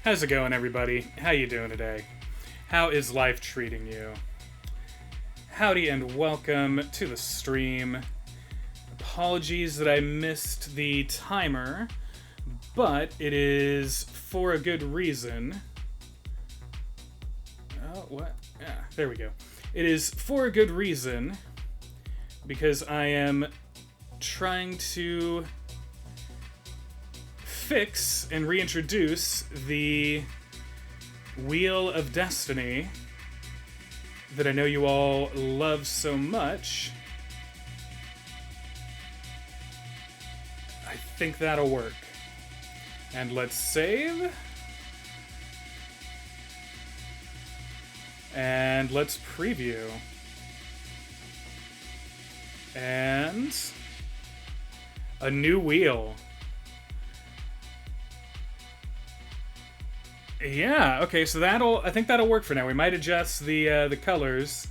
How's it going, everybody? How you doing today? How is life treating you? Howdy and welcome to the stream. Apologies that I missed the timer, but it is for a good reason. Oh, what? Yeah, there we go. It is for a good reason, because I am trying to fix and reintroduce the Wheel of Destiny that I know you all love so much. I think that'll work. And let's save. And let's preview. And a new wheel. Yeah, okay, so I think that'll work for now. We might adjust the colors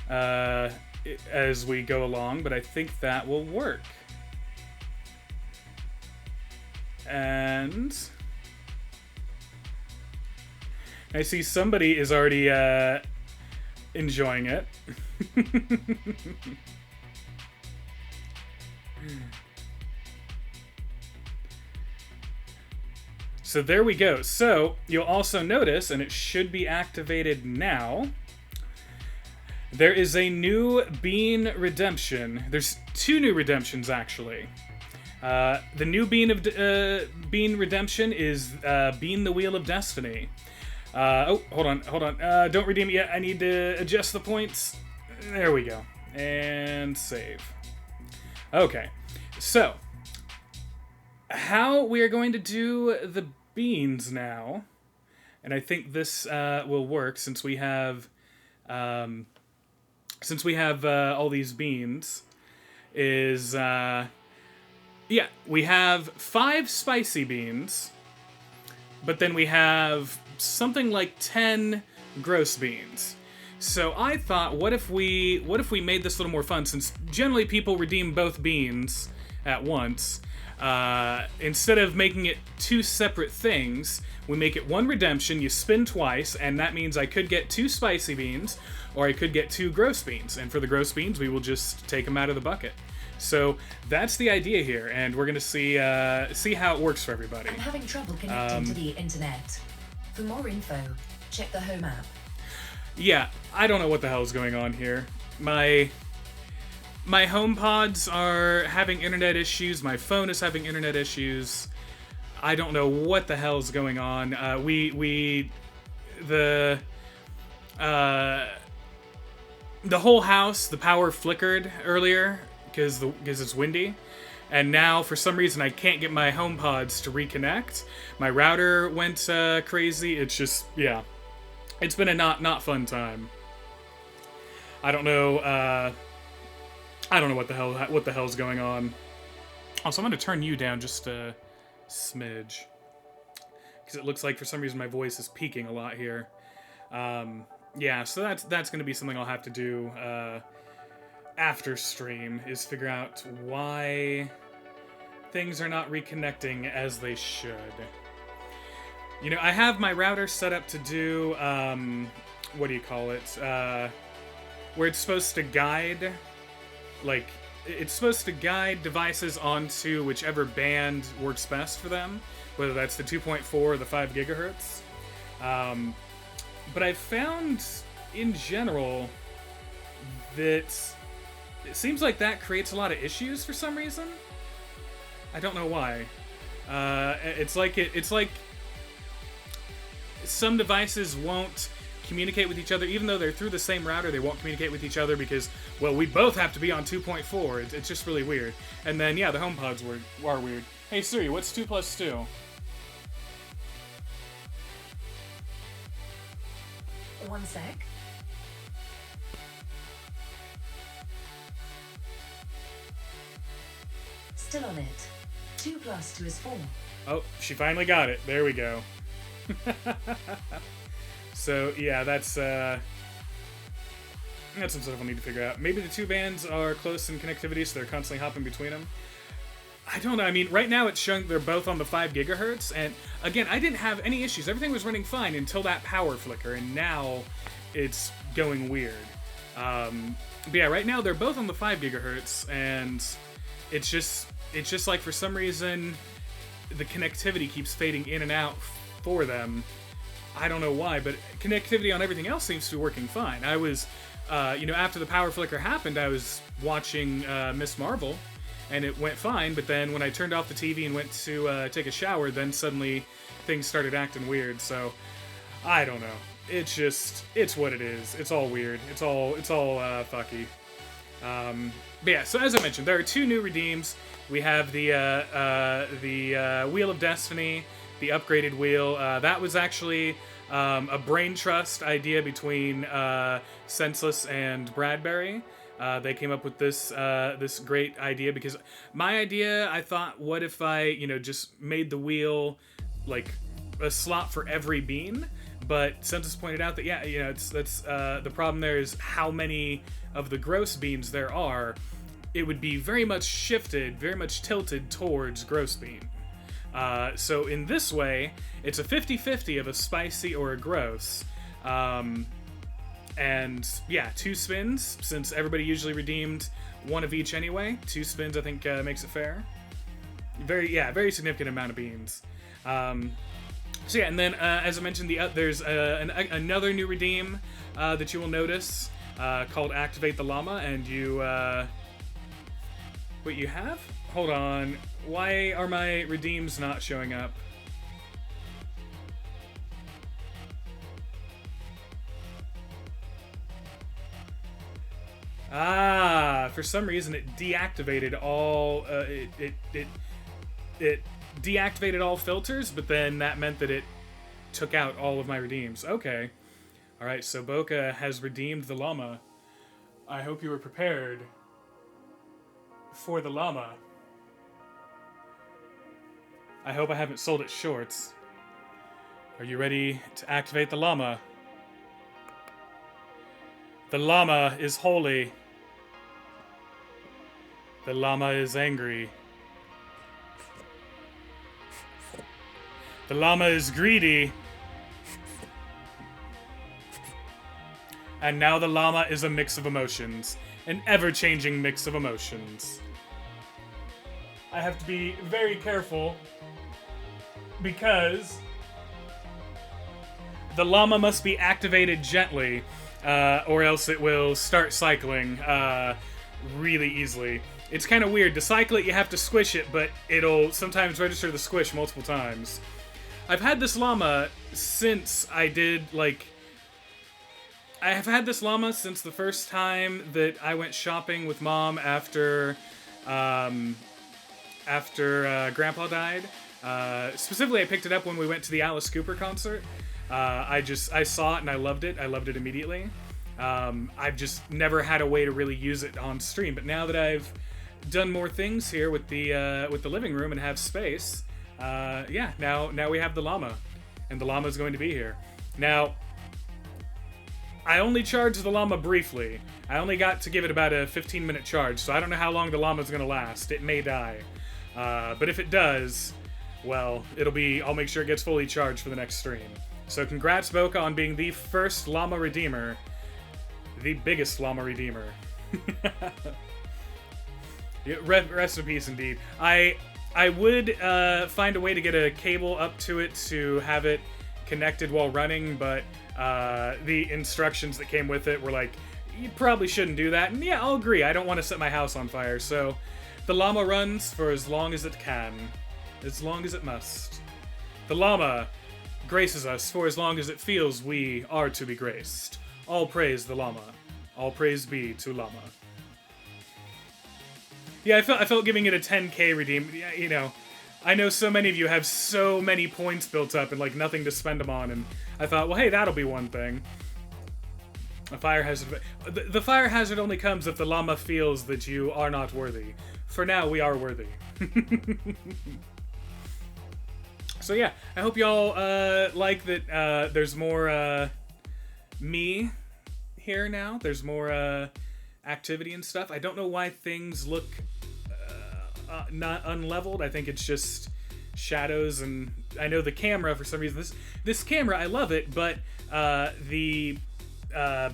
as we go along, but I think that will work. And I see somebody is already enjoying it. So there we go. So you'll also notice, and it should be activated now, there is a new bean redemption. There's two new redemptions, actually. The new bean redemption is Bean the Wheel of Destiny. Oh, hold on. Don't redeem it yet. I need to adjust the points. There we go. And save. Okay. So, how we are going to do the beans now, and I think this will work since we have all these beans, is yeah, we have 5 spicy beans, but then we have something like 10 gross beans. So I thought, what if we made this a little more fun, since generally people redeem both beans at once. Instead of making it 2 separate things, we make it one redemption, you spin twice, and that means I could get 2 spicy beans, or I could get 2 gross beans, and for the gross beans, we will just take them out of the bucket. So that's the idea here, and we're going to see how it works for everybody. I'm having trouble connecting to the internet. For more info, check the home app. Yeah, I don't know what the hell is going on here. My HomePods are having internet issues. My phone is having internet issues. I don't know what the hell is going on. The whole house, the power flickered earlier because it's windy, and now for some reason I can't get my HomePods to reconnect. My router went crazy. It's just, yeah, it's been a not fun time. I don't know what the hell's going on. Also, I'm going to turn you down just a smidge, because it looks like for some reason my voice is peaking a lot here. Yeah, so that's going to be something I'll have to do after stream, is figure out why things are not reconnecting as they should. You know, I have my router set up to do what do you call it? Where it's supposed to guide. Like, it's supposed to guide devices onto whichever band works best for them, whether that's the 2.4 or the 5 gigahertz. But I've found, in general, that it seems like that creates a lot of issues for some reason. I don't know why. It's like some devices won't communicate with each other, even though they're through the same router. They won't communicate with each other because, well, we both have to be on 2.4. It's just really weird. And then, yeah, the HomePods are weird. Hey Siri, what's 2 plus 2? One sec. Still on it. 2 plus 2 is 4. Oh, she finally got it. There we go. So, yeah, that's some stuff I'll need to figure out. Maybe the 2 bands are close in connectivity, so they're constantly hopping between them. I don't know. I mean, right now it's showing they're both on the 5 gigahertz, and again, I didn't have any issues. Everything was running fine until that power flicker, and now it's going weird. But yeah, right now they're both on the 5 gigahertz, and it's just like for some reason the connectivity keeps fading in and out for them. I don't know why, but connectivity on everything else seems to be working fine. I was, after the power flicker happened, I was watching Miss Marvel, and it went fine, but then when I turned off the TV and went to take a shower, then suddenly things started acting weird, so I don't know. It's what it is. It's all weird. It's all fucky. But yeah, so as I mentioned, there are 2 new redeems. We have the Wheel of Destiny, the upgraded wheel. That was actually a brain trust idea between Senseless and Bradbury. They came up with this great idea because my idea, I thought, what if I, just made the wheel like a slot for every bean? But Senseless pointed out that that's the problem there is how many of the gross beans there are. It would be very much shifted, very much tilted towards gross bean. So in this way, it's a 50-50 of a spicy or a gross. And yeah, 2 spins, since everybody usually redeemed 1 of each anyway. 2 spins, I think, makes it fair. Very significant amount of beans. So yeah, and then as I mentioned, there's another new redeem that you will notice called Activate the Llama, and you... Wait, you have? Hold on. Why are my redeems not showing up? For some reason it deactivated all, it deactivated all filters, but then that meant that it took out all of my redeems. Okay. Alright, so Boca has redeemed the llama. I hope you were prepared for the llama. I hope I haven't sold it shorts. Are you ready to activate the llama? The llama is holy. The llama is angry. The llama is greedy. And now the llama is a mix of emotions. An ever-changing mix of emotions. I have to be very careful because the llama must be activated gently, or else it will start cycling really easily. It's kind of weird. To cycle it, you have to squish it, but it'll sometimes register the squish multiple times. I've had this llama since I have had this llama since the first time that I went shopping with Mom after Grandpa died. Specifically, I picked it up when we went to the Alice Cooper concert. I saw it and I loved it. I loved it immediately. I've just never had a way to really use it on stream, but now that I've done more things here with the living room and have space, now we have the llama, and the llama is going to be here. Now, I only charged the llama briefly. I only got to give it about a 15-minute charge, so I don't know how long the llama's going to last. It may die. But if it does, well, I'll make sure it gets fully charged for the next stream. So congrats, Boca, on being the first llama redeemer. The biggest llama redeemer. Rest in peace, indeed. I would find a way to get a cable up to it to have it connected while running, but the instructions that came with it were like, you probably shouldn't do that. And yeah, I'll agree. I don't want to set my house on fire, so the llama runs for as long as it can. As long as it must. The llama graces us for as long as it feels we are to be graced. All praise the llama. All praise be to llama. Yeah, I felt giving it a 10k redeem. You know, I know so many of you have so many points built up and like nothing to spend them on, and I thought, well, hey, that'll be one thing. A fire hazard. The fire hazard only comes if the llama feels that you are not worthy. For now, we are worthy. So yeah, I hope y'all like that. There's more me here now. There's more activity and stuff. I don't know why things look not unleveled. I think it's just shadows, and I know the camera, for some reason, this camera, I love it, but the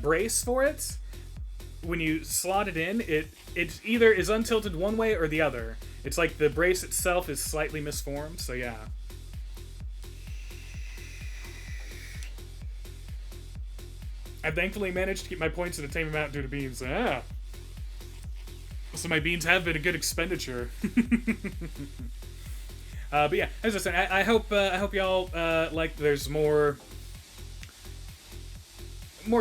brace for it, when you slot it in, it either is untilted one way or the other. It's like the brace itself is slightly misformed, so yeah. I thankfully managed to keep my points at the same amount due to beans. Ah. So my beans have been a good expenditure. But yeah, as I said, I hope y'all like. There's more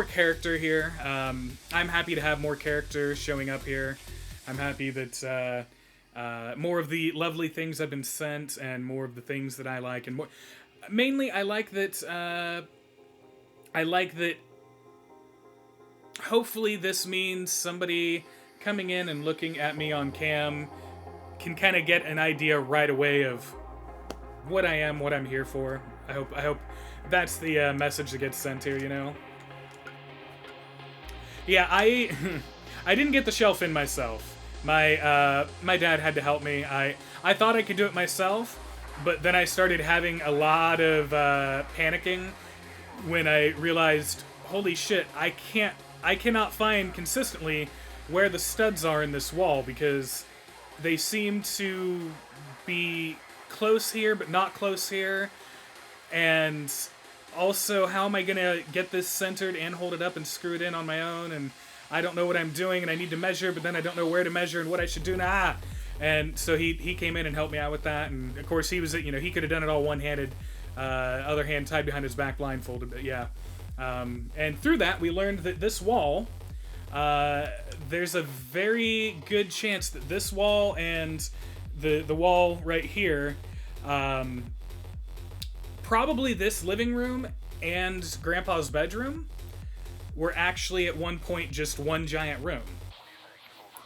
character here. I'm happy to have more character showing up here. I'm happy that more of the lovely things have been sent, and more of the things that I like, and more. Mainly, I like that. Hopefully, this means somebody coming in and looking at me on cam can kind of get an idea right away of what I am, what I'm here for. I hope that's the message that gets sent here, you know? Yeah, I didn't get the shelf in myself. My dad had to help me. I thought I could do it myself, but then I started having a lot of panicking when I realized, holy shit, I cannot find consistently where the studs are in this wall, because they seem to be close here but not close here. And also, how am I gonna get this centered and hold it up and screw it in on my own? And I don't know what I'm doing, and I need to measure, but then I don't know where to measure and what I should do. And so he came in and helped me out with that. And of course, he could have done it all one-handed, other hand tied behind his back, blindfolded. But yeah. And through that, we learned that this wall, there's a very good chance that this wall and the wall right here, probably this living room and Grandpa's bedroom, were actually at one point just one giant room.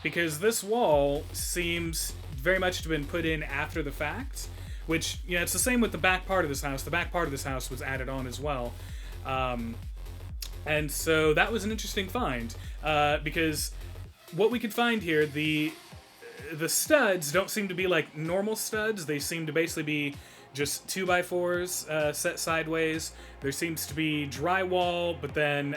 Because this wall seems very much to have been put in after the fact, which, you know, it's the same with the back part of this house. The back part of this house was added on as well. And so that was an interesting find, because what we could find here, the studs don't seem to be like normal studs. They seem to basically be just 2x4s set sideways. There seems to be drywall, but then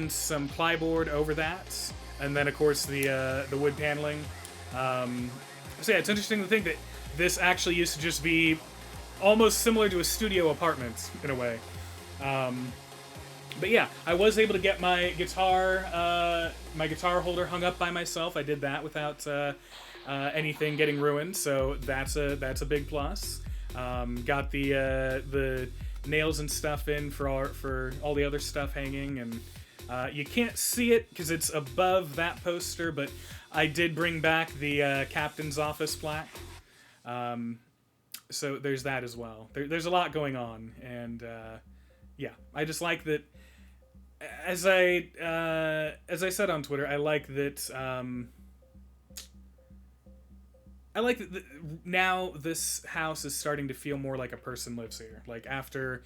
some plyboard over that, and then of course the wood paneling. So yeah, it's interesting to think that this actually used to just be almost similar to a studio apartment in a way. But yeah, I was able to get my guitar holder hung up by myself. I did that without anything getting ruined, so that's a big plus. Got the nails and stuff in for all the other stuff hanging, and you can't see it because it's above that poster, but I did bring back the captain's office plaque. So there's that as well. There's a lot going on, and yeah, I just like that. As I said on Twitter, I like that. Now this house is starting to feel more like a person lives here. Like, after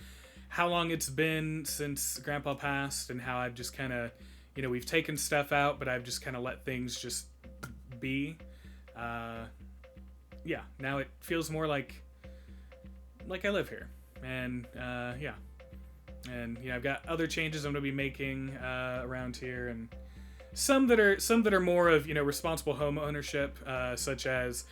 how long it's been since Grandpa passed, and how I've just kind of, you know, we've taken stuff out, but I've just kind of let things just be. Yeah, now it feels more like I live here, and yeah. And you know, I've got other changes I'm going to be making around here, and some that are more of, you know, responsible home ownership, such as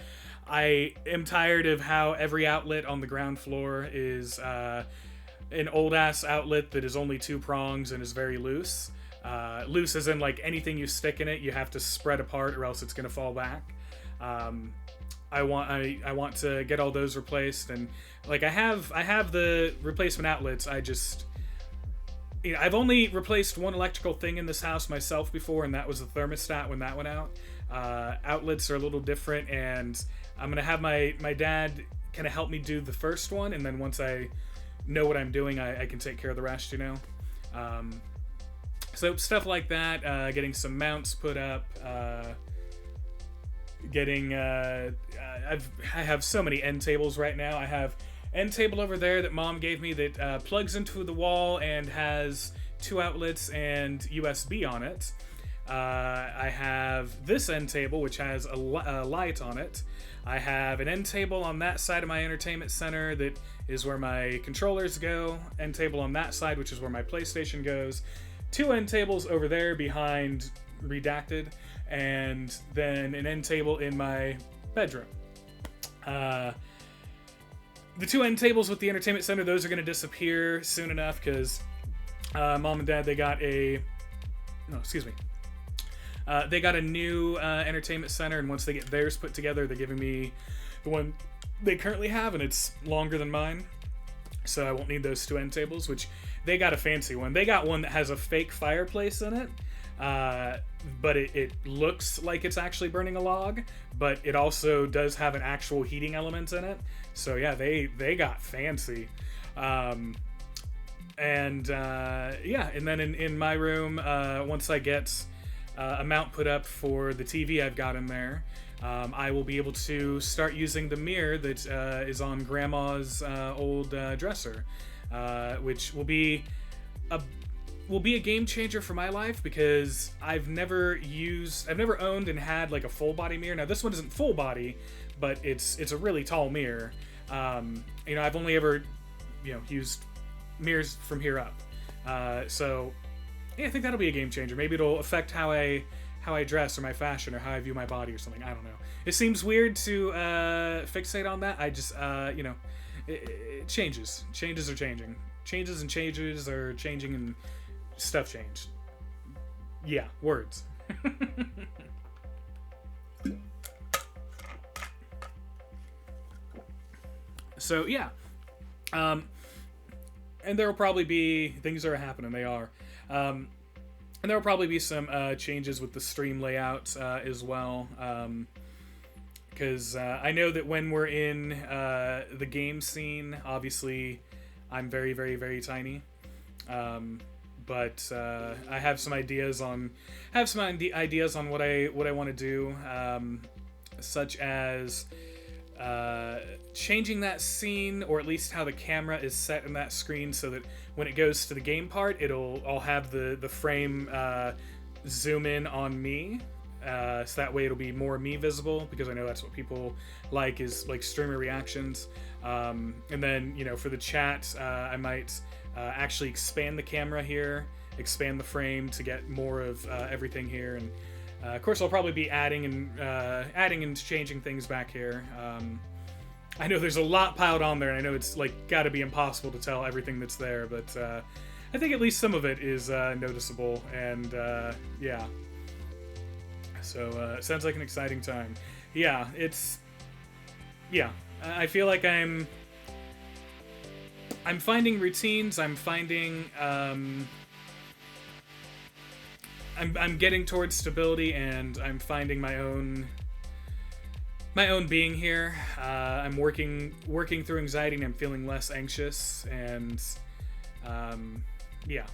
I am tired of how every outlet on the ground floor is an old ass outlet that is only 2 prongs and is very loose. Loose as in, like, anything you stick in it, you have to spread apart or else it's going to fall back. I want to get all those replaced, and like I have the replacement outlets. I just, you know, I've only replaced one electrical thing in this house myself before, and that was the thermostat when that went out. Outlets are a little different, and I'm gonna have my dad kind of help me do the first one, and then once I know what I'm doing, I can take care of the rest, you know. So stuff like that, getting some mounts put up, I have so many end tables right now. I have end table over there that Mom gave me that plugs into the wall and has 2 outlets and USB on it. I have this end table, which has a light on it. I have an end table on that side of my entertainment center that is where my controllers go. End table on that side, which is where my PlayStation goes. 2 end tables over there behind Redacted, and then an end table in my bedroom. The 2 end tables with the entertainment center, those are going to disappear soon enough because Mom and Dad, they got a new entertainment center, and once they get theirs put together, they're giving me the one they currently have, and it's longer than mine, so I won't need those 2 end tables, which they got a fancy one. They got one that has a fake fireplace in it, but it looks like it's actually burning a log, but it also does have an actual heating element in it. So yeah, they got fancy. And then in my room, once I get a mount put up for the TV I've got in there, I will be able to start using the mirror that is on Grandma's old dresser, which will be a game changer for my life, because I've never owned and had like a full body mirror. Now this one isn't full body, but it's a really tall mirror. I've only ever used mirrors from here up. So yeah, I think that'll be a game changer. Maybe it'll affect how I dress, or my fashion, or how I view my body, or something. I don't know. It seems weird to fixate on that. I just it changes. Changes are changing. Changes and changes are changing, and stuff changed. Yeah, words. So yeah, and there will probably be things that are happening. They are, and there will probably be some changes with the stream layout as well. Because I know that when we're in the game scene, obviously I'm very, very, very tiny. But I have some ideas on what I want to do, such as changing that scene, or at least how the camera is set in that screen, so that when it goes to the game part, I'll have the frame zoom in on me, so that way it'll be more me visible, because I know that's what people like, is like streamer reactions. And then for the chat, I might actually expand the camera here, expand the frame to get more of everything here, and of course I'll probably be adding and changing things back here. I know there's a lot piled on there, and I know it's like got to be impossible to tell everything that's there, but I think at least some of it is noticeable, and yeah. So it sounds like an exciting time. Yeah, I feel like I'm finding routines. I'm finding I'm getting towards stability, and I'm finding my own being here. I'm working through anxiety, and I'm feeling less anxious, and yeah.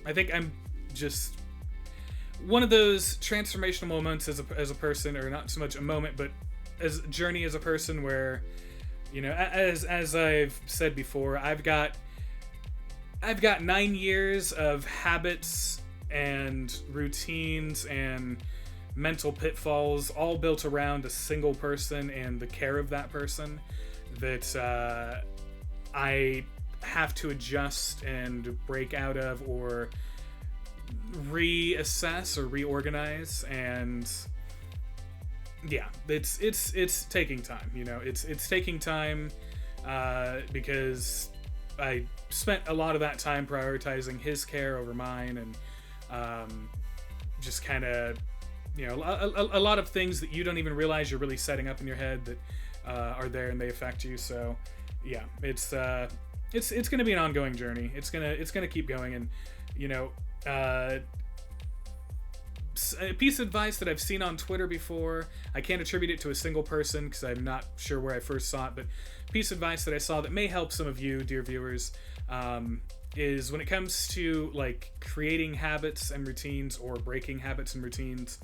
I think I'm just one of those transformational moments as a person, or not so much a moment, but as a journey as a person, where as I've said before, I've got 9 years of habits and routines and mental pitfalls, all built around a single person and the care of that person, that I have to adjust and break out of, or reassess or reorganize. And yeah, it's taking time. It's taking time because I spent a lot of that time prioritizing his care over mine, and just kind of a lot of things that you don't even realize you're really setting up in your head that are there, and they affect you. So yeah, it's going to be an ongoing journey. It's gonna keep going. And a piece of advice that I've seen on Twitter before, I can't attribute it to a single person because I'm not sure where I first saw it, but a piece of advice that I saw that may help some of you, dear viewers, is when it comes to like creating habits and routines, or breaking habits and routines,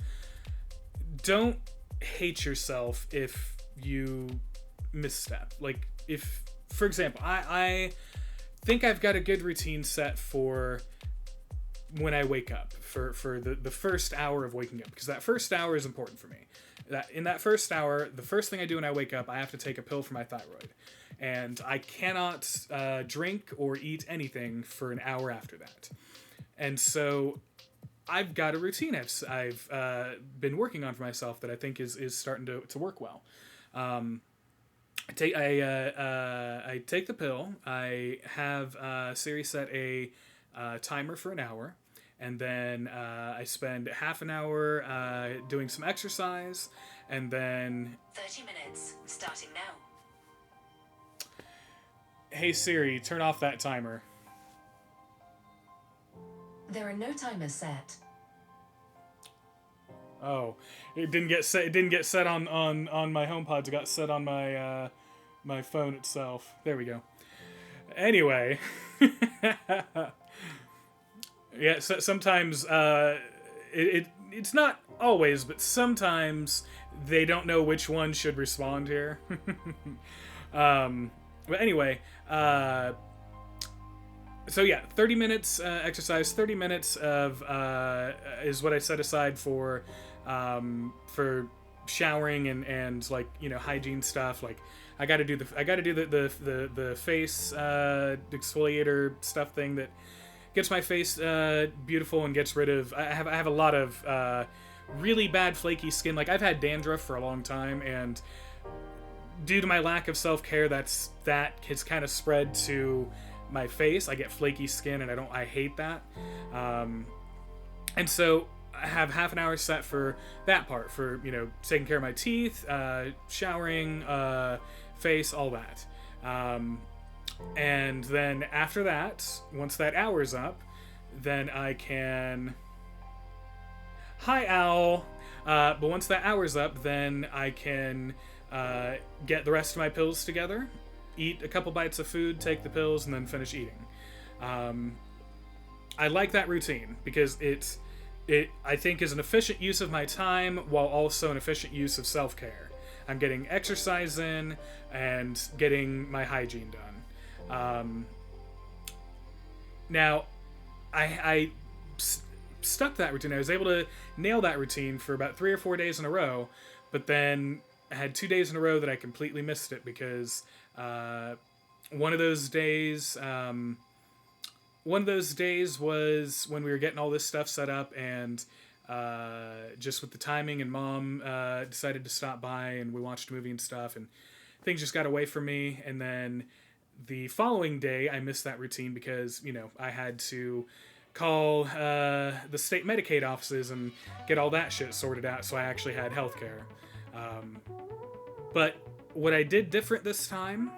don't hate yourself if you misstep. Like, if, for example, I think I've got a good routine set for when I wake up for the first hour of waking up, because that first hour is important for me. That in that first hour, the first thing I do when I wake up, I have to take a pill for my thyroid, and I cannot drink or eat anything for an hour after that. And so I've got a routine I've been working on for myself that I think is starting to work well. I take the pill. I have Siri set a timer for an hour, and then I spend half an hour doing some exercise, and then 30 minutes, starting now. Hey Siri, turn off that timer. There are no timers set. Oh, it didn't get set. It didn't get set on my HomePods. It got set on my my phone itself. There we go. Anyway, yeah. So sometimes it's not always, but sometimes they don't know which one should respond here. But anyway, so yeah, 30 minutes exercise, 30 minutes of is what I set aside for showering and like, you know, hygiene stuff. Like I got to do the face exfoliator stuff thing that gets my face beautiful and gets rid of. I have a lot of really bad flaky skin. Like I've had dandruff for a long time, and due to my lack of self-care, that has kind of spread to my face. I get flaky skin, and I hate that. And so I have half an hour set for that part, for, you know, taking care of my teeth, showering, face, all that. And then after that, once that hour's up, then I can... Hi, Owl! But once that hour's up, then I can get the rest of my pills together, eat a couple bites of food, take the pills, and then finish eating. I like that routine because it I think is an efficient use of my time while also an efficient use of self-care. I'm getting exercise in and getting my hygiene done. Now, I stuck that routine. I was able to nail that routine for about 3 or 4 days in a row, but then I had 2 days in a row that I completely missed it because one of those days was when we were getting all this stuff set up, and just with the timing, and Mom decided to stop by, and we watched a movie and stuff, and things just got away from me. And then the following day, I missed that routine because, you know, I had to call the state Medicaid offices and get all that shit sorted out, so I actually had health care. But what I did different this time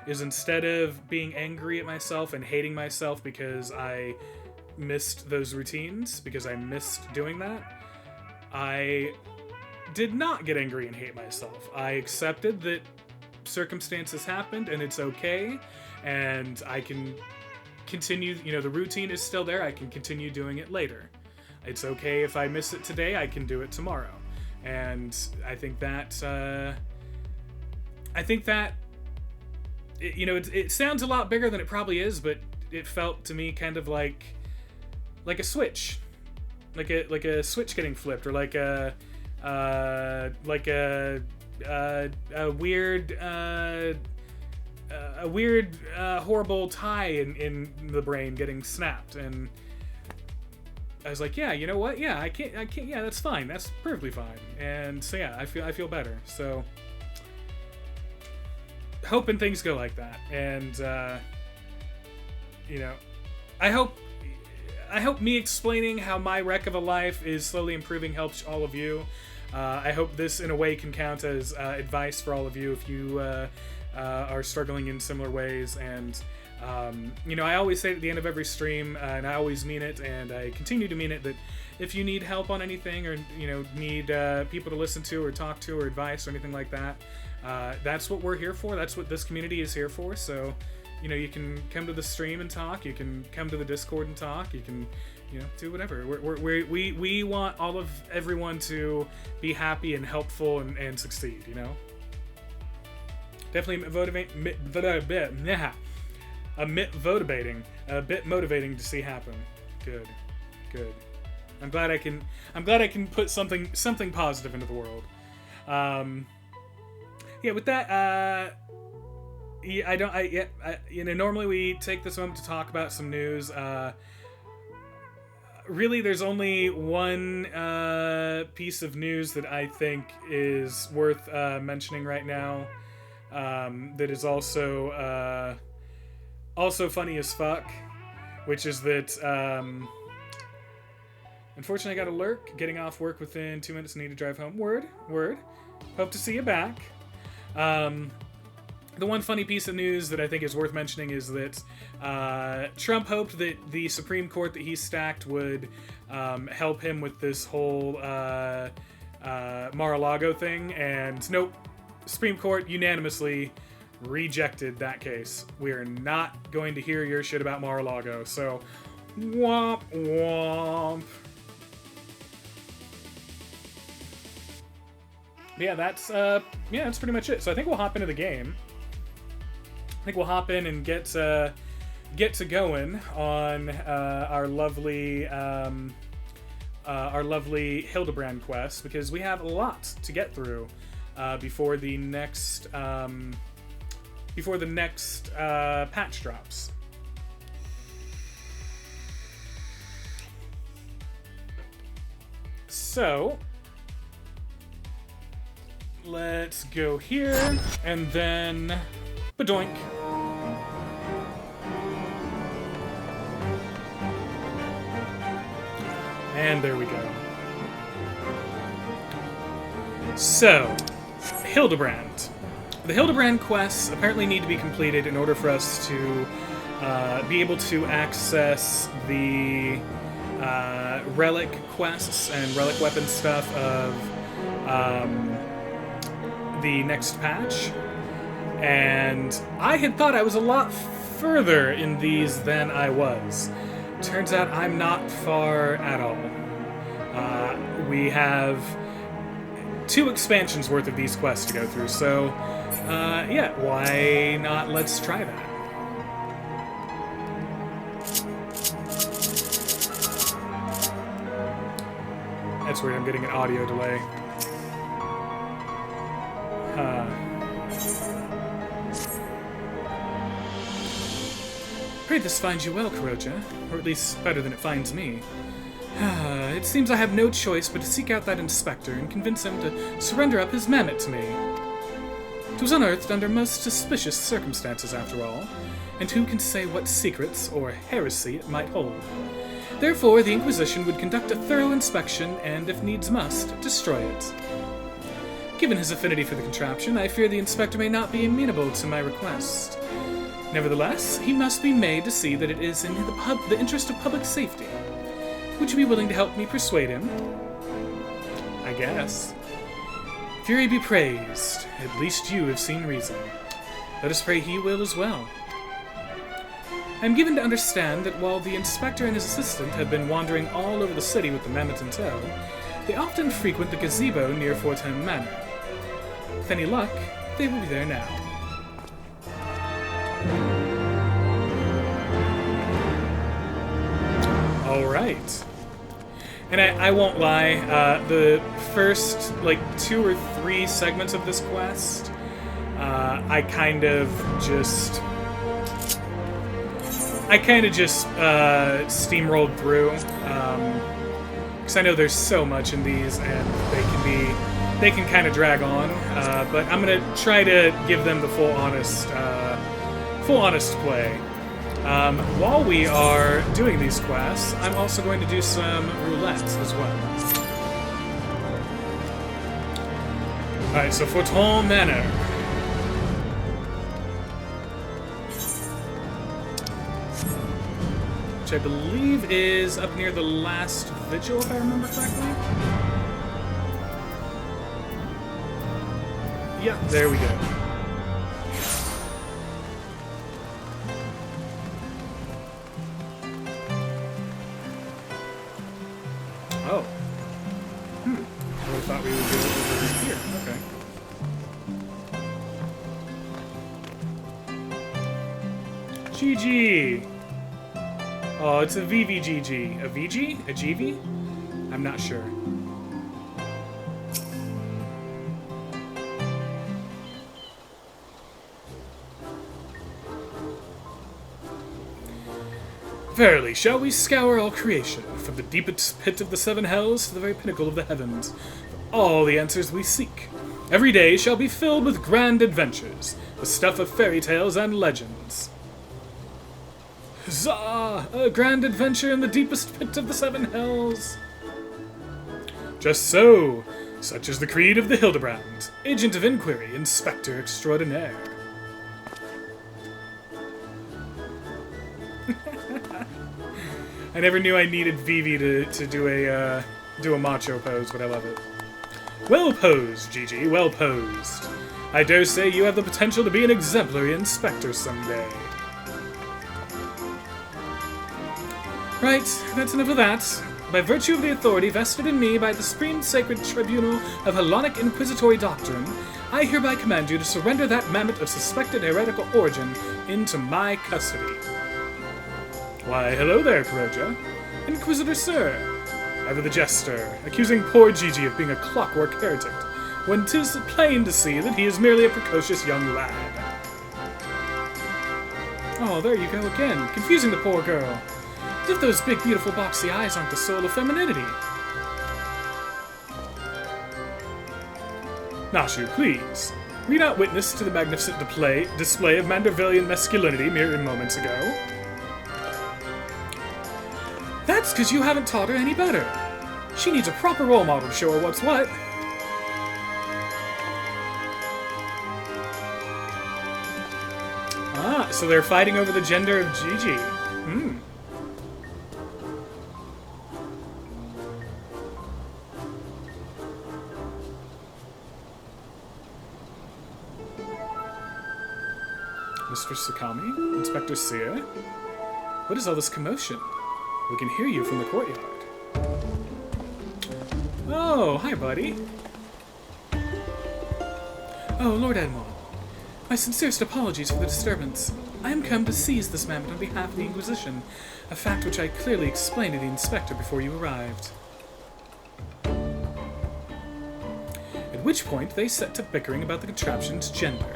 is, instead of being angry at myself and hating myself because I missed those routines, because I missed doing that, I did not get angry and hate myself. I accepted that circumstances happened and it's okay, and I can continue, you know, the routine is still there, I can continue doing it later. It's okay if I miss it today, I can do it tomorrow. And I think that you know, it sounds a lot bigger than it probably is, but it felt to me kind of like a switch, like a switch getting flipped, or like a weird horrible tie in the brain getting snapped. And I was like, yeah, you know what? Yeah, I can't. Yeah, that's fine. That's perfectly fine. And so yeah, I feel better. So hoping things go like that. And you know, I hope me explaining how my wreck of a life is slowly improving helps all of you. I hope this in a way can count as advice for all of you if you are struggling in similar ways. And you know, I always say at the end of every stream, and I always mean it, and I continue to mean it, that if you need help on anything, or, you know, need people to listen to or talk to or advice or anything like that, that's what we're here for. That's what this community is here for. So, you know, you can come to the stream and talk. You can come to the Discord and talk. You can, you know, do whatever. We want everyone to be happy and helpful and succeed. You know, definitely a bit motivating to see happen, Good. Good. I'm glad I can put something positive into the world. Yeah, with that, normally we take this moment to talk about some news. Really, there's only one piece of news that I think is worth mentioning right now. That is also funny as fuck, which is that unfortunately I got a lurk. Getting off work within 2 minutes. Need to drive home. Word. Hope to see you back. The one funny piece of news that I think is worth mentioning is that Trump hoped that the Supreme Court that he stacked would help him with this whole Mar-a-Lago thing, and nope. Supreme Court unanimously rejected that case. We are not going to hear your shit about Mar-a-Lago, so womp womp. But yeah, that's pretty much it. So I think we'll hop into the game. I think we'll hop in and get to going on our lovely Hildebrand quest, because we have a lot to get through before the next patch drops. So let's go here and then badoink. And there we go. So, Hildebrand. The Hildebrand quests apparently need to be completed in order for us to be able to access the relic quests and relic weapon stuff of the next patch. And I had thought I was a lot further in these than I was. Turns out I'm not far at all. We have 2 expansions worth of these quests to go through, so yeah, why not? Let's try that. That's weird, I'm getting an audio delay. Pray this finds you well, Kuroja, or at least better than it finds me. It seems I have no choice but to seek out that inspector and convince him to surrender up his mammoth to me. It was unearthed under most suspicious circumstances, after all, and who can say what secrets or heresy it might hold? Therefore, the Inquisition would conduct a thorough inspection and, if needs must, destroy it. Given his affinity for the contraption, I fear the inspector may not be amenable to my request. Nevertheless, he must be made to see that it is in the interest of public safety. Would you be willing to help me persuade him? I guess. Fury be praised. At least you have seen reason. Let us pray he will as well. I am given to understand that while the inspector and his assistant have been wandering all over the city with the mammoth in tow, they often frequent the gazebo near Fortin Manor. With any luck, they will be there now. Alright. And I won't lie, the first, 2 or 3 segments of this quest, I kind of just steamrolled through, because I know there's so much in these, and they can kind of drag on, but I'm gonna try to give them the full honest play. While we are doing these quests, I'm also going to do some roulette as well. Alright, so Fortin Manor. Which I believe is up near the last vigil, if I remember correctly. Yep, there we go. Oh. I really thought we would go over here. Okay. GG! Oh, it's a VVGG. A VG? A GV? I'm not sure. Verily, shall we scour all creation, from the deepest pit of the seven hells to the very pinnacle of the heavens, for all the answers we seek. Every day shall be filled with grand adventures, the stuff of fairy tales and legends. Huzzah! A grand adventure in the deepest pit of the seven hells. Just so. Such is the creed of the Hildebrand, agent of inquiry, inspector extraordinaire. I never knew I needed Vivi to do a macho pose, but I love it. Well posed, Gigi, well posed. I dare say you have the potential to be an exemplary inspector someday. Right, that's enough of that. By virtue of the authority vested in me by the Supreme Sacred Tribunal of Hellenic Inquisitory Doctrine, I hereby command you to surrender that mammoth of suspected heretical origin into my custody. Why, hello there, Kuroja. Inquisitor Sir. Ever the jester, accusing poor Gigi of being a clockwork heretic, when 'tis plain to see that he is merely a precocious young lad. Oh, there you go again, confusing the poor girl. As if those big, beautiful, boxy eyes aren't the soul of femininity. Nashu, please. Were you not witness to the magnificent display of Mandervillian masculinity mere moments ago? That's because you haven't taught her any better. She needs a proper role model to show her what's what. Ah, so they're fighting over the gender of Gigi. Mr. Sakami? Inspector Seer? What is all this commotion? We can hear you from the courtyard. Oh, hi, buddy. Oh, Lord Admiral. My sincerest apologies for the disturbance. I am come to seize this mammoth on behalf of the Inquisition, a fact which I clearly explained to the inspector before you arrived. At which point they set to bickering about the contraption's gender.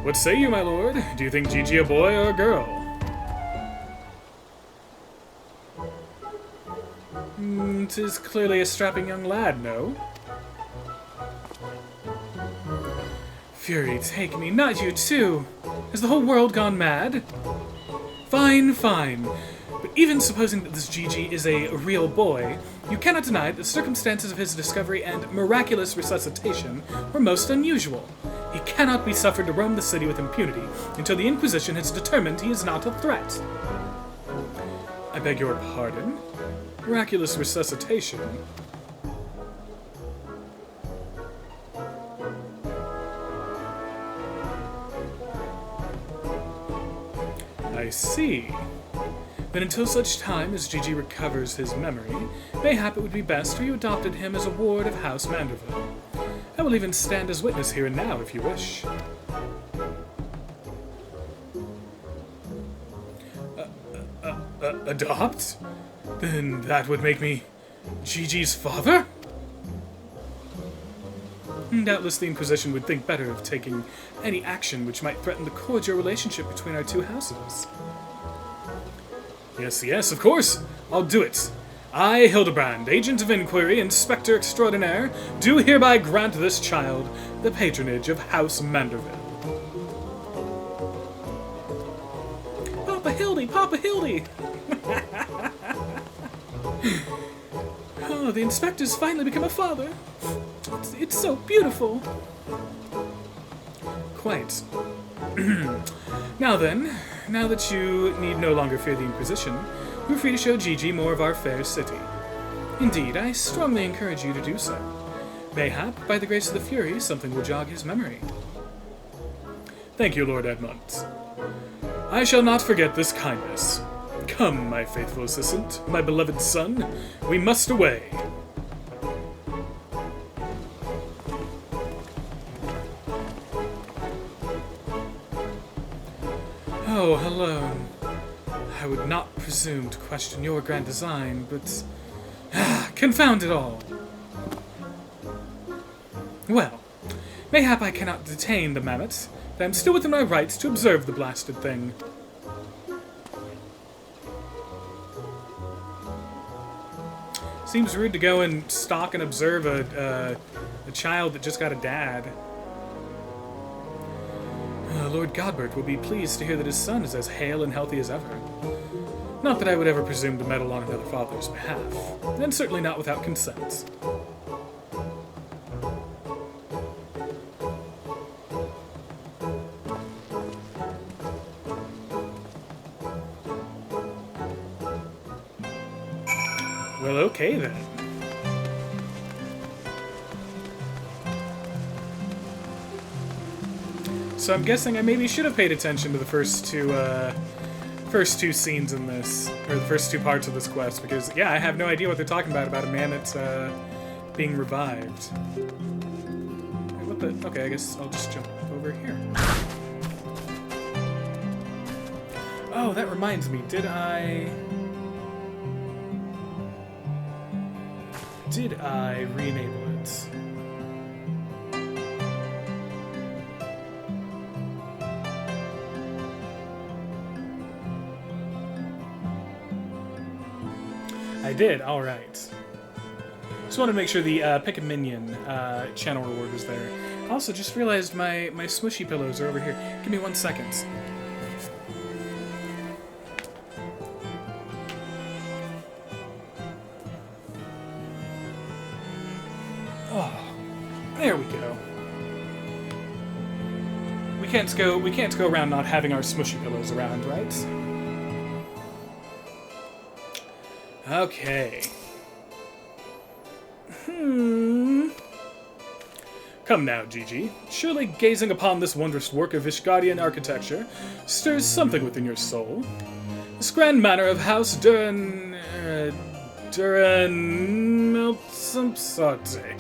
What say you, my lord? Do you think Gigi a boy or a girl? 'Tis clearly a strapping young lad, no? Fury, take me, not you too! Has the whole world gone mad? Fine, fine. But even supposing that this Gigi is a real boy, you cannot deny that the circumstances of his discovery and miraculous resuscitation were most unusual. He cannot be suffered to roam the city with impunity until the Inquisition has determined he is not a threat. I beg your pardon? Miraculous resuscitation? I see. Then until such time as Gigi recovers his memory, mayhap it would be best if you adopted him as a ward of House Manderville. I will even stand as witness here and now, if you wish. Adopt? Then that would make me Gigi's father? Doubtless the Inquisition would think better of taking any action which might threaten the cordial relationship between our two houses. Yes, yes, of course. I'll do it. I, Hildebrand, agent of inquiry, inspector extraordinaire, do hereby grant this child the patronage of House Manderville. Papa Hildy! Papa Hildy! Oh, the inspector's finally become a father. It's so beautiful. Quite. Now then, now that you need no longer fear the Inquisition, you're free to show Gigi more of our fair city. Indeed, I strongly encourage you to do so. Mayhap, by the grace of the Fury, something will jog his memory. Thank you, Lord Edmund. I shall not forget this kindness. Come, my faithful assistant, my beloved son, we must away. Oh, hello. I would not presume to question your grand design, but... confound it all! Well, mayhap I cannot detain the mammoth, but I am still within my rights to observe the blasted thing. Seems rude to go and stalk and observe a child that just got a dad. Lord Godbert will be pleased to hear that his son is as hale and healthy as ever. Not that I would ever presume to meddle on another father's behalf, and certainly not without consent. Well, okay then. So I'm guessing I maybe should have paid attention to the first two scenes in this, or the first two parts of this quest, because yeah, I have no idea what they're talking about a man that's being revived. Wait, what the? Okay, I guess I'll just jump over here. Oh, that reminds me. Did I re-enable it? I did, alright. Just wanted to make sure the Pick a Minion channel reward was there. Also, just realized my smushy pillows are over here. Give me 1 second. Oh, there we go. We can't go around not having our smushy pillows around, right? Okay. Come now, Gigi. Surely gazing upon this wondrous work of Ishgardian architecture stirs something within your soul. This grand manor of House Meltsamsate.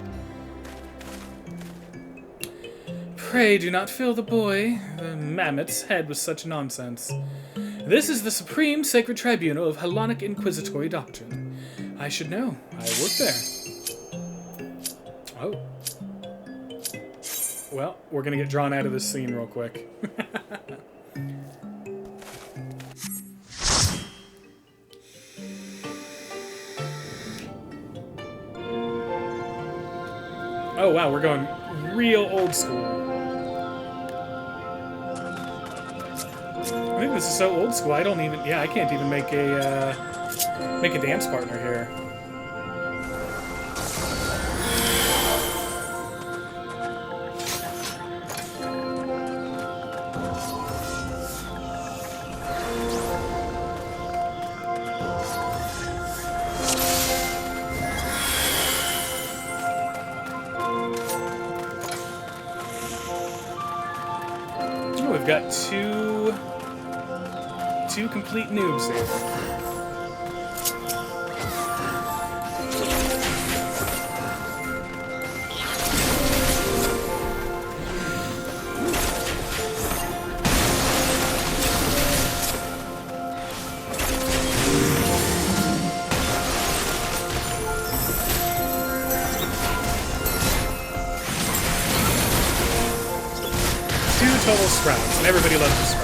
Pray do not fill the mammoth's head with such nonsense. This is the supreme sacred tribunal of Hellenic inquisitory doctrine. I should know. I work there. Oh. Well, we're gonna get drawn out of this scene real quick. Oh wow, we're going real old school. I think this is so old school. I don't even. Yeah, I can't even make a dance partner here. Oh, we've got two complete noobs here. Two total sprouts, and everybody loves the sprouts.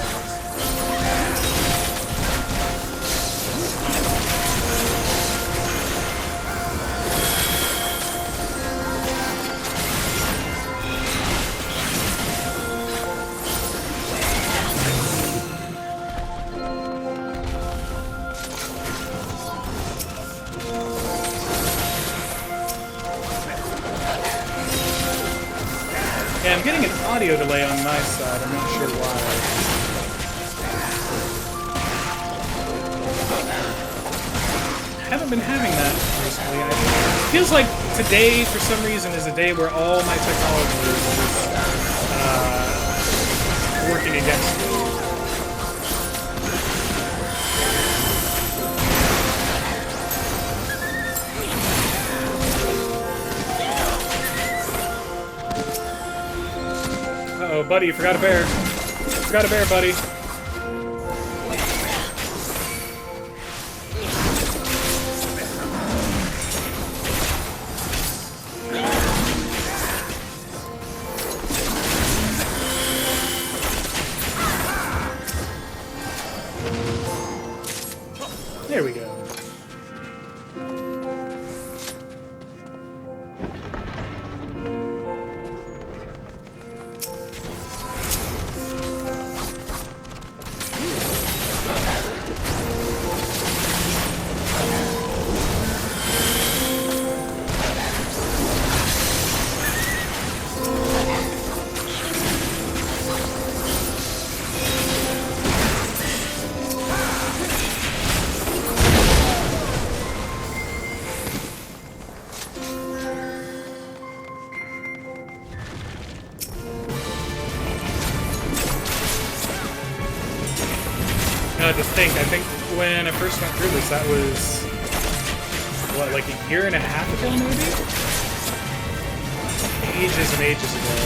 Yeah, I'm getting an audio delay on my side. I'm not sure why. Haven't been having that recently. It feels like today, for some reason, is a day where all my technology is working against me. Uh-oh, buddy, you forgot a bear. Forgot a bear, buddy. To think, I think when I first went through this, that was, what, like a year and a half ago, maybe? Ages and ages ago.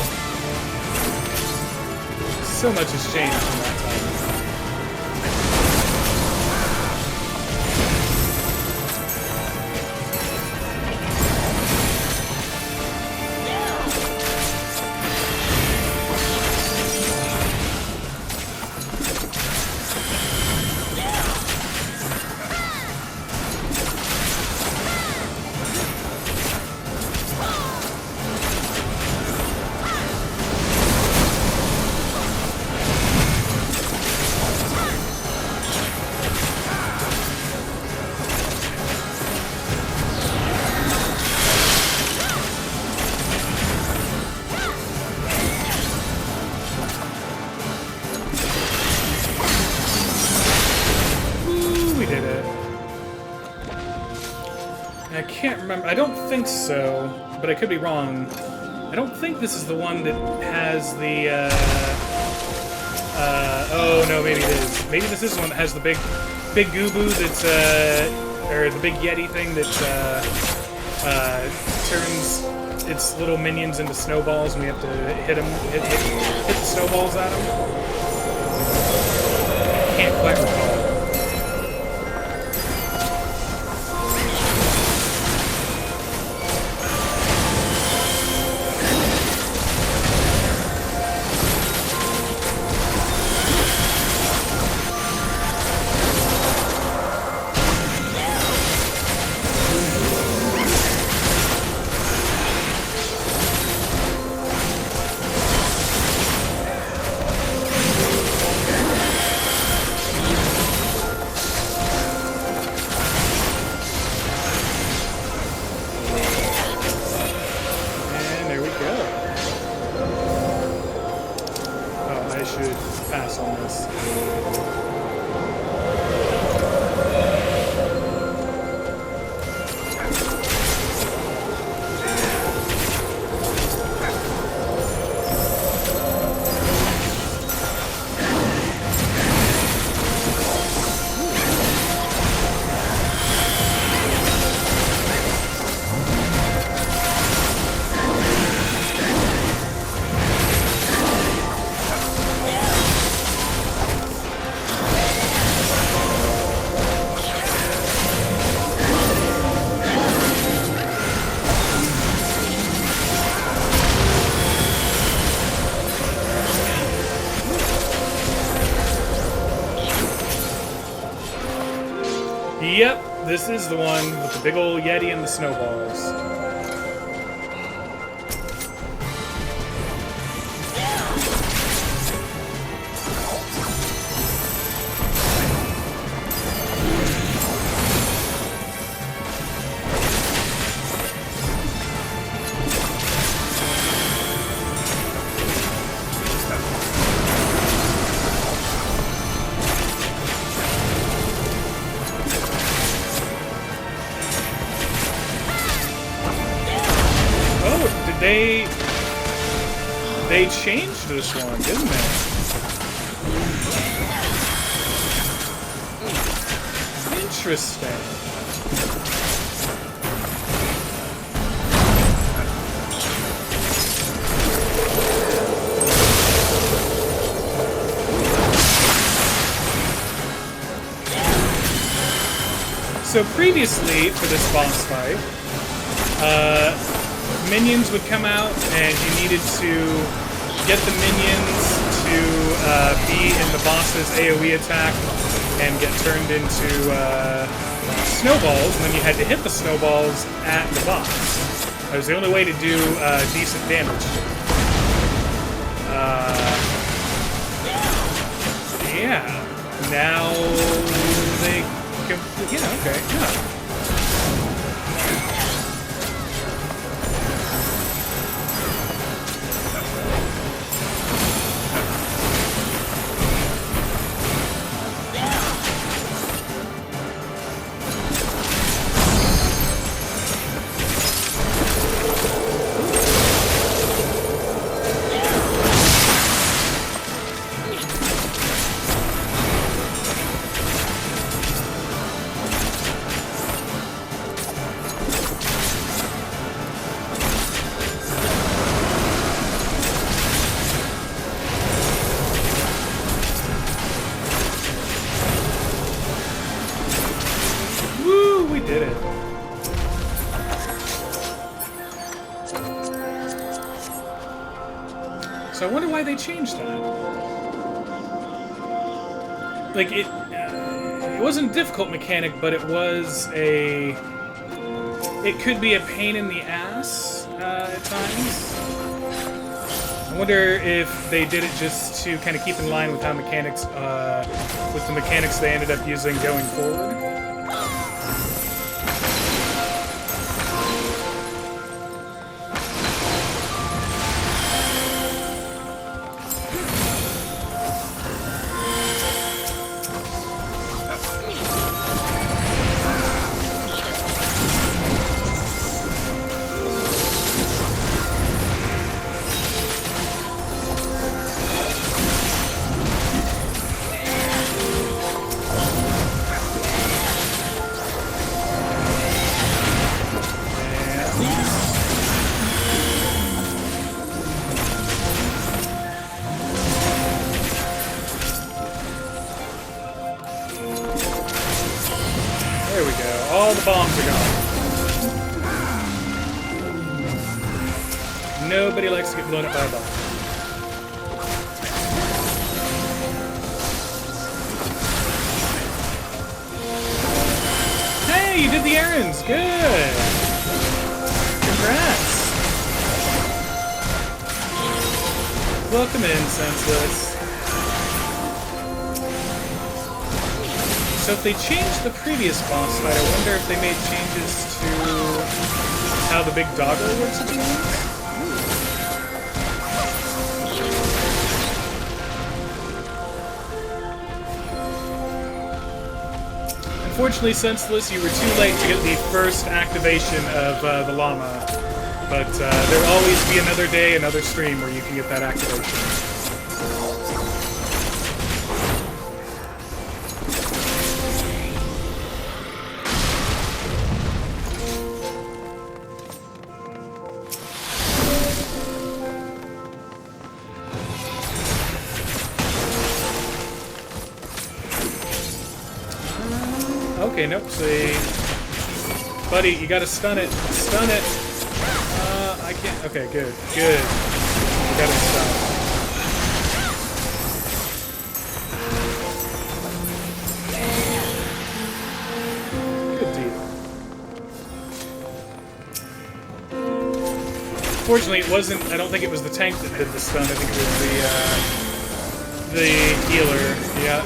So much has changed in that time. I don't think so, but I could be wrong. I don't think this is the one that has the, oh no, maybe it is. Maybe this is the one that has the big goo-boo that's, or the big Yeti thing that, turns its little minions into snowballs, and we have to hit the snowballs at them. Can't quite recall. Yep, this is the one with the big old Yeti and the snowballs. They changed this one, didn't they? Interesting. So previously, for this boss fight, minions would come out, and you needed to get the minions to be in the boss's AoE attack and get turned into snowballs, and then you had to hit the snowballs at the boss. That was the only way to do decent damage. Yeah. Now they can, okay, yeah. So I wonder why they changed that. Like, it wasn't a difficult mechanic, but it was a... It could be a pain in the ass at times. I wonder if they did it just to kind of keep in line with how mechanics, with the mechanics they ended up using going forward. There we go. All the bombs are gone. Nobody likes to get blown up by a bomb. Hey, you did the errands. Good. Congrats. Welcome in, Senseless. So if they changed the previous boss fight, I wonder if they made changes to how the big dogger works at the end? Unfortunately, Senseless, you were too late to get the first activation of the llama. But there'll always be another day, another stream where you can get that activation. Okay, nope, see. Buddy, you gotta stun it. Stun it! I can't. Okay, good. Good. You gotta stun. Good deal. Fortunately, it wasn't. I don't think it was the tank that did the stun. I think it was the healer. Yeah.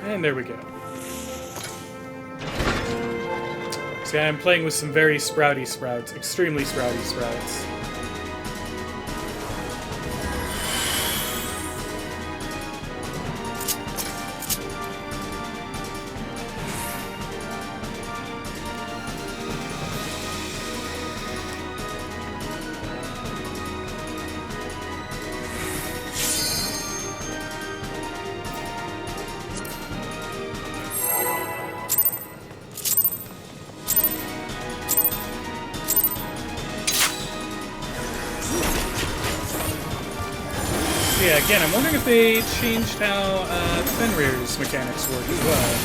And there we go. See, I'm playing with some very sprouty sprouts. Extremely sprouty sprouts. Yeah, again, I'm wondering if they changed how Fenrir's mechanics work as well.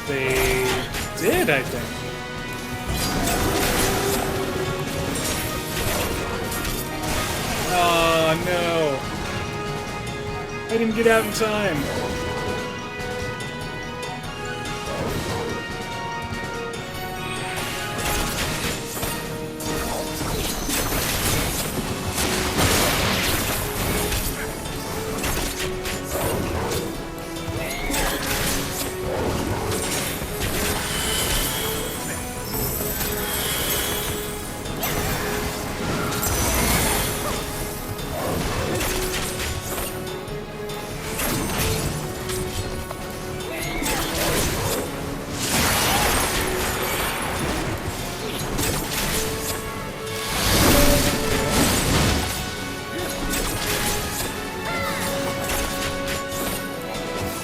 They did, I think. Oh, no. I didn't get out in time.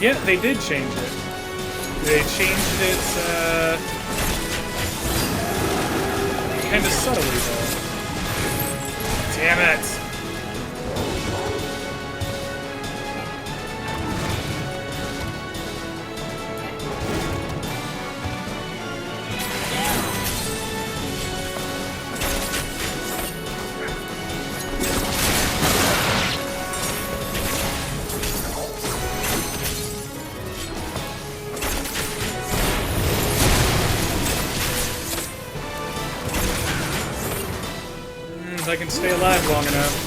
Yeah, they did change it. They changed it, kind of subtly, though. Damn it! If I can stay alive long enough.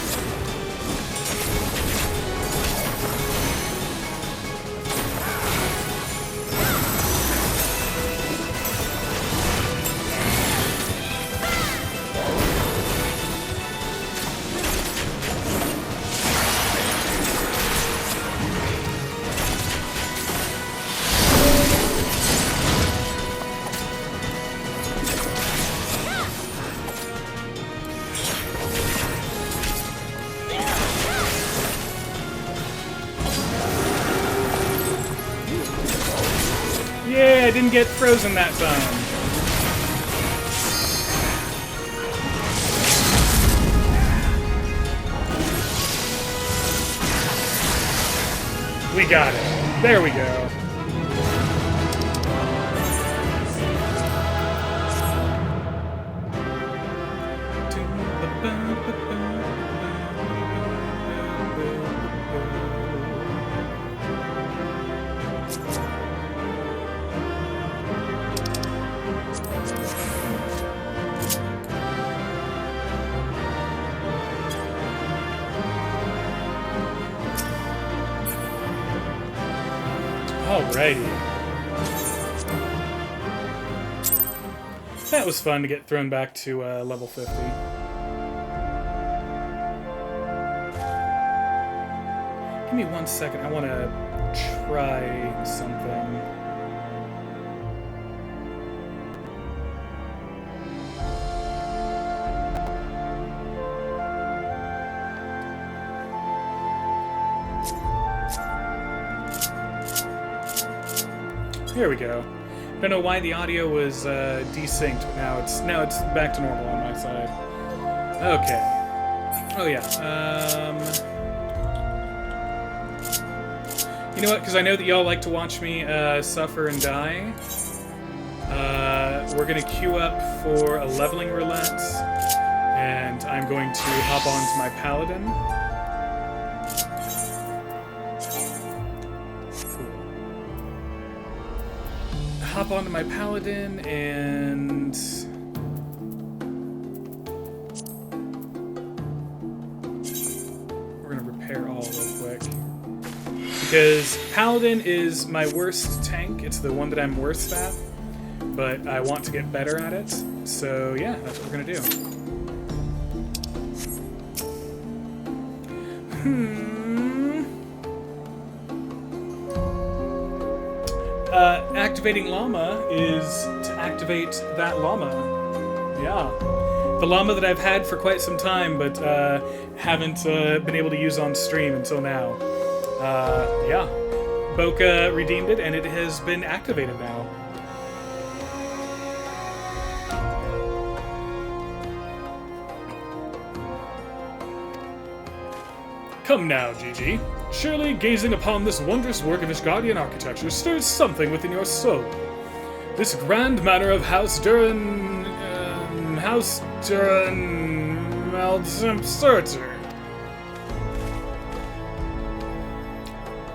Yeah, I didn't get frozen that time. We got it. There we go. Alrighty. That was fun to get thrown back to level 50. Give me 1 second. I want to try something. There we go. I don't know why the audio was desynced, but now it's back to normal on my side. Okay. Oh yeah. You know what? Because I know that y'all like to watch me suffer and die. We're gonna queue up for a leveling roulette, and I'm going to hop onto my paladin. Hop onto my paladin and we're gonna repair all real quick because paladin is my worst tank. It's the one that I'm worst at, but I want to get better at it. So yeah, that's what we're gonna do. Activating llama is to activate that llama. Yeah. The llama that I've had for quite some time, but haven't been able to use on stream until now. Yeah. Boca redeemed it, and it has been activated now. Come now, Gigi. Surely gazing upon this wondrous work of Ishgardian architecture stirs something within your soul. This grand manor of House Duran... Malzimserter.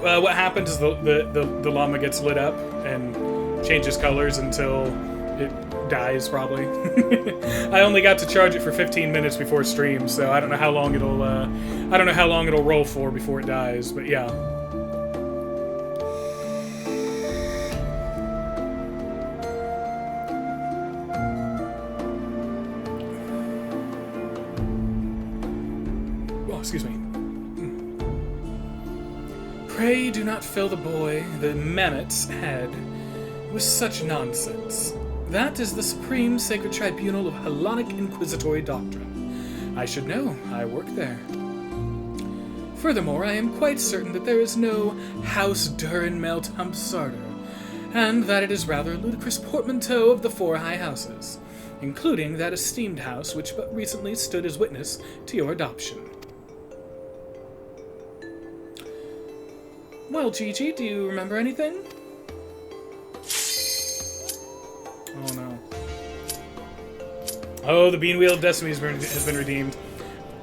What happens is the llama gets lit up and changes colors until it dies, probably. I only got to charge it for 15 minutes before stream, so I don't know how long it'll roll for before it dies, but yeah. Oh, excuse me. Pray do not fill the boy, the mammoth's head, with such nonsense. That is the supreme sacred tribunal of Hellenic inquisitory doctrine. I should know. I work there. Furthermore, I am quite certain that there is no House Durinmelt Humpsarter, and that it is rather a ludicrous portmanteau of the four high houses, including that esteemed house which but recently stood as witness to your adoption. Well, Gigi, do you remember anything? Oh no. Oh, the Bean Wheel of Destiny has been redeemed.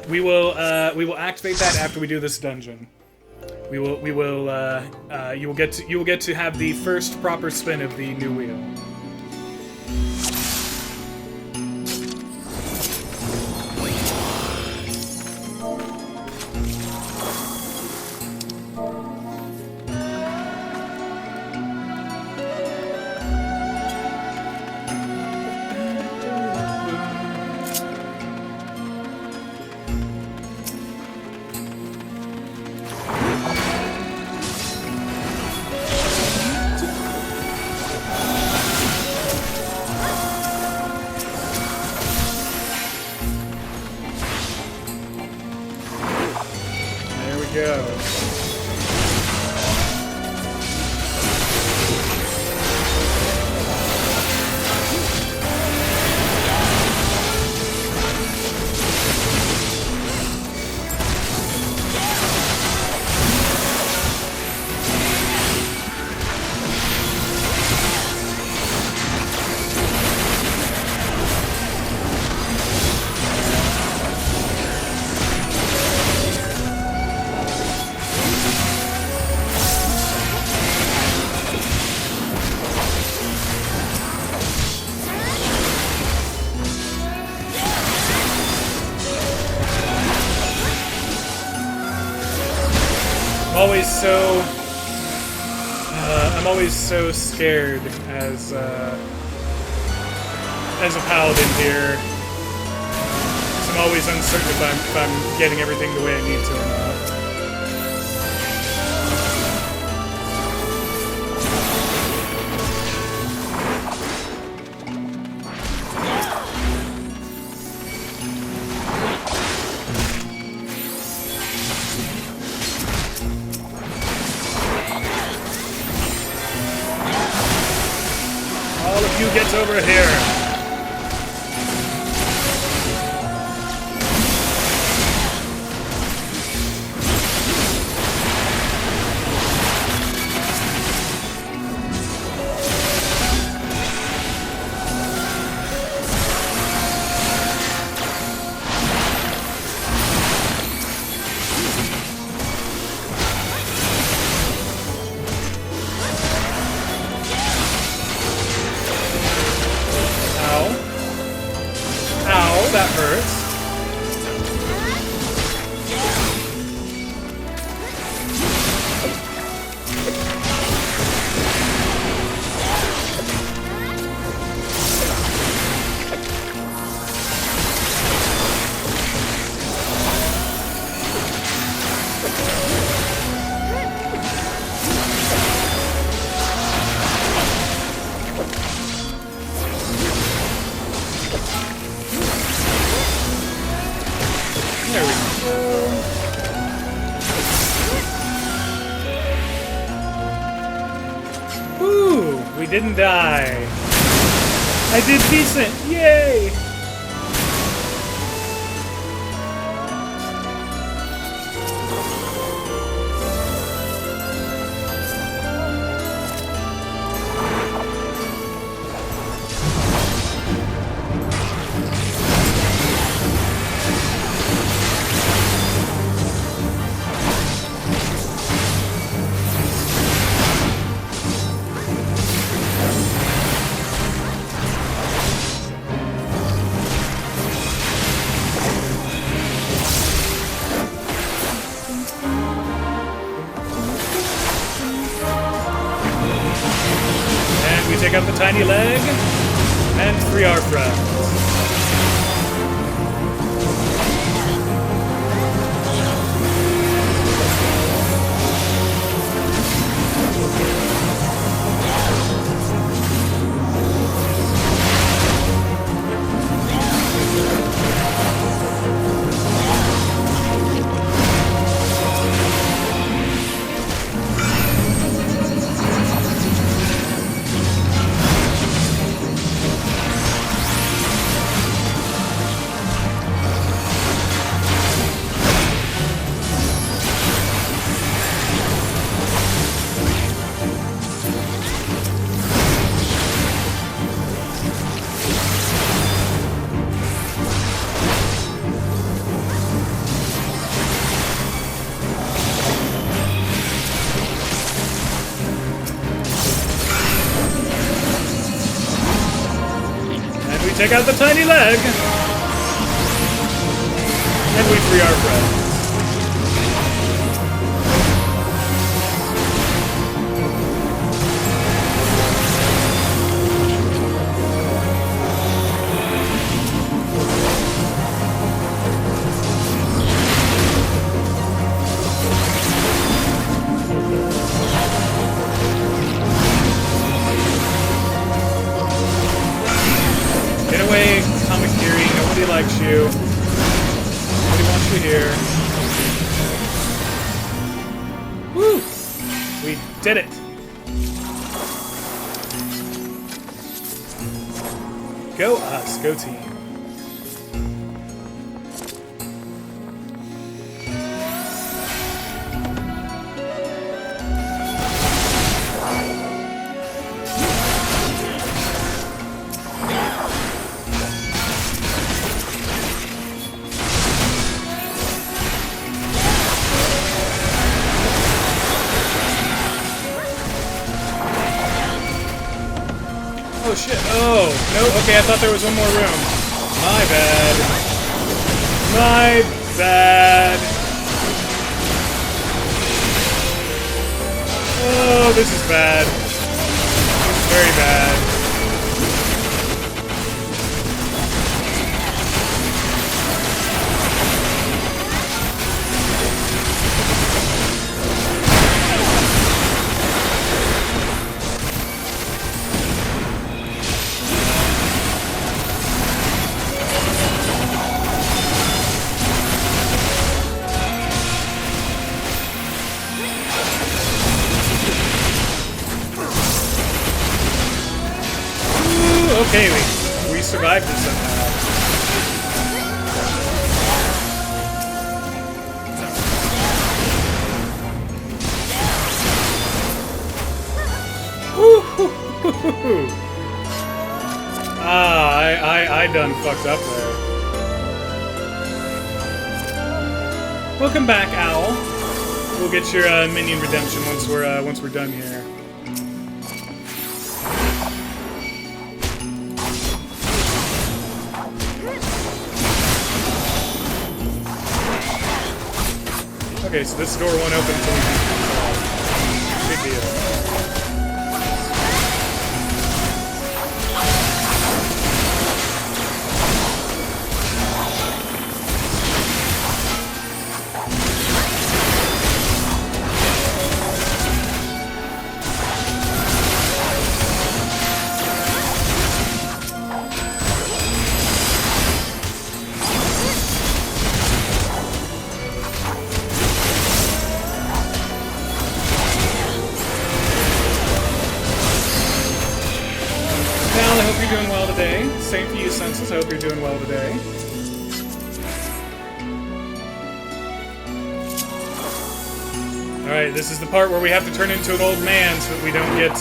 We will activate that after we do this dungeon. You will get to have the first proper spin of the new wheel. Go. I'm always so scared as a paladin here. So I'm always uncertain if I'm getting everything the way I need to or not. You get over here. That hurts. We didn't die. I did decent. Yay! Take out the tiny leg and free our friends. take out the tiny leg. And we free our friend. Get away, Comic Theory. Nobody likes you. Nobody wants you here. Woo! We did it. Go us. Go team. Oh shit, oh, no, okay, I thought there was one more room. My bad. My bad. Oh, this is bad. This is very bad. Okay, we survived it somehow. Woo-hoo-hoo-hoo. Ah, I done fucked up there. Welcome back, Owl. We'll get your minion redemption once we're done here. Okay, so this door won't open until we do it. Big deal. Val, I hope you're doing well today. Same for you, Census. I hope you're doing well today. Alright, this is the part where we have to turn into an old man so that we don't get,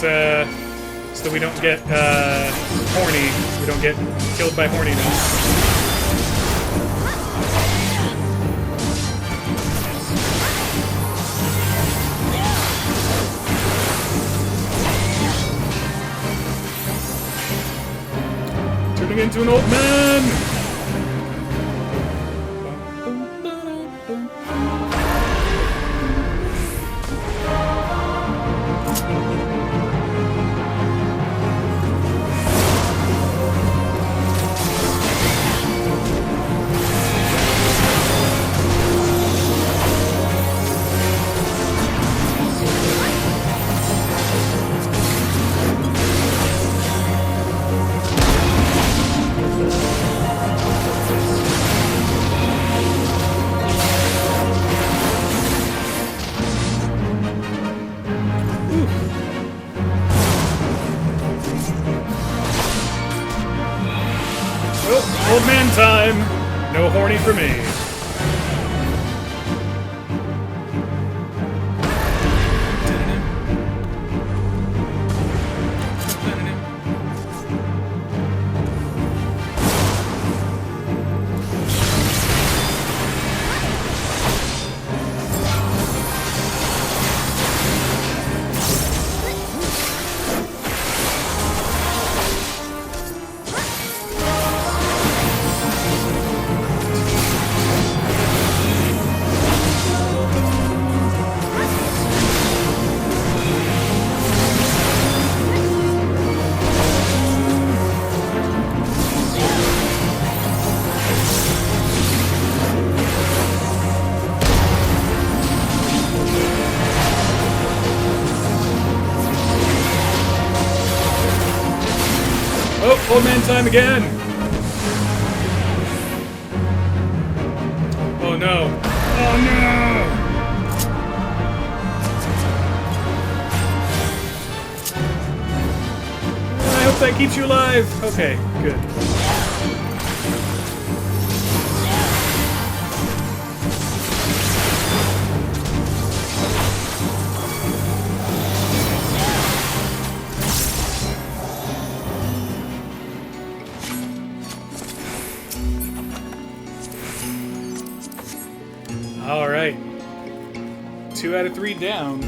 horny. So we don't get killed by horniness. Turning into an old man! Old man time! No horny for me. Old man time again! Oh no. Oh no! I hope that keeps you alive! Okay, good. Alright. 2 out of 3 down.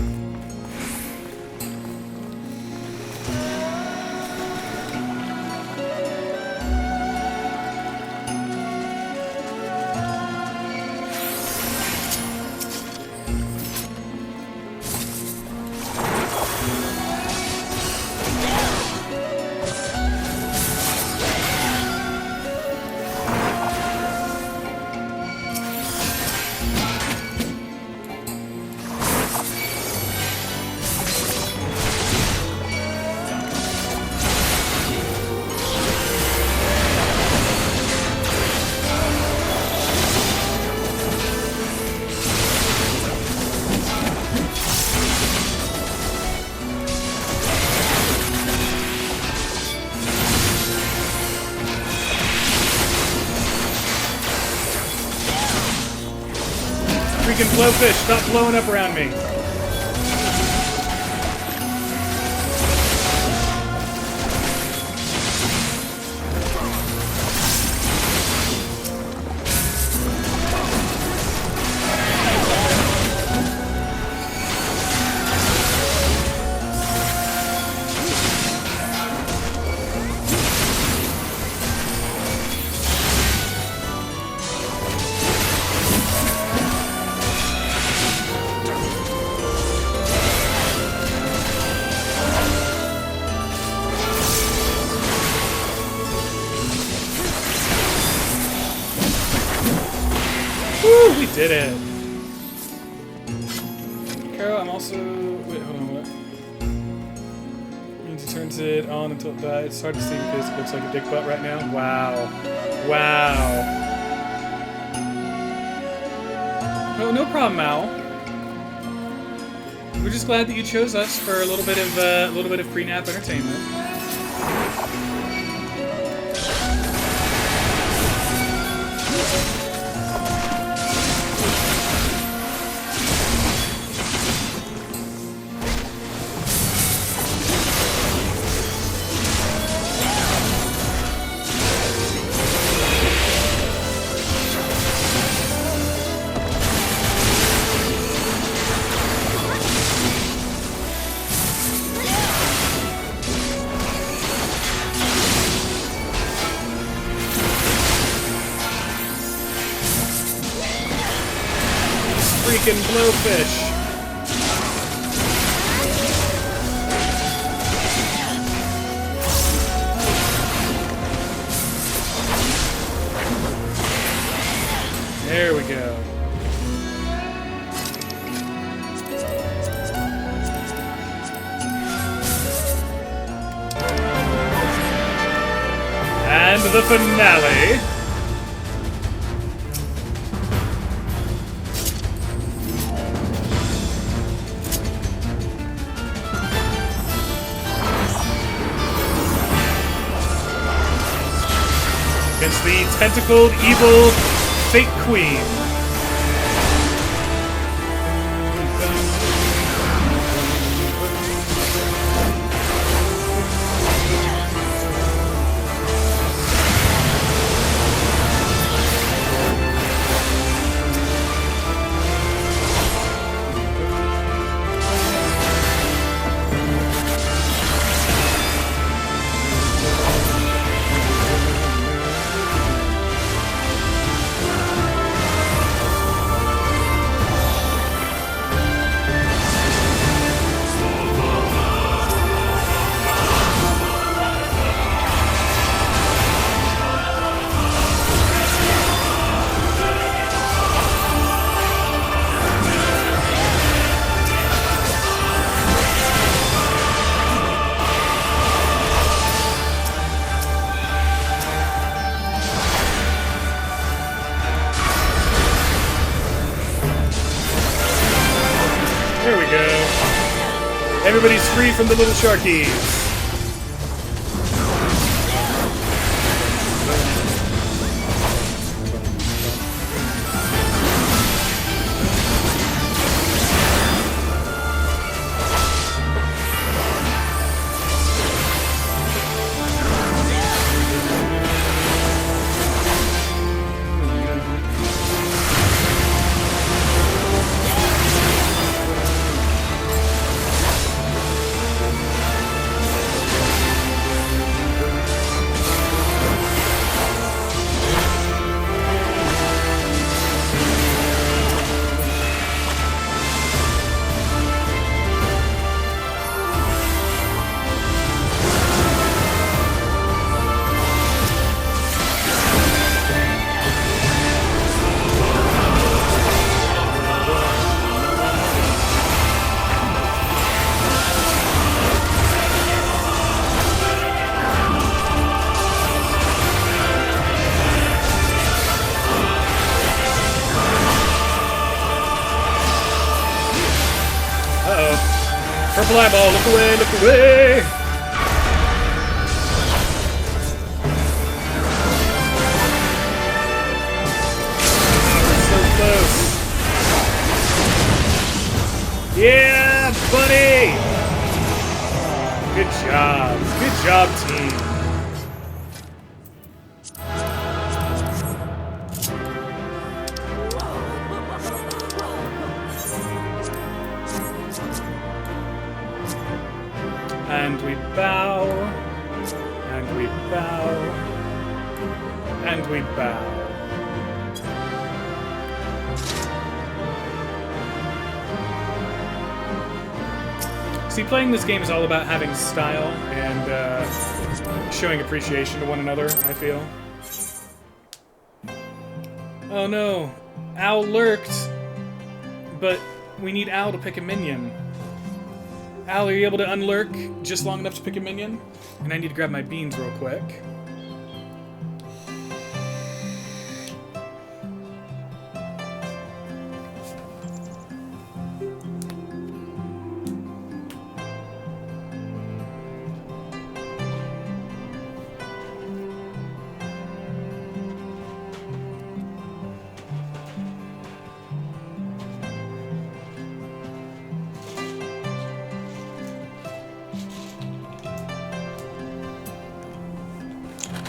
Freaking blowfish, stop blowing up around me. Woo, we did it. Carol, I'm also... Wait, hold on, what? Means he turns it on until it dies. It's hard to see because it looks like a dick butt right now. Wow. Wow. Oh, no problem, Mal. We're just glad that you chose us for a little bit of pre-nap entertainment. Freaking blowfish. There we go. And the finale. Against the tentacled, evil Fake Queen. everybody's free from the little sharkies. Purple eyeball, look away, look away! So close. Yeah, buddy! Good job. Good job, team. And we bow, and we bow, and we bow. See, playing this game is all about having style and showing appreciation to one another, I feel. Oh no, Al lurked, but we need Al to pick a minion. Al, are you able to unlurk just long enough to pick a minion? And I need to grab my beans real quick.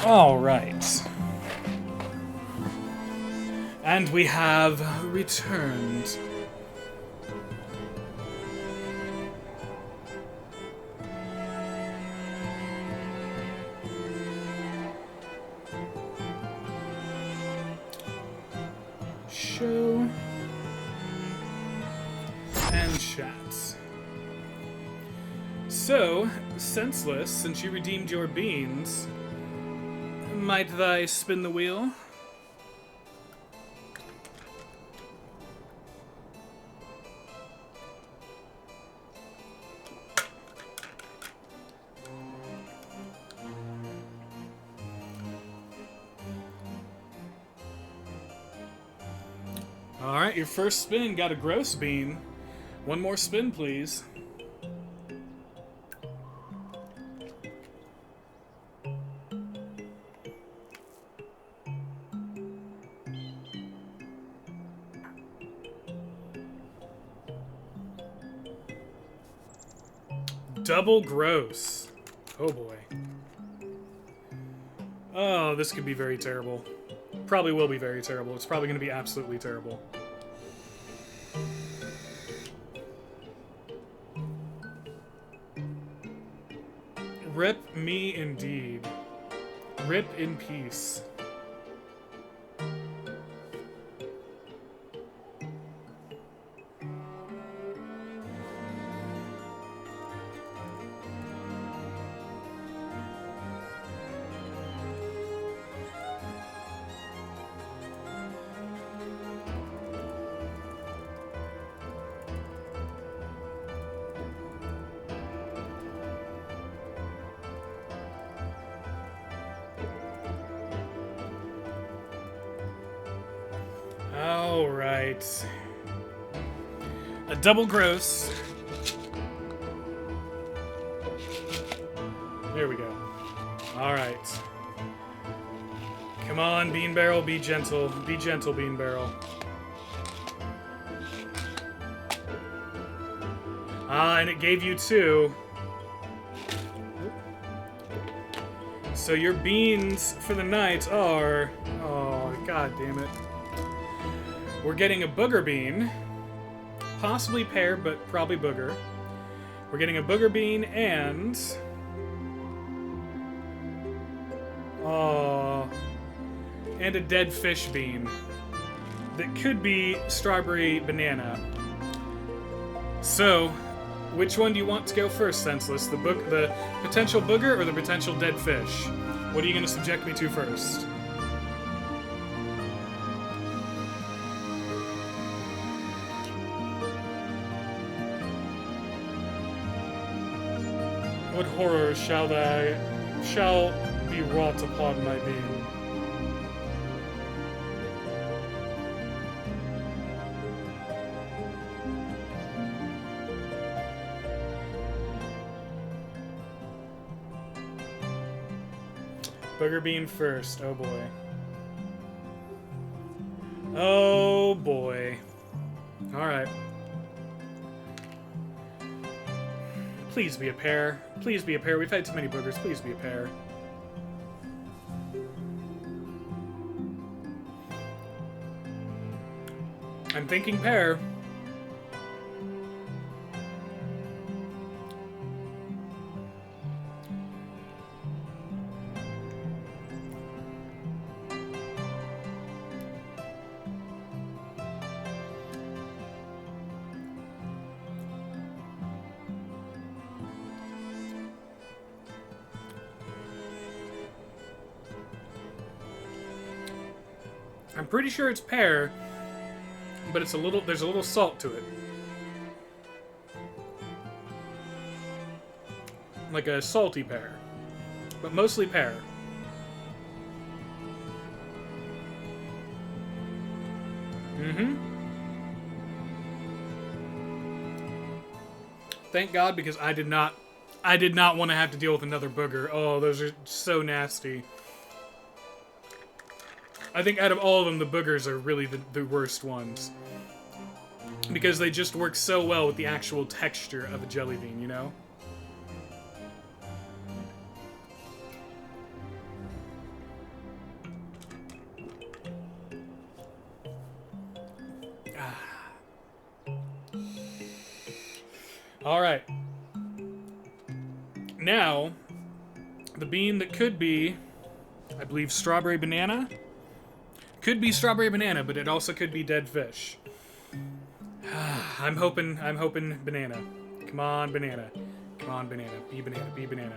All right. And we have returned. Show and chat. So, Senseless, since you redeemed your beans, might thy spin the wheel? Alright, your first spin got a gross bean. One more spin, please. Double gross. Oh boy. Oh, this could be very terrible. Probably will be very terrible. It's probably going to be absolutely terrible. Rip me indeed. Rip in peace. Alright. A double gross. Here we go. Alright. Come on, Bean Barrel, be gentle. Be gentle, Bean Barrel. Ah, and it gave you 2. So your beans for the night are... Oh, god damn it. We're getting a booger bean. Possibly pear, but probably booger. We're getting a booger bean and... Oh... And a dead fish bean. That could be strawberry banana. So, which one do you want to go first, Senseless? The potential booger or the potential dead fish? What are you going to subject me to first? What horror shall be wrought upon my being? Booger bean first. Oh boy. Oh boy. Alright. Please be a pear. Please be a pear. We've had too many boogers. Please be a pear. I'm thinking pear. I'm pretty sure it's pear, but there's a little salt to it. Like a salty pear, but mostly pear. Mm-hmm. Thank God, because I did not want to have to deal with another booger. Oh, those are so nasty. I think out of all of them, the boogers are really the worst ones. Because they just work so well with the actual texture of a jelly bean, you know? Alright. Now, the bean that could be, I believe, strawberry banana? Could be strawberry banana, but it also could be dead fish. I'm hoping banana. Come on, banana. Come on, banana. Be banana. Be banana.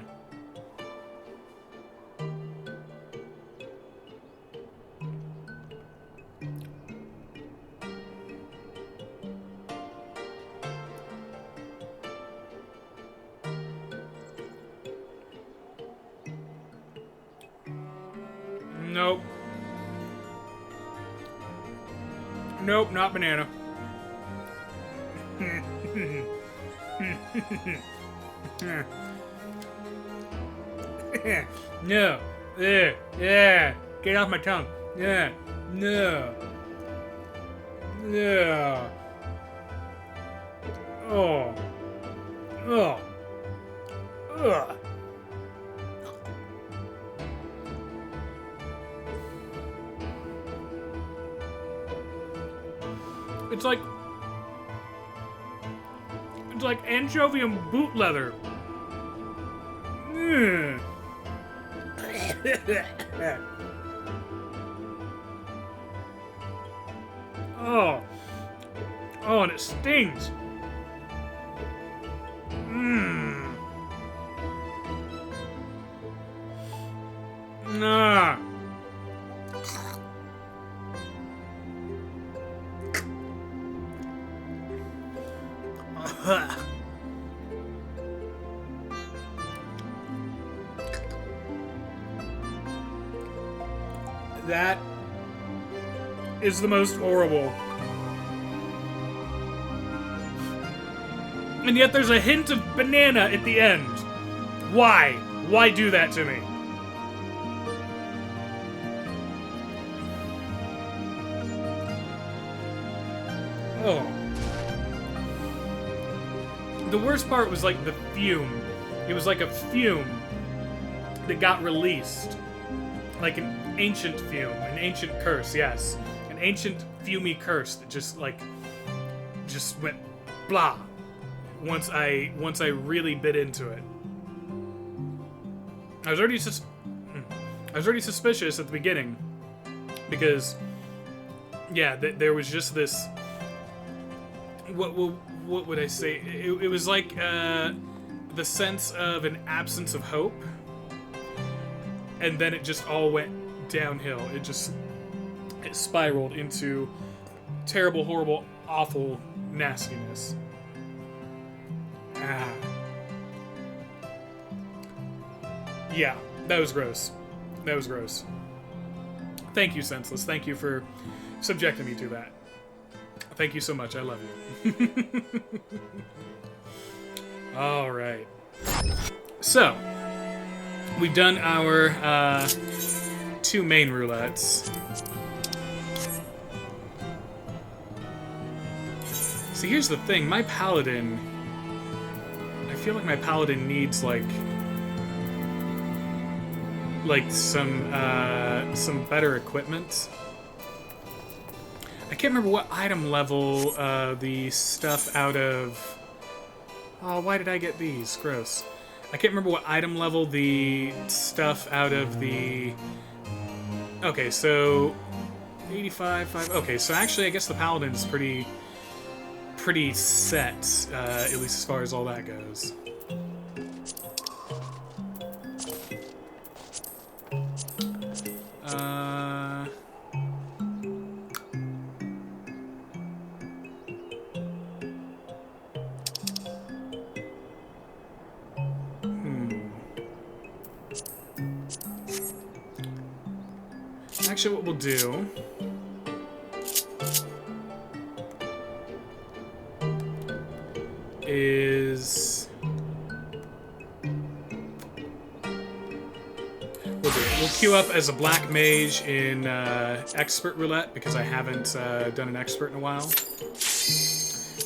Nope. Nope, not banana. No. Yeah. Get off my tongue. Yeah. No. Yeah. Oh. Oh. Ugh. It's like anchovy and boot leather. Oh. Oh, and it stings. Nah. That is the most horrible. And yet there's a hint of banana at the end. Why? Why do that to me? Oh. The worst part was like the fume. It was like a fume that got released. Like an ancient fume, an ancient curse, yes. An ancient fumey curse that just went blah once I really bit into it. I was already suspicious at the beginning because yeah, there was just this what would I say? It was like the sense of an absence of hope, and then it just all went downhill. It spiraled into terrible, horrible, awful nastiness. Ah. Yeah, that was gross. That was gross. Thank you, Senseless. Thank you for subjecting me to that. Thank you so much. I love you. All right. So, we've done our 2 main roulettes. So here's the thing. My paladin... I feel like my paladin needs, like some better equipment. I can't remember what item level the stuff out of... Oh, why did I get these? Gross. I can't remember what item level the stuff out of the... Okay, so... 85, 5... Okay, so actually I guess the paladin's pretty set, at least as far as all that goes. Actually, what we'll do is we'll queue up as a black mage in expert roulette because I haven't done an expert in a while, and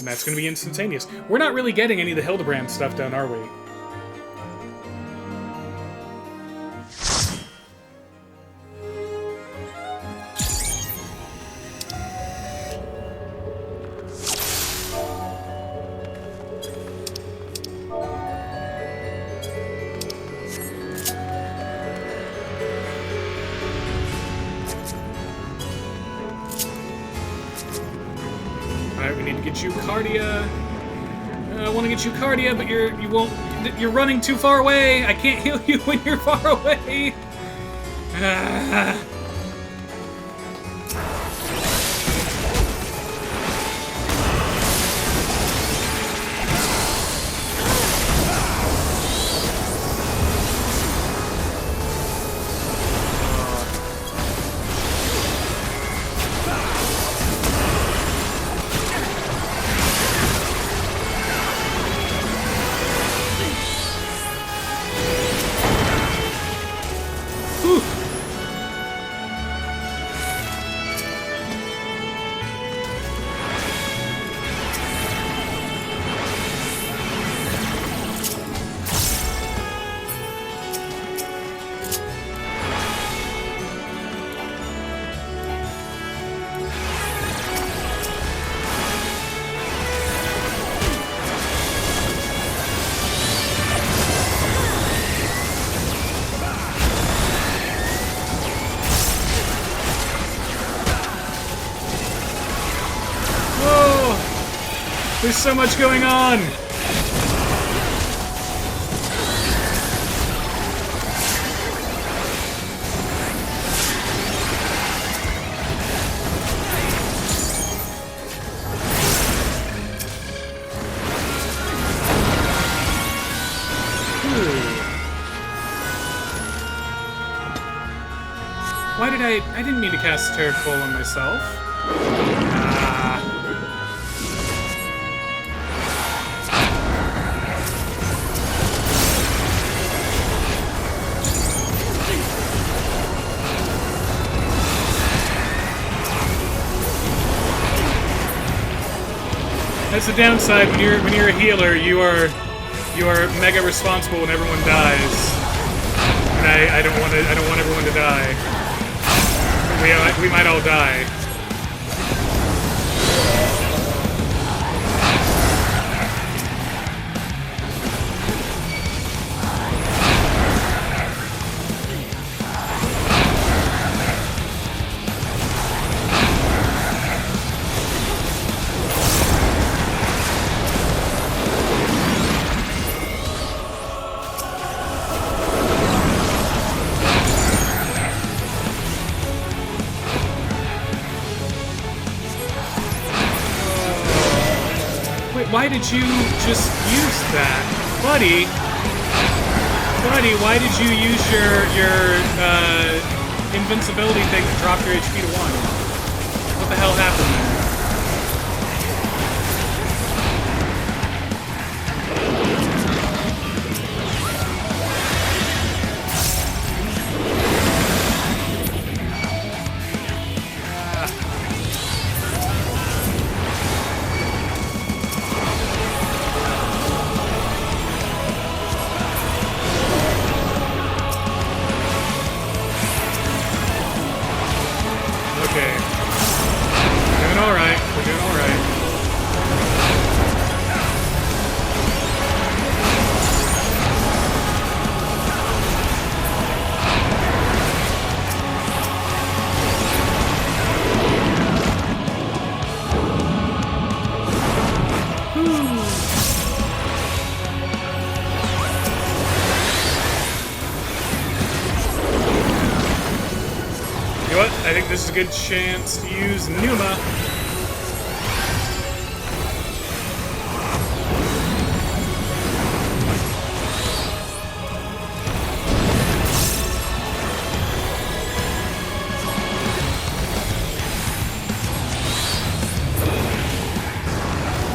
that's going to be instantaneous. We're not really getting any of the Hildebrand stuff done, are we? Cardia, but you're running too far away. I can't heal you when you're far away. There's so much going on! Why did I didn't mean to cast Terror Full on myself. That's the downside when you're a healer. You are mega responsible when everyone dies. And I don't want everyone to die. We might all die. Why did you just use that? Buddy, why did you use your invincibility thing to drop your HP to 1? What the hell happened there? I think this is a good chance to use Numa.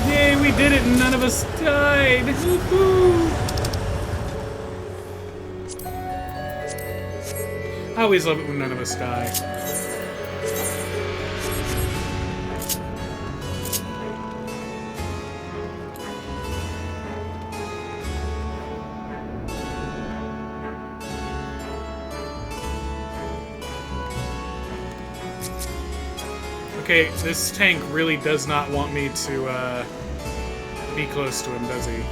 Yay, we did it and none of us died. Woohoo! I always love it when none of us die. Okay, this tank really does not want me to be close to him, does he?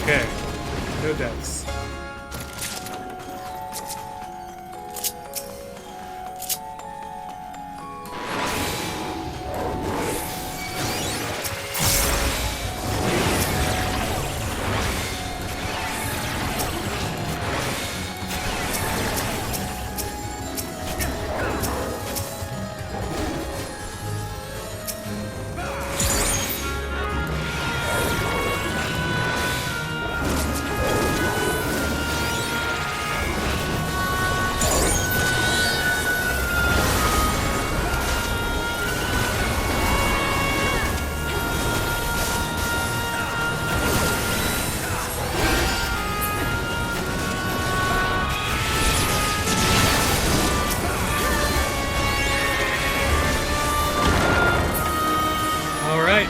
Okay. No deaths.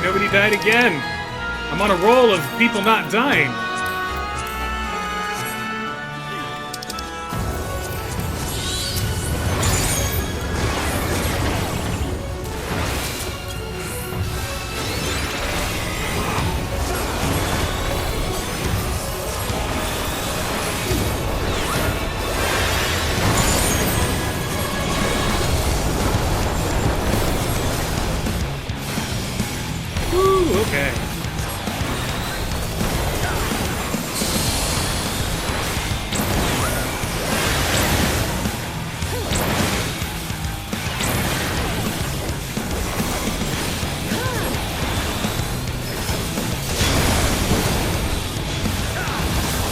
Nobody died again. I'm on a roll of people not dying.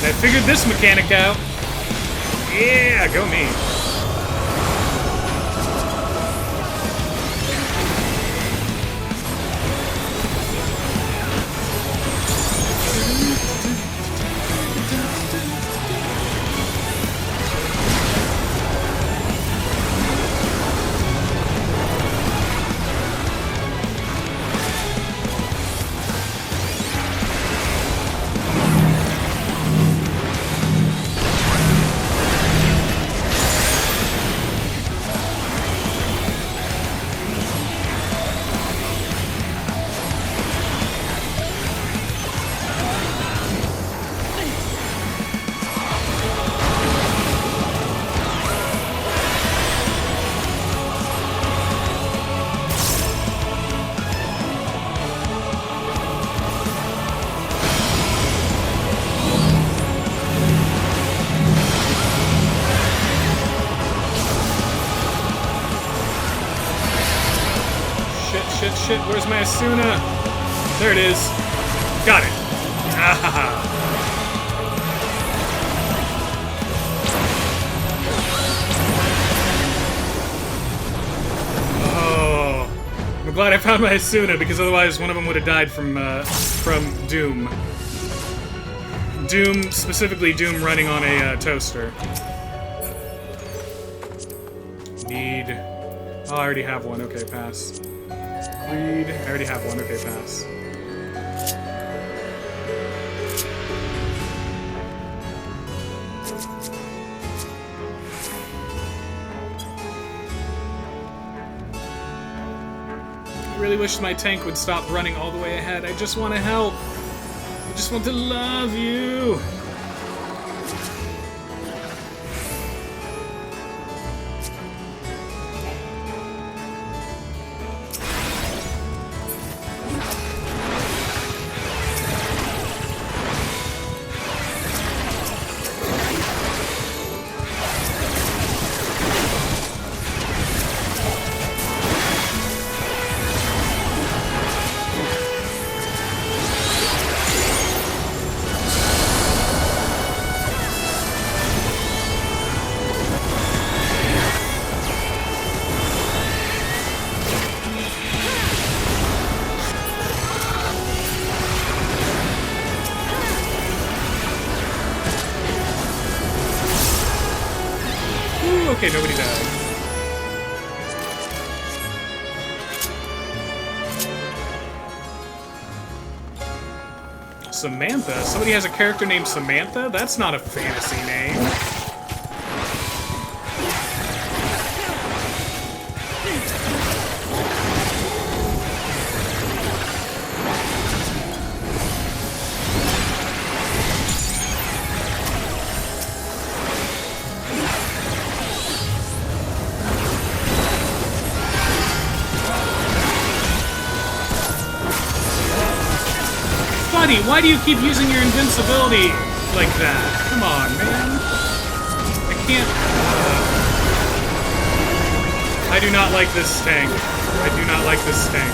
I figured this mechanic out. Yeah, go me. Shit, where's my Asuna? There it is. Got it. Ah. Oh. I'm glad I found my Asuna, because otherwise one of them would have died from Doom. Doom, specifically Doom running on a toaster. Need... Oh, I already have one. Okay, pass. Read. I already have one. Okay, pass. I really wish my tank would stop running all the way ahead. I just want to help. I just want to love you. Okay, nobody died. Samantha? Somebody has a character named Samantha? That's not a fantasy name. Buddy, why do you keep using your invincibility like that? Come on, man. I can't... I do not like this tank. I do not like this tank.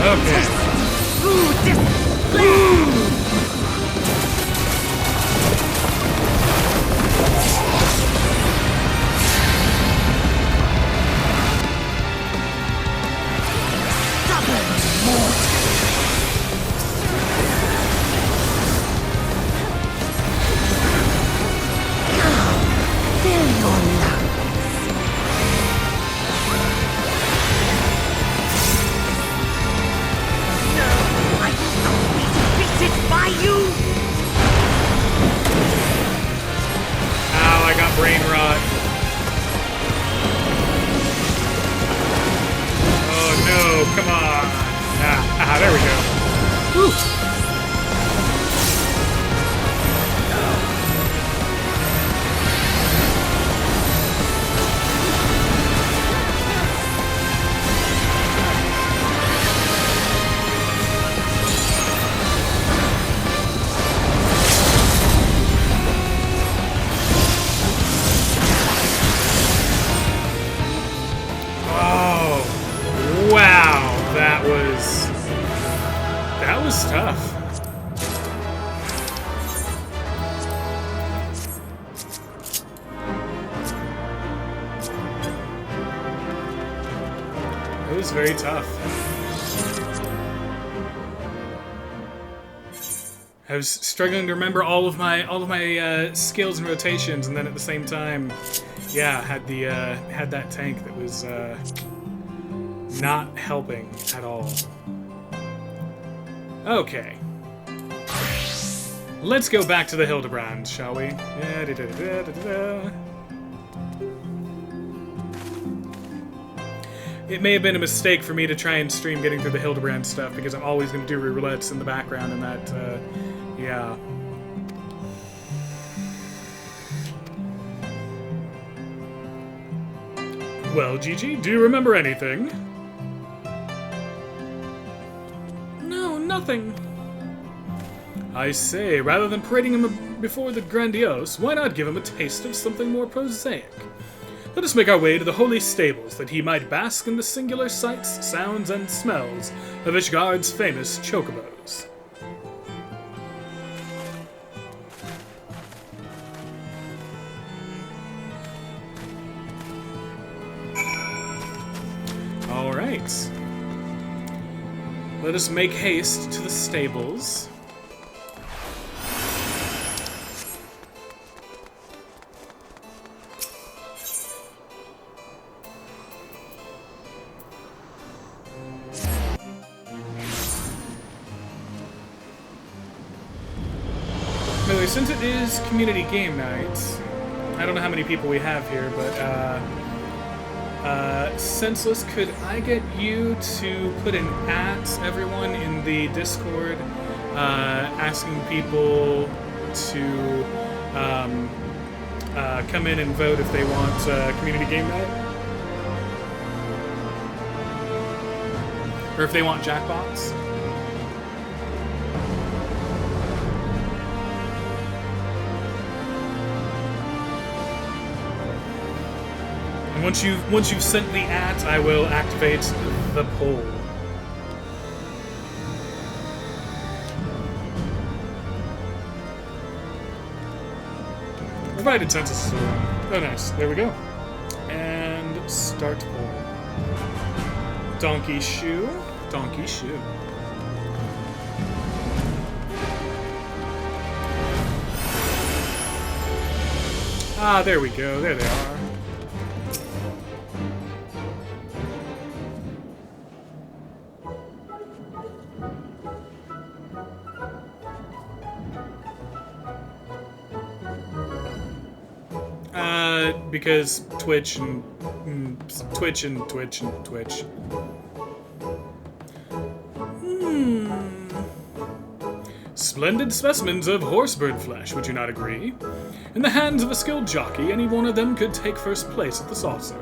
Okay. Through this Ow, I got brain rot. Oh no, come on. There we go. Whew. Wow, that was tough. It was very tough. I was struggling to remember all of my skills and rotations, and then at the same time, yeah, had that tank that was not helping at all. Okay. Let's go back to the Hildebrand, shall we? It may have been a mistake for me to try and stream getting through the Hildebrand stuff, because I'm always going to do roulettes in the background, and that, yeah. Well, Gigi, do you remember anything? No, nothing. I say, rather than parading him before the grandiose, why not give him a taste of something more prosaic? Let us make our way to the holy stables, that he might bask in the singular sights, sounds, and smells of Ishgard's famous chocobos. All right. Let us make haste to the stables. By the way, since it is community game night, I don't know how many people we have here, but Senseless, could I get you to put an @ everyone in the Discord, asking people to come in and vote if they want community game night? Or if they want Jackbox? And once you've sent the @ I will activate the poll. Provided census is on. Oh, nice. There we go. And start poll. Donkey shoe. Donkey shoe. Ah, there we go. There they are. Because Twitch and Twitch and Twitch and Twitch. Splendid specimens of horsebird flesh, would you not agree? In the hands of a skilled jockey, any one of them could take first place at the saucer.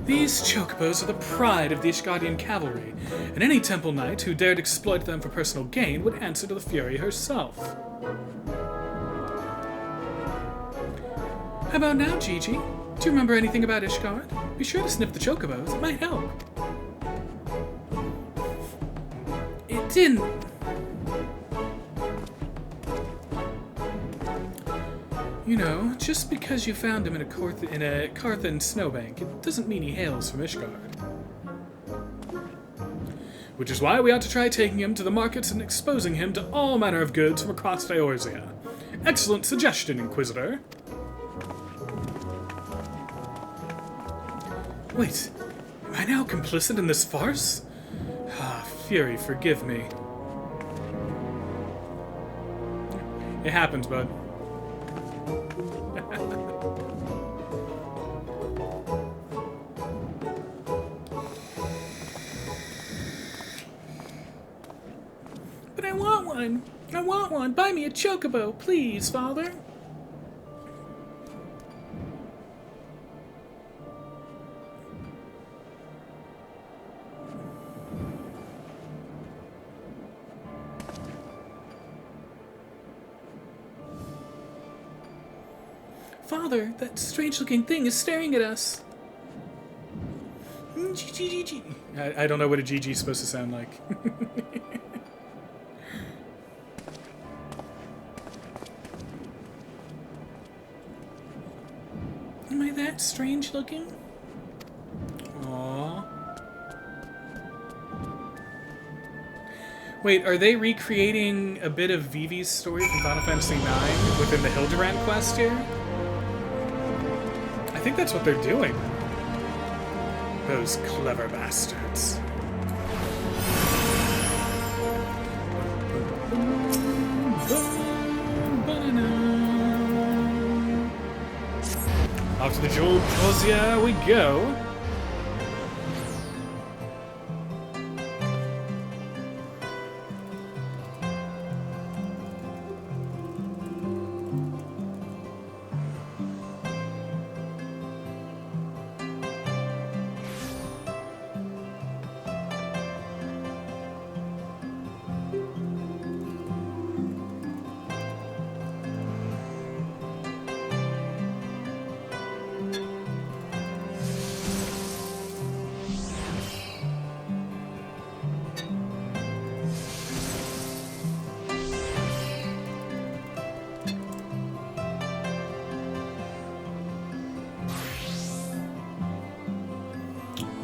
These chocobos are the pride of the Ishgardian cavalry, and any temple knight who dared exploit them for personal gain would answer to the Fury herself. How about now, Gigi? Do you remember anything about Ishgard? Be sure to sniff the chocobos, it might help. didn't. You know, just because you found him in a Carthan snowbank, it doesn't mean he hails from Ishgard. Which is why we ought to try taking him to the markets and exposing him to all manner of goods from across Eorzea. Excellent suggestion, Inquisitor. Wait, am I now complicit in this farce? Ah, Fury, forgive me. It happens, bud. But I want one. I want one. Buy me a chocobo, please, Father. Father, that strange-looking thing is staring at us. I don't know what a GG is supposed to sound like. Am I that strange-looking? Aww. Wait, are they recreating a bit of Vivi's story from Final Fantasy IX within the Hildebrand quest here? I think that's what they're doing. Those clever bastards. Off to the Jewel Crozier we go.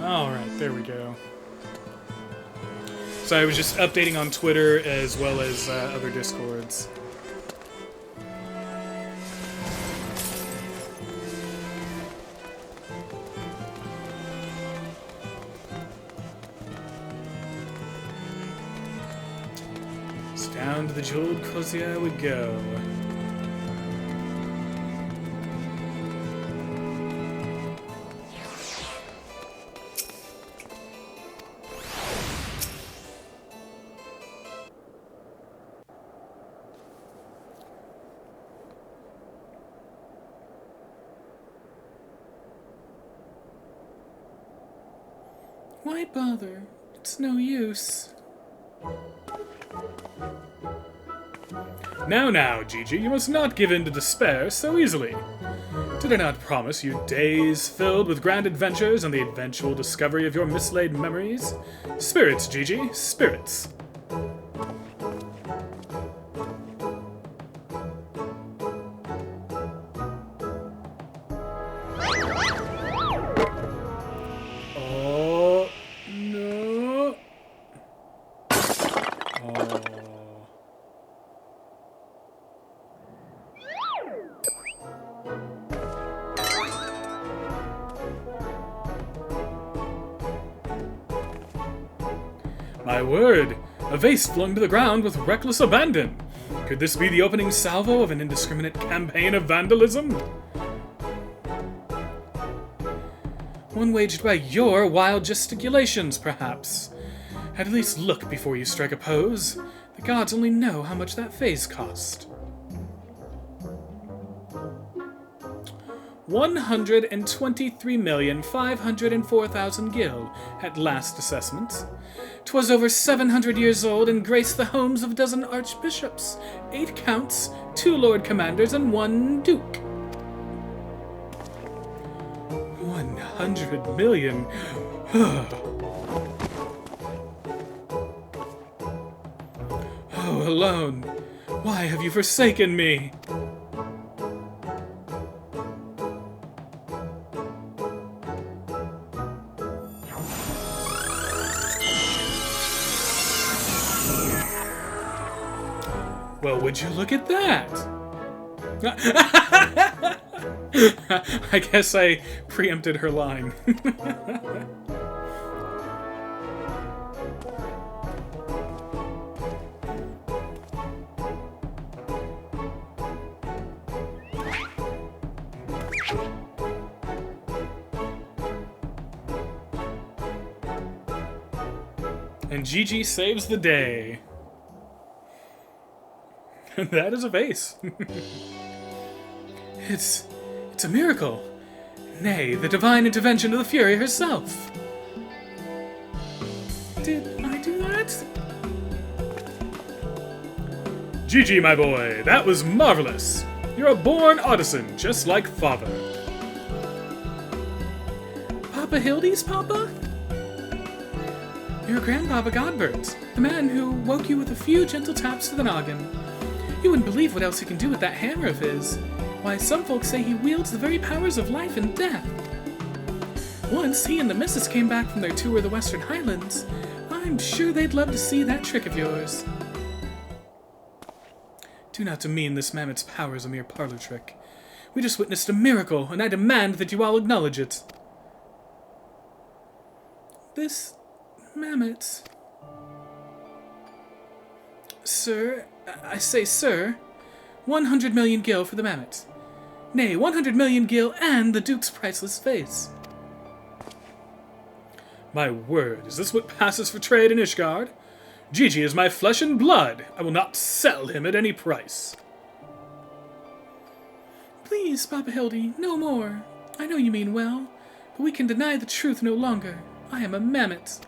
Alright, there we go. So I was just updating on Twitter as well as other Discords. So down to the Jeweled Crozier we go. Why bother? It's no use. Now, Gigi, you must not give in to despair so easily. Did I not promise you days filled with grand adventures and the eventual discovery of your mislaid memories? Spirits, Gigi, spirits. My word! A vase flung to the ground with reckless abandon! Could this be the opening salvo of an indiscriminate campaign of vandalism? One waged by your wild gesticulations, perhaps. At least look before you strike a pose. The gods only know how much that vase cost. 123,504,000 gil at last assessment. 'Twas over 700 years old and graced the homes of a dozen archbishops, 8 counts, 2 lord commanders, and 1 duke. 100 million. alone. Why have you forsaken me? Well, would you look at that? I guess I preempted her line. And Gigi saves the day. That is a vase. It's a miracle. Nay, the divine intervention of the Fury herself. Did I do that? Gigi, my boy, that was marvelous. You're a born artisan, just like father. Papa Hildy's papa? Your grandpapa Godbert, the man who woke you with a few gentle taps to the noggin. You wouldn't believe what else he can do with that hammer of his. Why, some folks say he wields the very powers of life and death. Once he and the missus came back from their tour of the Western Highlands. I'm sure they'd love to see that trick of yours. Do not demean this mammoth's power as a mere parlor trick. We just witnessed a miracle, and I demand that you all acknowledge it. This mammoth... Sir, I say sir, 100 million gil for the mammoth. Nay, 100 million gil and the Duke's priceless face. My word, is this what passes for trade in Ishgard? Gigi is my flesh and blood. I will not sell him at any price. Please, Papa Hildy, no more. I know you mean well, but we can deny the truth no longer. I am a mammoth.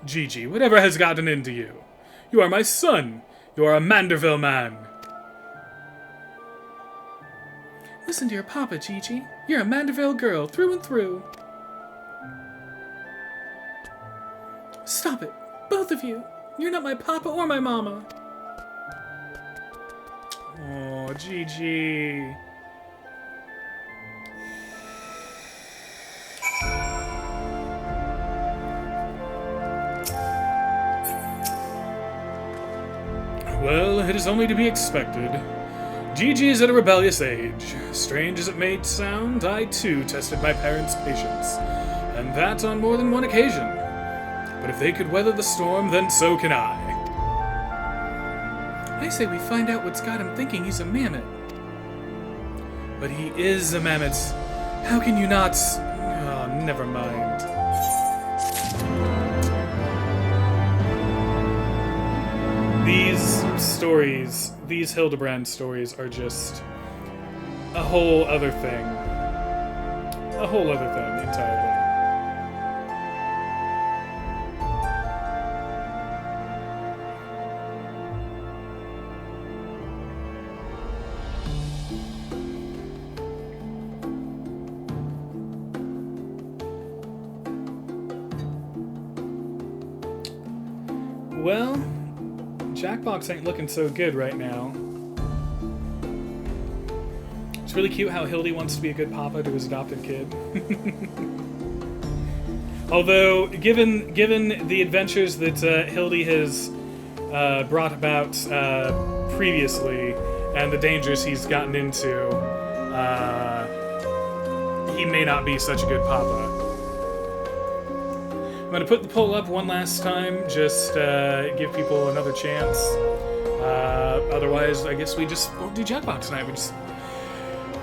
Gigi, whatever has gotten into you? You are my son. You are a Manderville man. Listen to your papa, Gigi. You're a Manderville girl, through and through. Stop it, both of you. You're not my papa or my mama. Oh, Gigi. Well, it is only to be expected. Gigi is at a rebellious age. Strange as it may sound, I too tested my parents' patience, and that on more than one occasion. But if they could weather the storm, then so can I. I say we find out what's got him thinking he's a mammoth. But he is a mammoth. How can you not... Oh, never mind. These stories, these Hildebrand stories, are just a whole other thing. A whole other thing entirely. Well, Jackbox ain't looking so good right now. It's really cute how Hildy wants to be a good papa to his adopted kid. Although, given the adventures that Hildy has brought about previously and the dangers he's gotten into, he may not be such a good papa. I'm going to put the poll up one last time, just give people another chance. Otherwise, I guess we just won't do Jackbox tonight.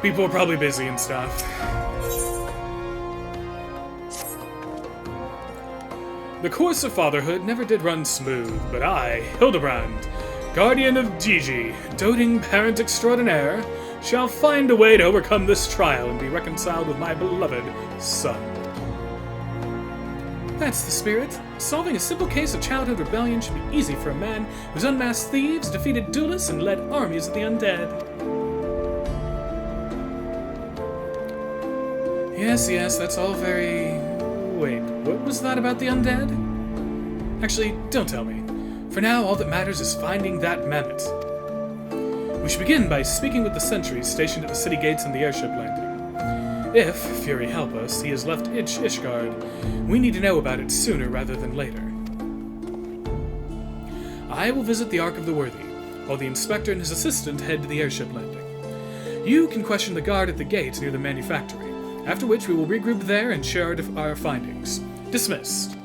People are probably busy and stuff. The course of fatherhood never did run smooth, but I, Hildebrand, guardian of Gigi, doting parent extraordinaire, shall find a way to overcome this trial and be reconciled with my beloved son. That's the spirit. Solving a simple case of childhood rebellion should be easy for a man who's unmasked thieves, defeated duelists, and led armies of the undead. Yes, that's all very... Wait, what was that about the undead? Actually, don't tell me. For now, all that matters is finding that mammoth. We should begin by speaking with the sentries stationed at the city gates and the airship landing. If, Fury help us, he has left Ishgard, we need to know about it sooner rather than later. I will visit the Ark of the Worthy, while the inspector and his assistant head to the airship landing. You can question the guard at the gate near the manufactory, after which we will regroup there and share our findings. Dismissed.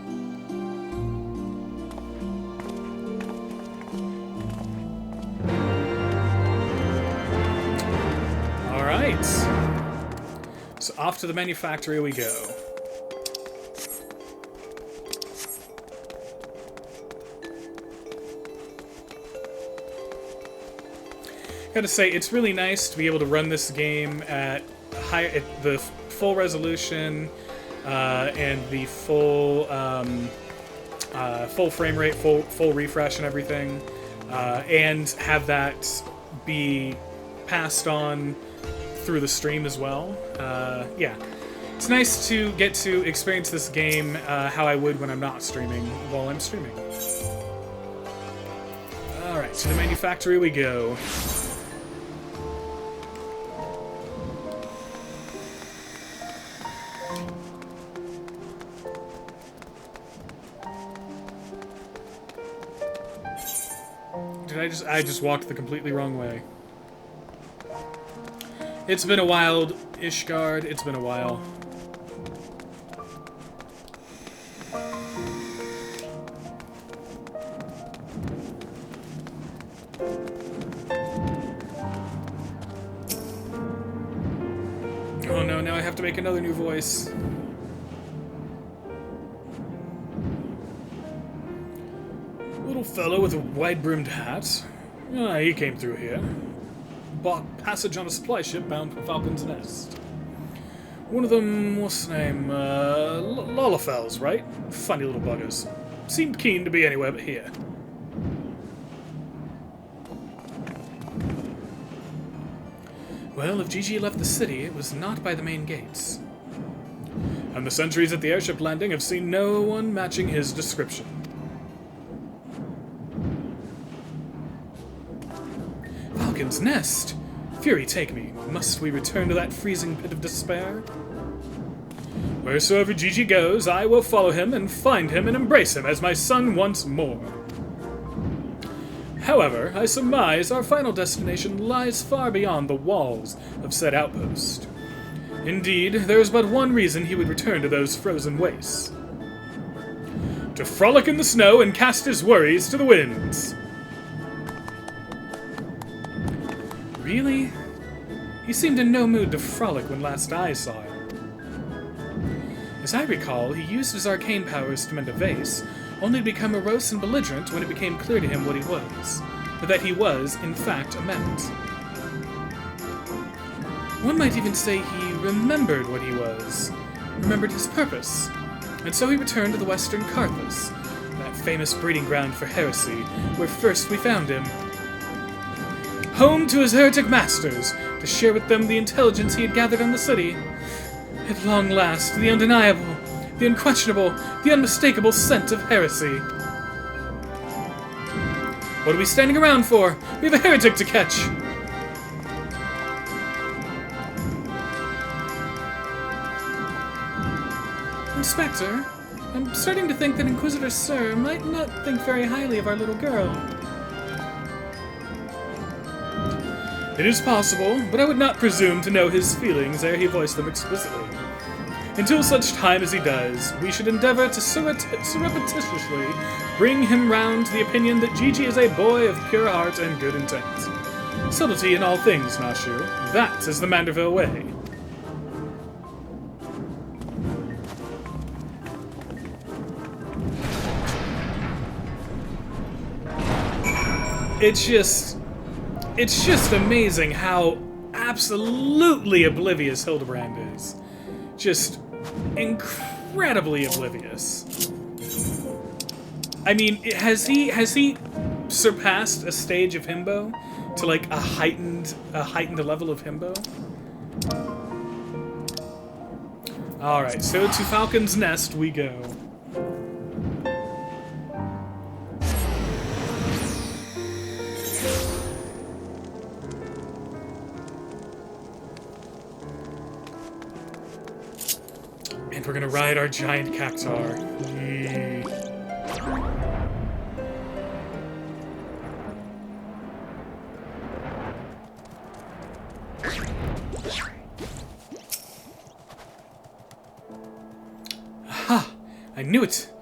Alright. So off to the manufactory we go. Gotta say, it's really nice to be able to run this game at the full resolution and the full frame rate, full refresh and everything, and have that be passed on through the stream as well. Yeah, it's nice to get to experience this game how I would when I'm not streaming while I'm streaming. All right, to the manufactory we go. I just walked the completely wrong way. It's been a while, Ishgard. It's been a while. Oh no, now I have to make another new voice. Little fellow with a wide-brimmed hat. Ah, he came through here. Bought passage on a supply ship bound for Falcon's Nest. One of them, what's his name? Lollifells, right? Funny little buggers. Seemed keen to be anywhere but here. Well, if Gigi left the city, it was not by the main gates. And the sentries at the airship landing have seen no one matching his description. Falcon's Nest! Fury, take me. Must we return to that freezing pit of despair? Wheresoever Gigi goes, I will follow him and find him and embrace him as my son once more. However, I surmise our final destination lies far beyond the walls of said outpost. Indeed, there is but one reason he would return to those frozen wastes. To frolic in the snow and cast his worries to the winds. Really? He seemed in no mood to frolic when last I saw him. As I recall, he used his arcane powers to mend a vase, only to become morose and belligerent when it became clear to him what he was, but that he was, in fact, a mammoth. One might even say he remembered what he was, remembered his purpose, and so he returned to the Western Carthus, that famous breeding ground for heresy, where first we found him. Home to his heretic masters, to share with them the intelligence he had gathered on the city. At long last, the undeniable, the unquestionable, the unmistakable scent of heresy. What are we standing around for? We have a heretic to catch! Inspector, I'm starting to think that Inquisitor Sir might not think very highly of our little girl. It is possible, but I would not presume to know his feelings ere he voiced them explicitly. Until such time as he does, we should endeavor to surreptitiously bring him round to the opinion that Gigi is a boy of pure heart and good intent. Subtlety in all things, Nashu. That is the Manderville way. It's just amazing how absolutely oblivious Hildebrand is. Just incredibly oblivious. I mean, has he surpassed a stage of himbo to like a heightened level of himbo? All right, so to Falcon's Nest we go. gonna ride our giant cactar. Yee. Aha! I knew it!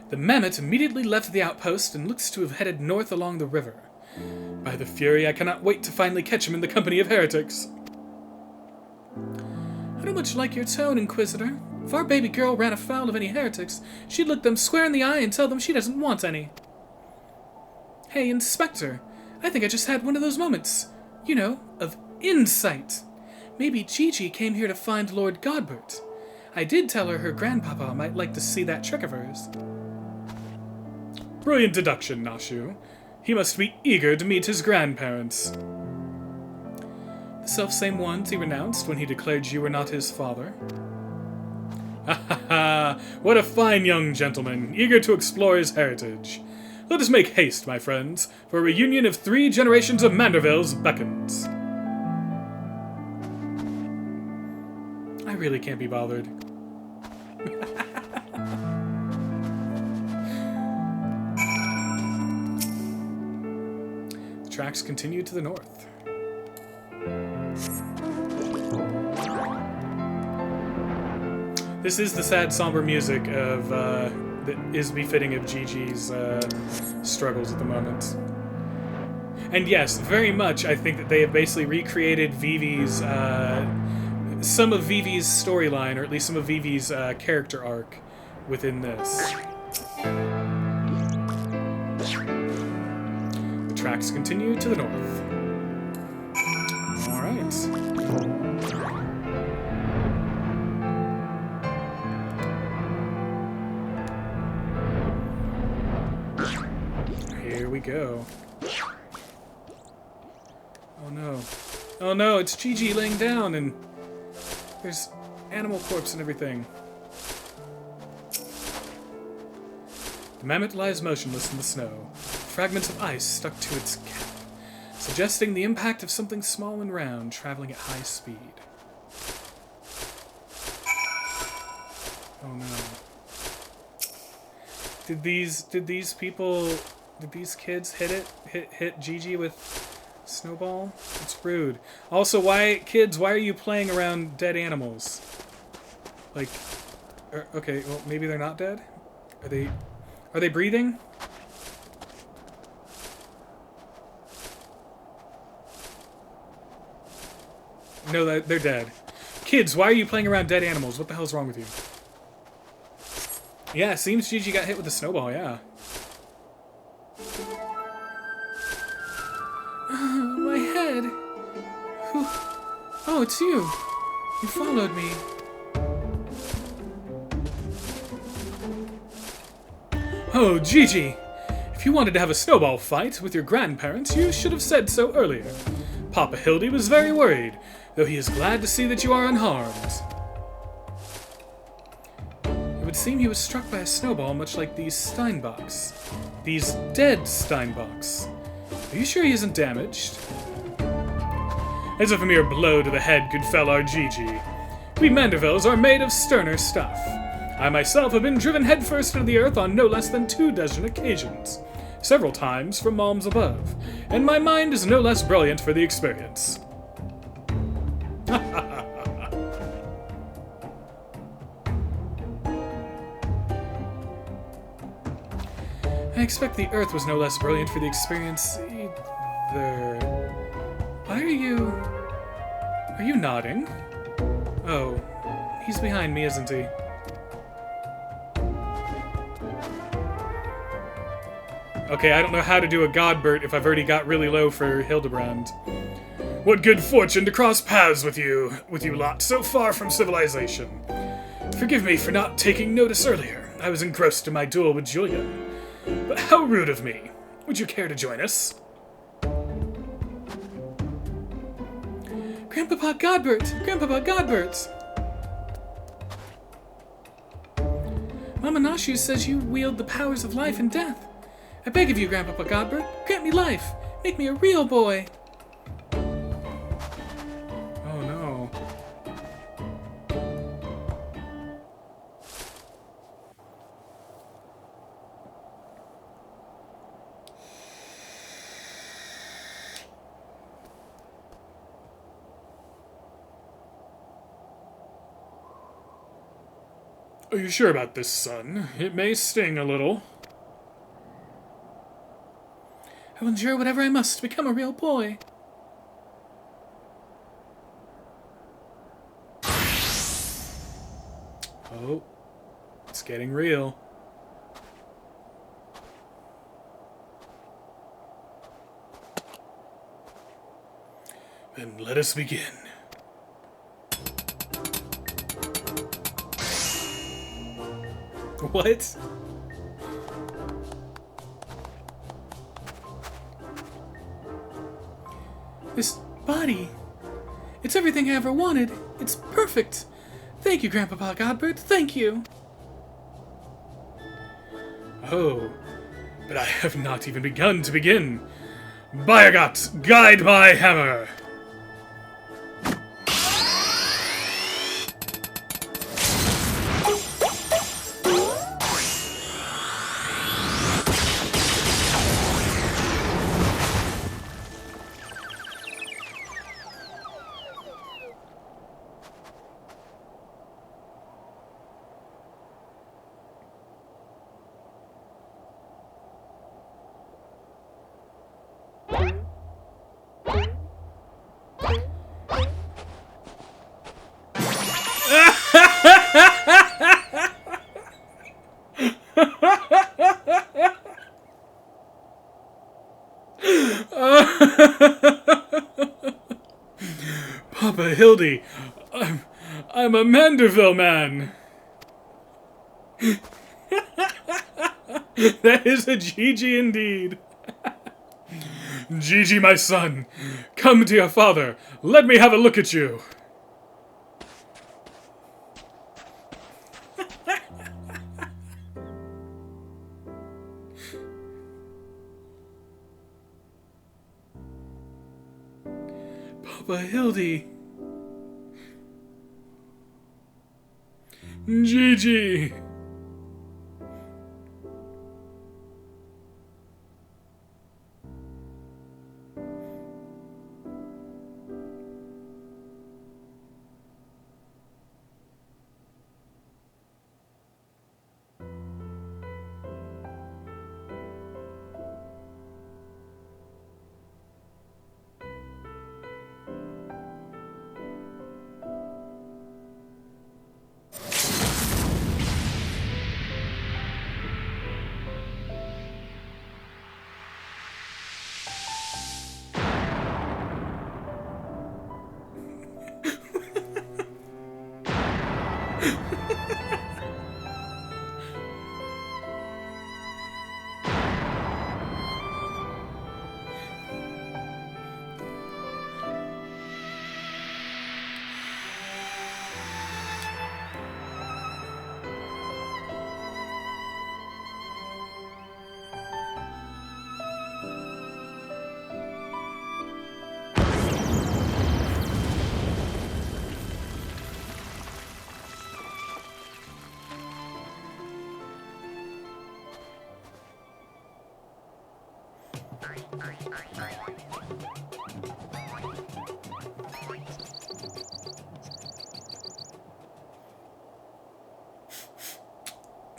The mammoth immediately left the outpost and looks to have headed north along the river. By the Fury, I cannot wait to finally catch him in the company of heretics. I don't much like your tone, Inquisitor. If our baby girl ran afoul of any heretics, she'd look them square in the eye and tell them she doesn't want any. Hey, Inspector, I think I just had one of those moments, you know, of insight. Maybe Gigi came here to find Lord Godbert. I did tell her grandpapa might like to see that trick of hers. Brilliant deduction, Nashu. He must be eager to meet his grandparents. The self-same ones he renounced when he declared you were not his father. Ha ha ha! What a fine young gentleman, eager to explore his heritage. Let us make haste, my friends, for a reunion of 3 generations of Mandervilles beckons. I really can't be bothered. The tracks continue to the north. This is the sad, somber music of that is befitting of Gigi's struggles at the moment. And yes, very much, I think that they have basically recreated Vivi's some of Vivi's storyline, or at least some of Vivi's character arc within this. The tracks continue to the north. Alright. Here we go. Oh no. Oh no, it's Gigi laying down and there's animal corpse and everything. The mammoth lies motionless in the snow, fragments of ice stuck to its cap, suggesting the impact of something small and round traveling at high speed. Oh no. Did these kids hit Gigi with snowball? It's rude. Also, why are you playing around dead animals? Like, okay, well, maybe they're not dead? Are they breathing? No, they're dead. Kids, why are you playing around dead animals? What the hell's wrong with you? Yeah, it seems Gigi got hit with a snowball, yeah. My head. Oh, it's you. You followed me. Oh, Gigi. If you wanted to have a snowball fight with your grandparents, you should have said so earlier. Papa Hildy was very worried, though he is glad to see that you are unharmed. It would seem he was struck by a snowball much like these Steinbocks. These dead Steinbocks. Are you sure he isn't damaged? As if a mere blow to the head could fell our Gigi. We Mandervilles are made of sterner stuff. I myself have been driven headfirst into the earth on no less than 24 occasions, several times from malms above, and my mind is no less brilliant for the experience. I expect the earth was no less brilliant for the experience either. Why are you... Are you nodding? Oh, he's behind me, isn't he? Okay, I don't know how to do a Godbert if I've already got really low for Hildebrand. What good fortune to cross paths with you lot so far from civilization. Forgive me for not taking notice earlier. I was engrossed in my duel with Julian. But how rude of me. Would you care to join us? Grandpapa Godbert! Grandpapa Godbert! Mama Nashu says you wield the powers of life and death. I beg of you, Grandpapa Godbert, grant me life. Make me a real boy. Oh no. Are you sure about this, son? It may sting a little. I will endure whatever I must to become a real boy. Oh, it's getting real. Then let us begin. What? This body. It's everything I ever wanted. It's perfect. Thank you, Grandpapa Godbert. Thank you. Oh, but I have not even begun to begin. Byagot, guide my hammer! Papa Hildy, I'm a Manderville man. That is a Gigi indeed. Gigi, my son, come to your father. Let me have a look at you. Papa Hildy. Gigi.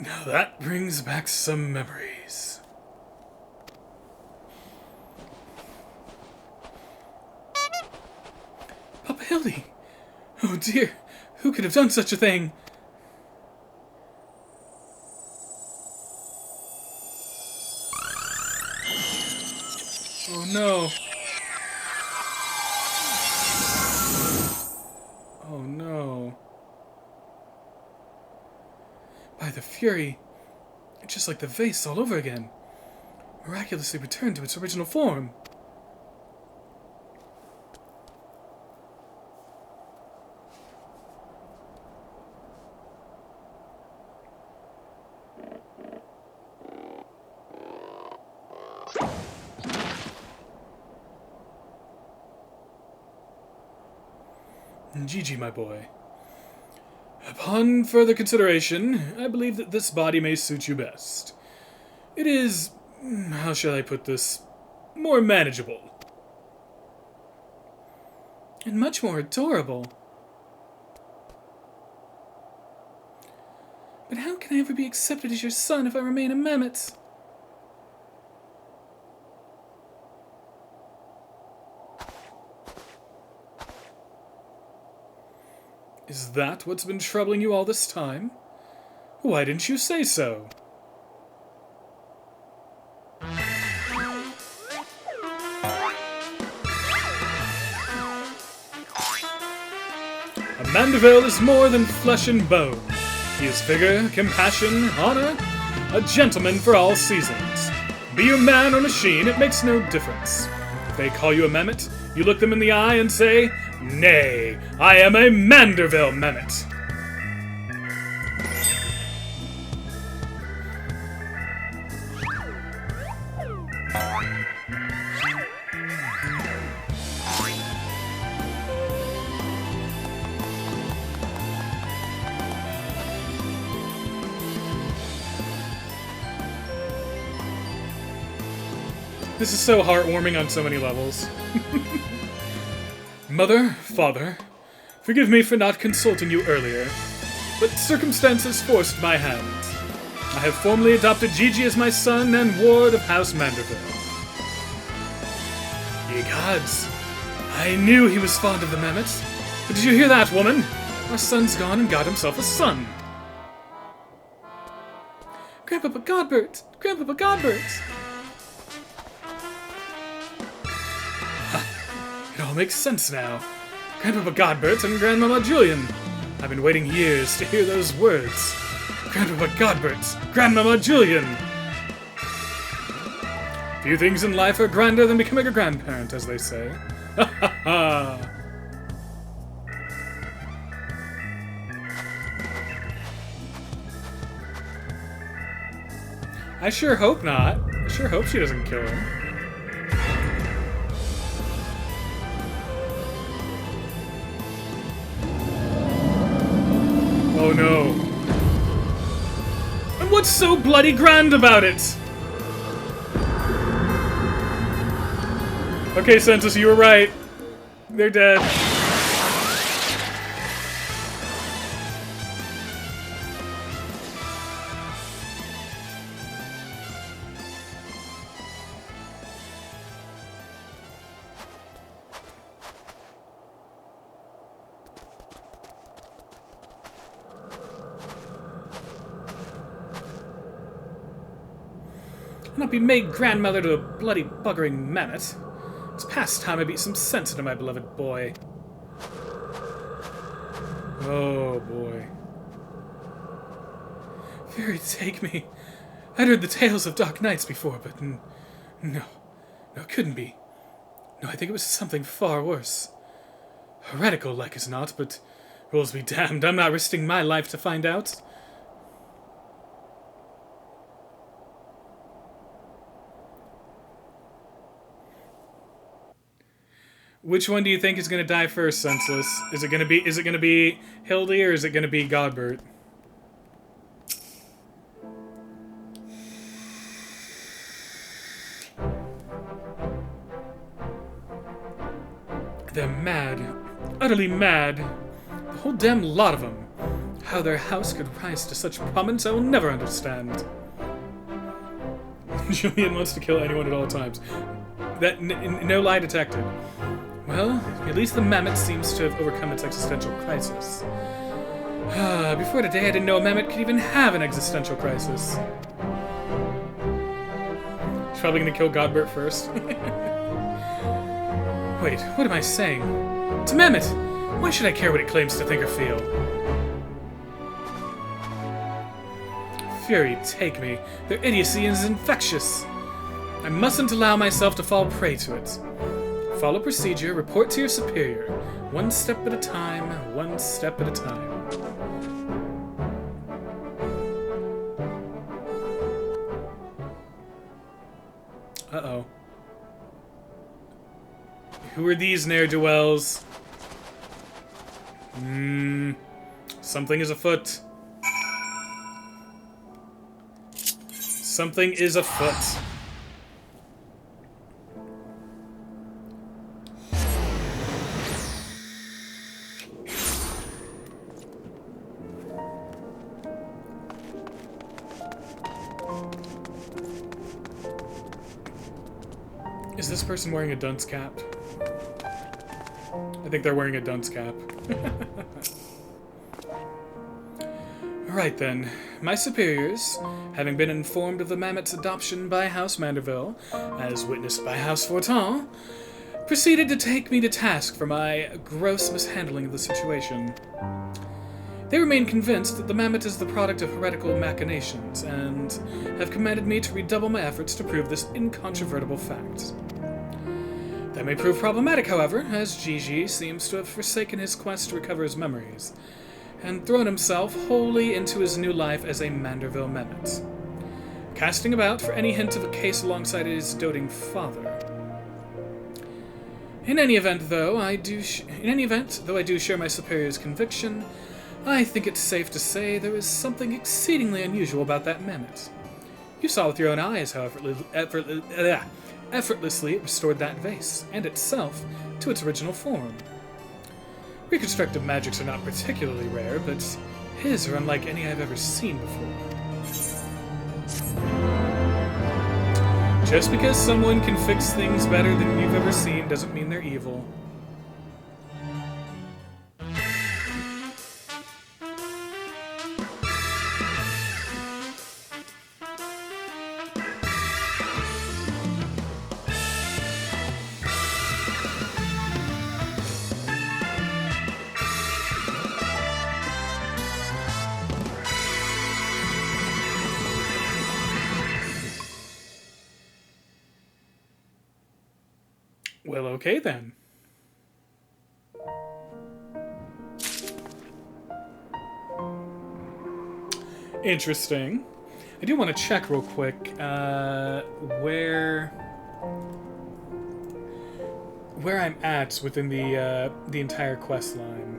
Now that brings back some memories. Papa Hildy! Oh dear, who could have done such a thing? Oh no. Oh no. By the Fury, it's just like the vase all over again. Miraculously returned to its original form. Gigi, my boy. Upon further consideration, I believe that this body may suit you best. It is, how shall I put this, more manageable. And much more adorable. But how can I ever be accepted as your son if I remain a mammoth? Is that what's been troubling you all this time? Why didn't you say so? A Mandeville is more than flesh and bone. He is vigor, compassion, honor, a gentleman for all seasons. Be you man or machine, it makes no difference. If they call you a mammoth, you look them in the eye and say, "Nay, I am a Mandeville mammoth." This is so heartwarming on so many levels. Mother, father, forgive me for not consulting you earlier, but circumstances forced my hand. I have formally adopted Gigi as my son and ward of House Mandeville. Ye gods, I knew he was fond of the mammoth. But did you hear that, woman? Our son's gone and got himself a son. Grandpapa Godbert! Grandpapa Godbert! It all makes sense now. Grandpapa Godbert and Grandmama Julian. I've been waiting years to hear those words. Grandpapa Godbert, Grandmama Julian. Few things in life are grander than becoming a grandparent, as they say. Ha ha ha! I sure hope not. I sure hope she doesn't kill him. Oh no. And what's so bloody grand about it? Okay, Census, you were right. They're dead. I'll not be made grandmother to a bloody buggering mammoth. It's past time I beat some sense into my beloved boy. Oh boy. Fairy, take me. I'd heard the tales of dark nights before, but no, it couldn't be. No, I think it was something far worse. Heretical like as not, but rules be damned, I'm not risking my life to find out. Which one do you think is going to die first, Senseless? Is it going to be Hildy or is it going to be Godbert? They're mad. Utterly mad. The whole damn lot of them. How their house could rise to such prominence I will never understand. Julian wants to kill anyone at all times. That no lie detected. Well, at least the mammoth seems to have overcome its existential crisis. Before today, I didn't know a mammoth could even have an existential crisis. He's probably gonna kill Godbert first. Wait, what am I saying? It's a mammoth! Why should I care what it claims to think or feel? Fury, take me. Their idiocy is infectious. I mustn't allow myself to fall prey to it. Follow procedure, report to your superior. One step at a time, one step at a time. Uh-oh. Who are these ne'er-do-wells? Something is afoot. Something is afoot. Is this person wearing a dunce cap? I think they're wearing a dunce cap. Alright then. My superiors, having been informed of the Mammoth's adoption by House Manderville, as witnessed by House Fortin, proceeded to take me to task for my gross mishandling of the situation. They remain convinced that the Mammoth is the product of heretical machinations, and have commanded me to redouble my efforts to prove this incontrovertible fact. That may prove problematic, however, as Gigi seems to have forsaken his quest to recover his memories, and thrown himself wholly into his new life as a Manderville Mammoth, casting about for any hint of a case alongside his doting father. In any event, though I do share my superior's conviction, I think it's safe to say there is something exceedingly unusual about that mammoth. You saw with your own eyes how effortlessly it restored that vase, and itself, to its original form. Reconstructive magics are not particularly rare, but his are unlike any I've ever seen before. Just because someone can fix things better than you've ever seen doesn't mean they're evil. Well, okay then. Interesting. I do want to check real quick where I'm at within the entire quest line.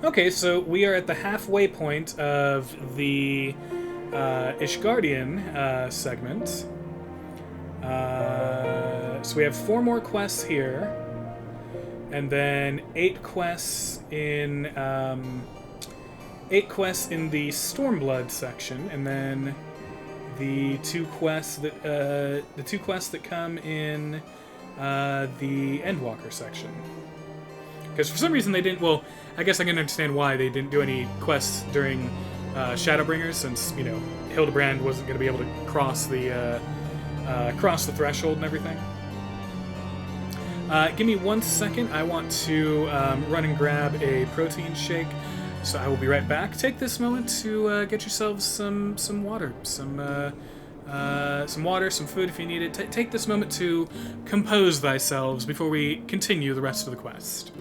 Okay, so we are at the halfway point of the Ishgardian segment. So we have 4 more quests here, and then 8 quests in the Stormblood section, and then the 2 quests that come in the Endwalker section. Because for some reason they didn't. Well, I guess I can understand why they didn't do any quests during Shadowbringers, since Hildebrand wasn't going to be able to cross the threshold and everything. Give me 1 second. I want to run and grab a protein shake, so I will be right back. Take this moment to get yourselves some water, some water, some food if you need it. Take this moment to compose thyselves before we continue the rest of the quest.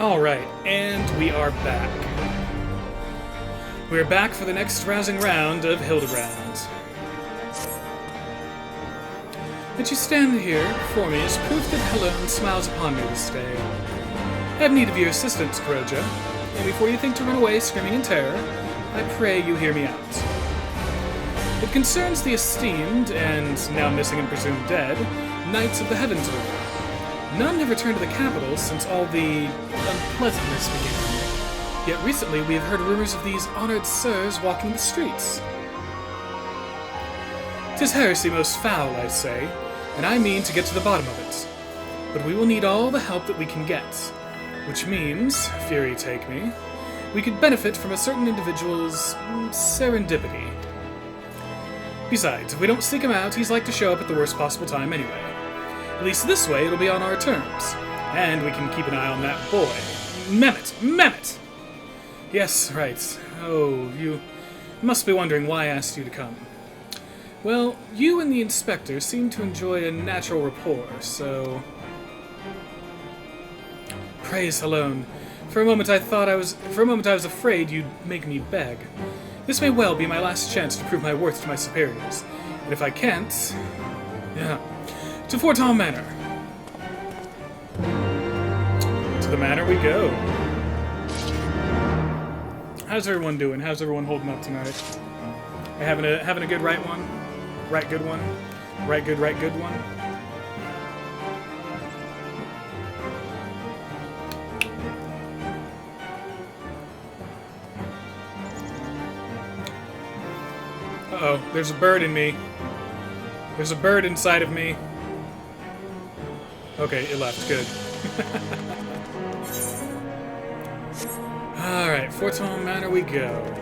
Alright, and we are back. We're back for the next rousing round of Hildebrand. That you stand here before me is proof that Helen smiles upon me this day. I have need of your assistance, Kuroja, and before you think to run away screaming in terror, I pray you hear me out. It concerns the esteemed, and now missing and presumed dead, Knights of the Heavensward. None have returned to the capital since all the unpleasantness began. Yet recently we have heard rumors of these honored sirs walking the streets. 'Tis heresy most foul, I say, and I mean to get to the bottom of it. But we will need all the help that we can get, which means, fury take me, we could benefit from a certain individual's serendipity. Besides, if we don't seek him out, he's like to show up at the worst possible time anyway. At least this way it'll be on our terms, and we can keep an eye on that boy. Mehmet! Mehmet! Yes, right. Oh, you must be wondering why I asked you to come. Well, you and the inspector seem to enjoy a natural rapport, so... Praise alone. For a moment I was afraid you'd make me beg. This may well be my last chance to prove my worth to my superiors. And if I can't... Yeah. To Forton Manor. To the manor we go. How's everyone doing? How's everyone holding up tonight? Having a good right one? Right good one? Right good one? Uh-oh, there's a bird in me. There's a bird inside of me. Okay, it left. Good. Alright, Forton Manor we go.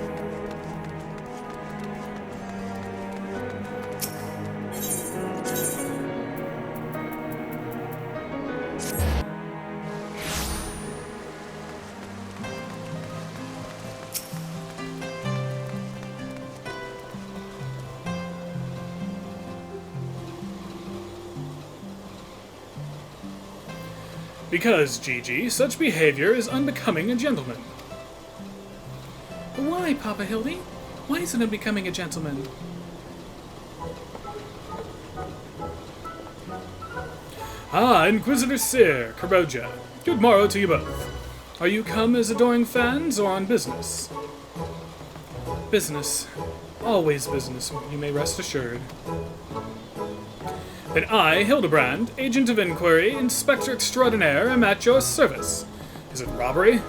Because, Gigi, such behavior is unbecoming a gentleman. Why, Papa Hildy? Why is it unbecoming a gentleman? Ah, Inquisitor Sir, Kuroja. Good morrow to you both. Are you come as adoring fans or on business? Business. Always business, you may rest assured. Then I, Hildebrand, Agent of Inquiry, Inspector Extraordinaire, am at your service. Is it robbery?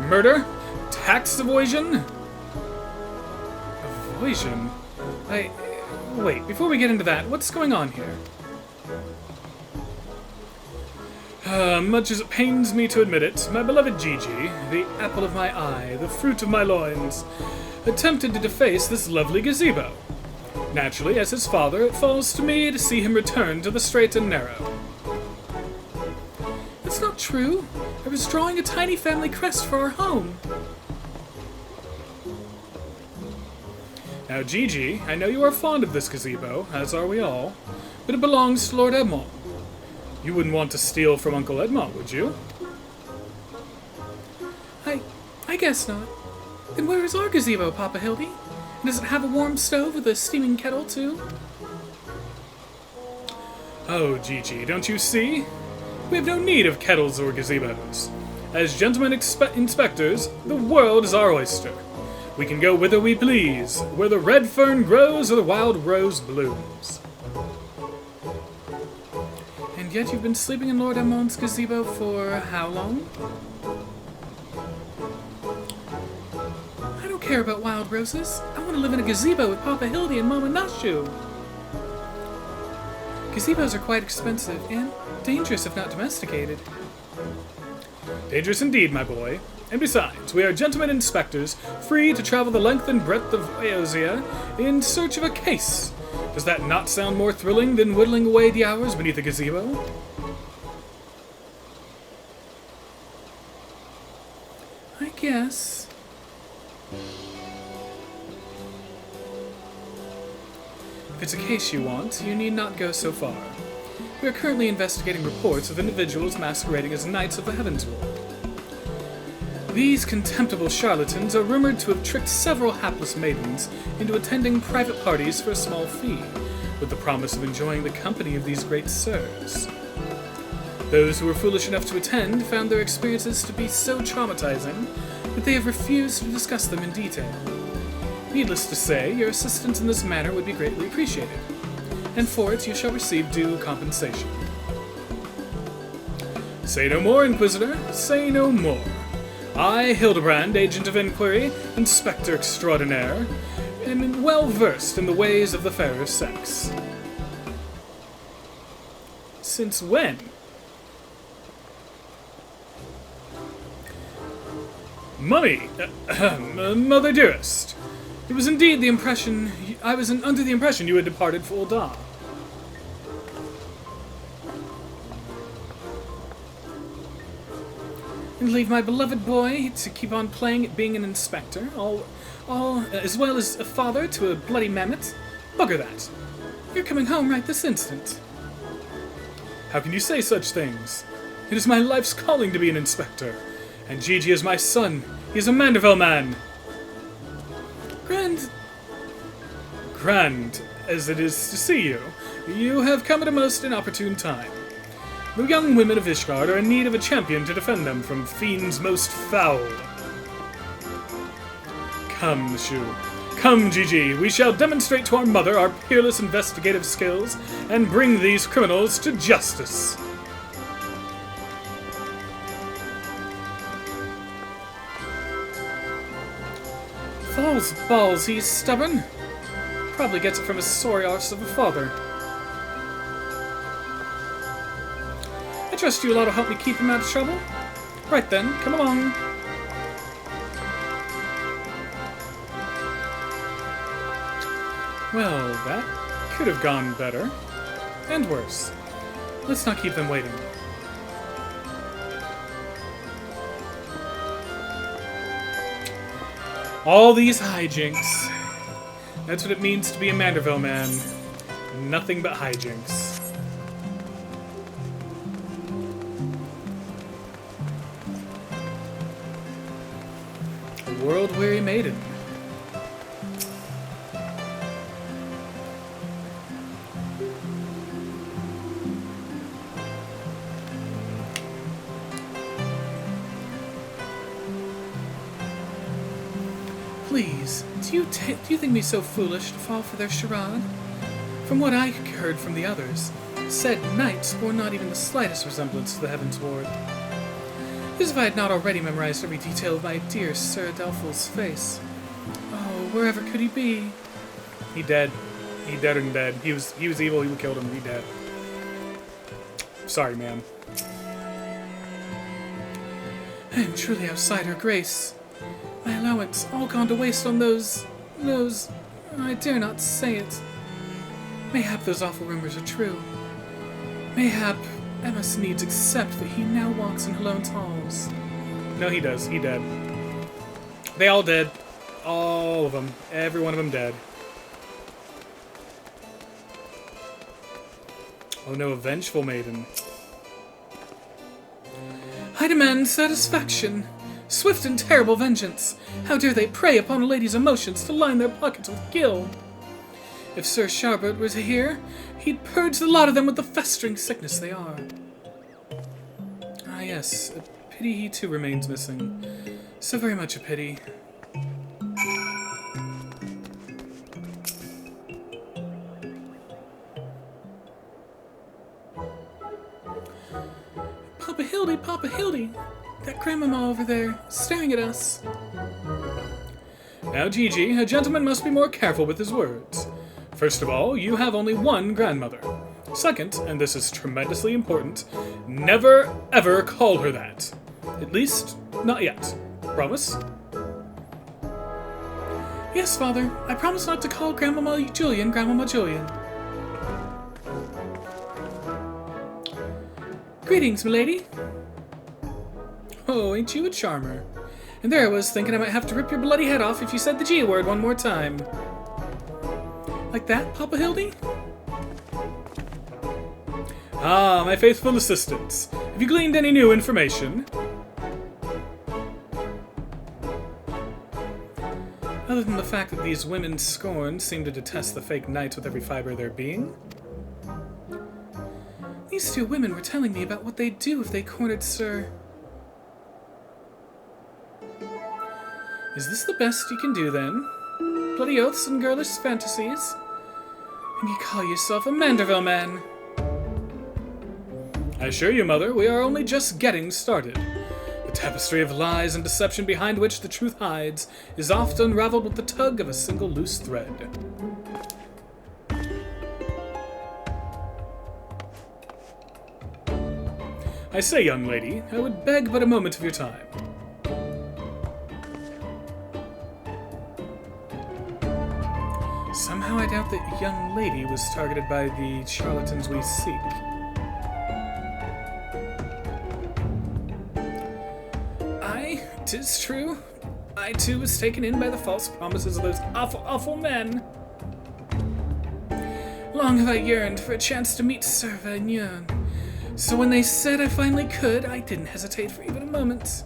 Murder? Tax evasion? Evasion? Wait, before we get into that, what's going on here? Much as it pains me to admit it, my beloved Gigi, the apple of my eye, the fruit of my loins, attempted to deface this lovely gazebo. Naturally, as his father, it falls to me to see him return to the straight and narrow. That's not true. I was drawing a tiny family crest for our home. Now, Gigi, I know you are fond of this gazebo, as are we all, but it belongs to Lord Edmond. You wouldn't want to steal from Uncle Edmond, would you? I guess not. Then where is our gazebo, Papa Hildy? Does it have a warm stove with a steaming kettle, too? Oh, Gigi, don't you see? We have no need of kettles or gazebos. As gentlemen inspectors, the world is our oyster. We can go whither we please, where the red fern grows or the wild rose blooms. And yet you've been sleeping in Lord Edmond's gazebo for how long? I don't care about wild roses. I want to live in a gazebo with Papa Hildy and Mama Nashu. Gazebos are quite expensive and dangerous if not domesticated. Dangerous indeed, my boy. And besides, we are gentlemen inspectors, free to travel the length and breadth of Eosia in search of a case. Does that not sound more thrilling than whittling away the hours beneath a gazebo? I guess. If it's a case you want, you need not go so far. We are currently investigating reports of individuals masquerading as Knights of the Heavensward. These contemptible charlatans are rumored to have tricked several hapless maidens into attending private parties for a small fee, with the promise of enjoying the company of these great sirs. Those who were foolish enough to attend found their experiences to be so traumatizing that they have refused to discuss them in detail. Needless to say, your assistance in this matter would be greatly appreciated, and for it you shall receive due compensation. Say no more, Inquisitor, say no more. I, Hildebrand, Agent of Inquiry, Inspector Extraordinaire, am well versed in the ways of the fairer sex. Since when? Mummy, Mother dearest, it was indeed the impression. I was under the impression you had departed for Ul'dah. And leave my beloved boy to keep on playing at being an inspector, all as well as a father to a bloody mammoth? Bugger that. You're coming home right this instant. How can you say such things? It is my life's calling to be an inspector, and Gigi is my son. He is a Manderville man. Grand as it is to see you, you have come at a most inopportune time. The young women of Ishgard are in need of a champion to defend them from fiends most foul. Come, Shu. Come, Gigi. We shall demonstrate to our mother our peerless investigative skills and bring these criminals to justice. Falls balls, he's stubborn. Probably gets it from his sorry arse of a father. I trust you lot will help me keep him out of trouble. Right then, come along. Well, that could have gone better. And worse. Let's not keep them waiting. All these hijinks. That's what it means to be a Manderville man. Nothing but hijinks. A world-weary maiden. Please, do you think me so foolish to fall for their charade? From what I heard from the others, said knights bore not even the slightest resemblance to the Heavensward. As if I had not already memorized every detail of my dear Sir Adelphil's face. Oh, wherever could he be? He dead. He dead and dead. He was evil, we killed him, he dead. Sorry, ma'am. I am truly outside her grace. My allowance all gone to waste on those... I dare not say it. Mayhap those awful rumors are true. Mayhap I must needs accept that he now walks in Halone's halls. No, he does. He dead. They all dead. All of them. Every one of them dead. Oh no, a vengeful maiden. I demand satisfaction. Swift and terrible vengeance! How dare they prey upon a lady's emotions to line their pockets with gil? If Sir Charbot were to hear, he'd purge the lot of them with the festering sickness they are. Ah yes, a pity he too remains missing. So very much a pity. Papa Hildy! That grandmama over there, staring at us. Now, Gigi, a gentleman must be more careful with his words. First of all, you have only one grandmother. Second, and this is tremendously important, never ever call her that. At least, not yet. Promise? Yes, Father. I promise not to call Grandmama Julian Grandmama Julian. Greetings, milady. Oh, ain't you a charmer? And there I was, thinking I might have to rip your bloody head off if you said the G word one more time. Like that, Papa Hildy? Ah, my faithful assistants. Have you gleaned any new information? Other than the fact that these women scorned seem to detest the fake knights with every fiber of their being. These two women were telling me about what they'd do if they cornered Sir. Is this the best you can do, then? Bloody oaths and girlish fantasies? And you call yourself a Manderville man? I assure you, Mother, we are only just getting started. The tapestry of lies and deception behind which the truth hides is oft unraveled with the tug of a single loose thread. I say, young lady, I would beg but a moment of your time. Somehow I doubt that young lady was targeted by the charlatans we seek. Aye, 'tis true. I too was taken in by the false promises of those awful, awful men. Long have I yearned for a chance to meet Sir Wherein. So when they said I finally could, I didn't hesitate for even a moment.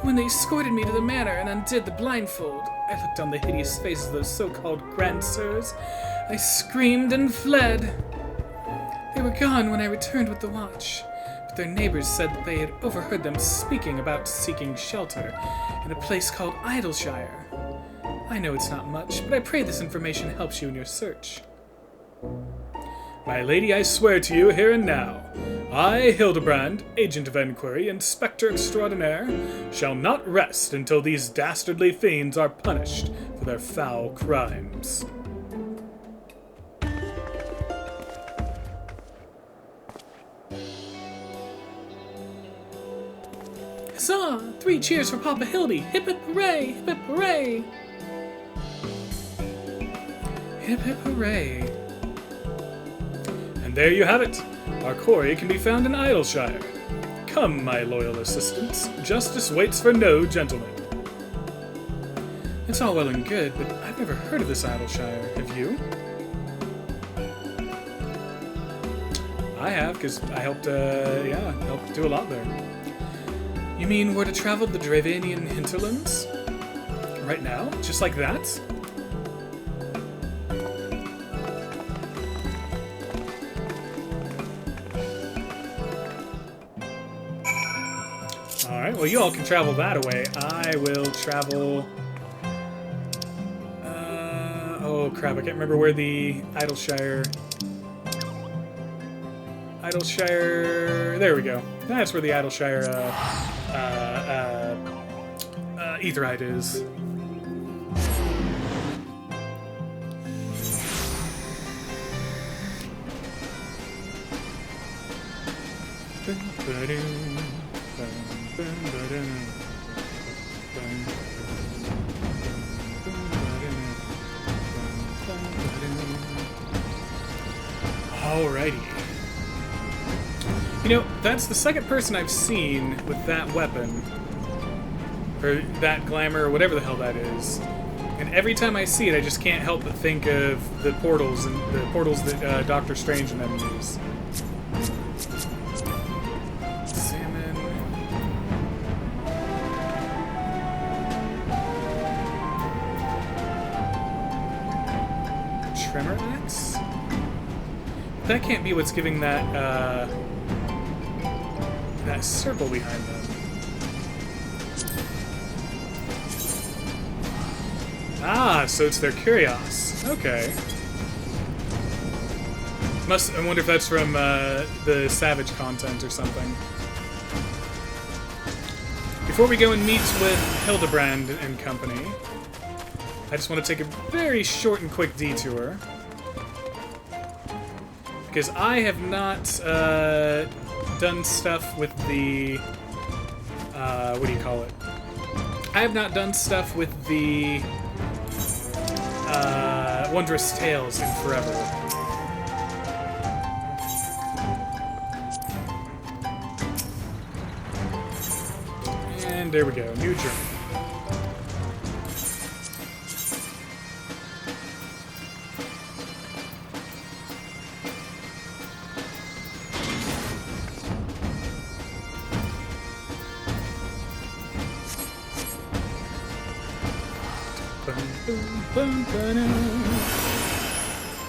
When they escorted me to the manor and undid the blindfold, I looked on the hideous faces of those so-called grand sirs. I screamed and fled. They were gone when I returned with the watch, but their neighbors said that they had overheard them speaking about seeking shelter in a place called Idleshire. I know it's not much, but I pray this information helps you in your search. My lady, I swear to you here and now, I, Hildebrand, Agent of Enquiry, Inspector Extraordinaire, shall not rest until these dastardly fiends are punished for their foul crimes. Huzzah! 3 cheers for Papa Hildy! Hip hip hooray! Hip hip hooray! Hip hip hooray! And there you have it! Our quarry can be found in Idleshire. Come, my loyal assistants. Justice waits for no gentleman. It's all well and good, but I've never heard of this Idleshire. Have you? I have, because I helped do a lot there. You mean we're to travel the Dravanian hinterlands? Right now? Just like that? Alright, well you all can travel that away. I will travel... oh crap, I can't remember where the Idleshire... There we go. That's where the Idleshire, Aetheryte is. Alrighty. You know, that's the second person I've seen with that weapon. Or that glamour, or whatever the hell that is. And every time I see it, I just can't help but think of the portals that Doctor Strange and them use. Salmon. Tremor axe? That can't be what's giving that, that circle behind them. Ah, so it's their Curios. Okay. I wonder if that's from the Savage content or something. Before we go and meet with Hildebrand and company, I just want to take a very short and quick detour. Because I have not done stuff with the... what do you call it? I have not done stuff with the... Wondrous Tales in forever. And there we go, new journey.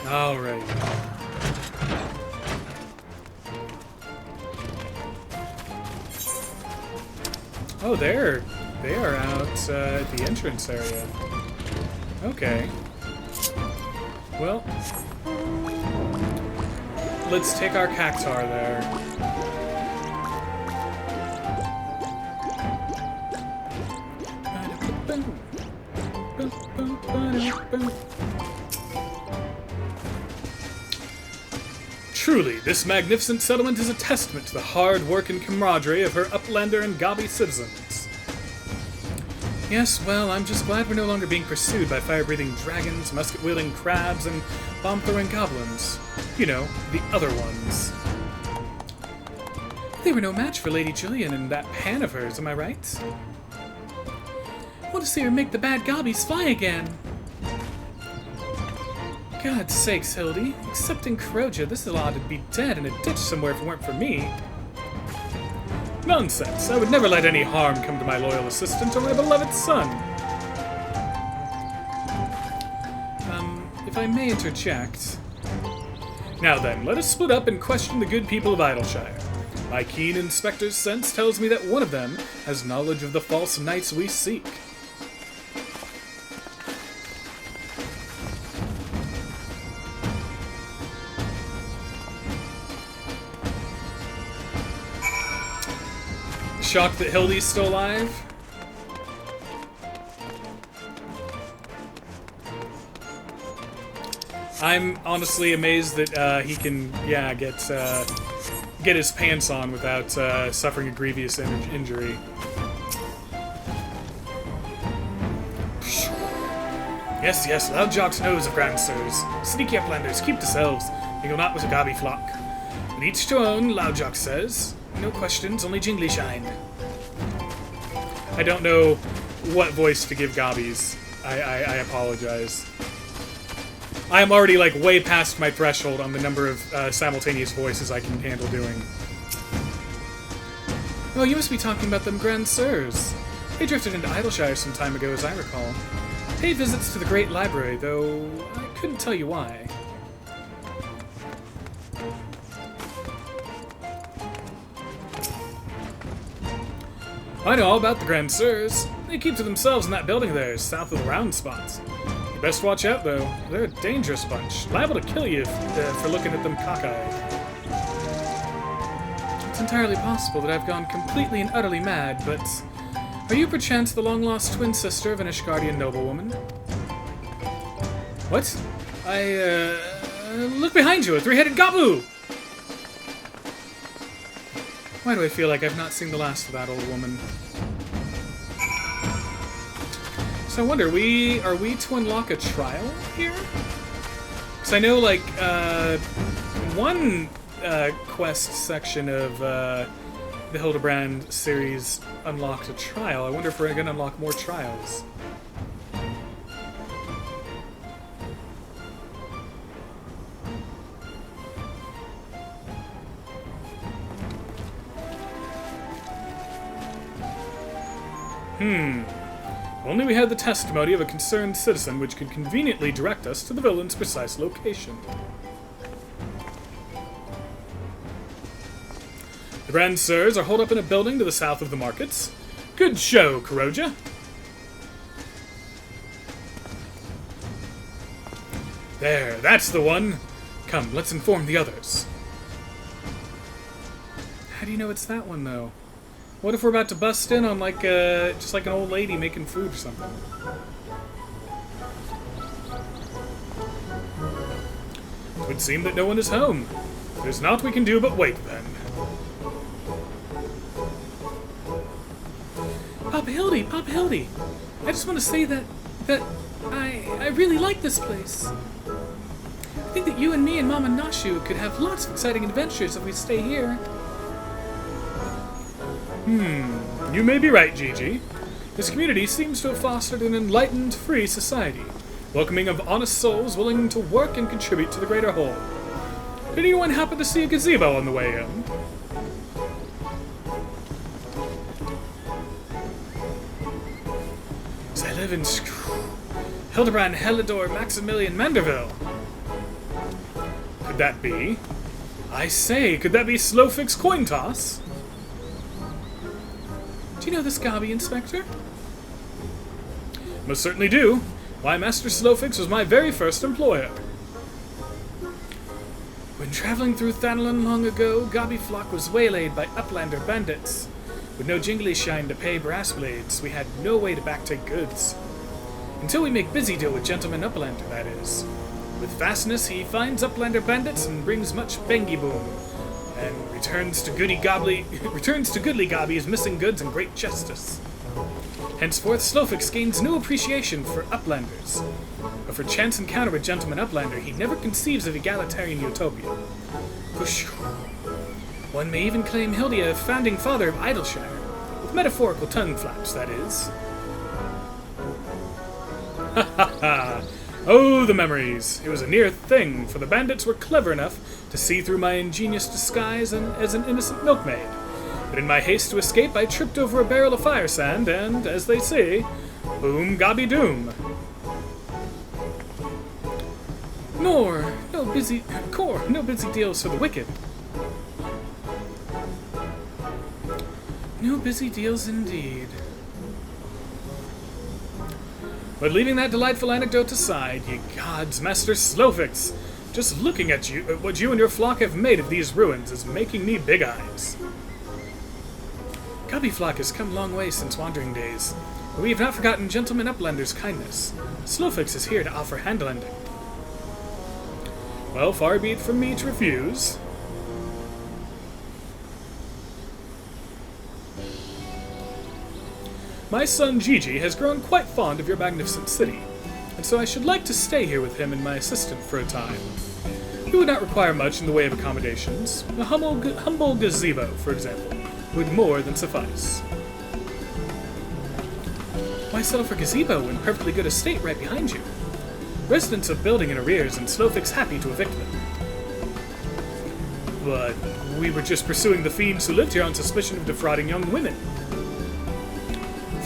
Alright. Oh, they are out at the entrance area. Okay. Well, let's take our cactar there. Truly, this magnificent settlement is a testament to the hard work and camaraderie of her Uplander and Gabi citizens. Yes, well, I'm just glad we're no longer being pursued by fire-breathing dragons, musket-wielding crabs, and bomb-throwing goblins. You know, the other ones. They were no match for Lady Julian and that pan of hers, am I right? I want to see her make the bad gobbies fly again. God's sakes, Hildy. Excepting Kroja, this lot would be dead in a ditch somewhere if it weren't for me. Nonsense. I would never let any harm come to my loyal assistant or my beloved son. If I may interject. Now then, let us split up and question the good people of Idleshire. My keen inspector's sense tells me that one of them has knowledge of the false knights we seek. Shocked that Hildy's still alive? I'm honestly amazed that he can, get his pants on without suffering a grievous injury. Yes, Loudjox knows of Grand Sirs. Sneaky uplanders, keep to selves. Mingle not with a gobby flock. And each to own, Loudjox says. No questions, only jingly shine. I don't know what voice to give gobbies. I apologize. I am already, like, way past my threshold on the number of simultaneous voices I can handle doing. Oh, you must be talking about them Grand Sirs. They drifted into Idleshire some time ago, as I recall. Paid visits to the Great Library, though I couldn't tell you why. I know all about the Grand Sirs. They keep to themselves in that building there, south of the round spots. You best watch out, though. They're a dangerous bunch, liable to kill you for looking at them cockeyed. It's entirely possible that I've gone completely and utterly mad, but are you perchance the long-lost twin sister of an Ishgardian noblewoman? What? Look behind you, a three-headed Gabu! Why do I feel like I've not seen the last of that old woman? So I wonder, are we to unlock a trial here? Because I know, like, one quest section of the Hildebrand series unlocked a trial. I wonder if we're going to unlock more trials. If only we had the testimony of a concerned citizen which could conveniently direct us to the villain's precise location. The Grand Sirs are holed up in a building to the south of the markets. Good show, Kroja. There, that's the one. Come, let's inform the others. How do you know it's that one, though? What if we're about to bust in on, like, just like an old lady making food or something? It would seem that no one is home. There's naught we can do but wait, then. Papa Hildy! I just want to say that I really like this place. I think that you and me and Mama Nashu could have lots of exciting adventures if we stay here. You may be right, Gigi. This community seems to have fostered an enlightened, free society, welcoming of honest souls willing to work and contribute to the greater whole. Did anyone happen to see a gazebo on the way in? As I live in Hildebrand Helidor Maximilian Manderville. Could that be? I say, could that be Slowfix coin toss? Do you know this Gabi, Inspector? Most certainly do. Why, Master Slowfix was my very first employer. When traveling through Thanalon long ago, Gabi Flock was waylaid by Uplander bandits. With no jingly shine to pay brass blades, we had no way to backtake goods. Until we make busy deal with Gentleman Uplander, that is. With fastness, he finds Uplander bandits and brings much bangy boom, and returns to Goodly Gabi's missing goods and great justice. Henceforth, Slowfix gains new appreciation for Uplanders. But for chance encounter with Gentleman Uplander, he never conceives of egalitarian utopia. Push. One may even claim Hildia founding father of Idleshire, with metaphorical tongue flaps, that is. Ha ha ha! Oh, the memories! It was a near thing, for the bandits were clever enough to see through my ingenious disguise as an innocent milkmaid. But in my haste to escape, I tripped over a barrel of fire sand, and, as they say, boom, Gabi doom. No busy deals for the wicked. No busy deals indeed. But leaving that delightful anecdote aside, ye gods, Master Slowfix, just looking at what you and your flock have made of these ruins is making me big eyes. Gabi Flock has come a long way since wandering days, but we have not forgotten Gentleman Uplander's kindness. Slowfix is here to offer hand-lending. Well, far be it from me to refuse. My son Gigi has grown quite fond of your magnificent city, and so I should like to stay here with him and my assistant for a time. He would not require much in the way of accommodations. A humble gazebo, for example, would more than suffice. Why settle for gazebo in perfectly good estate right behind you? Residents of building in arrears, and Slowfix happy to evict them. But we were just pursuing the fiends who lived here on suspicion of defrauding young women.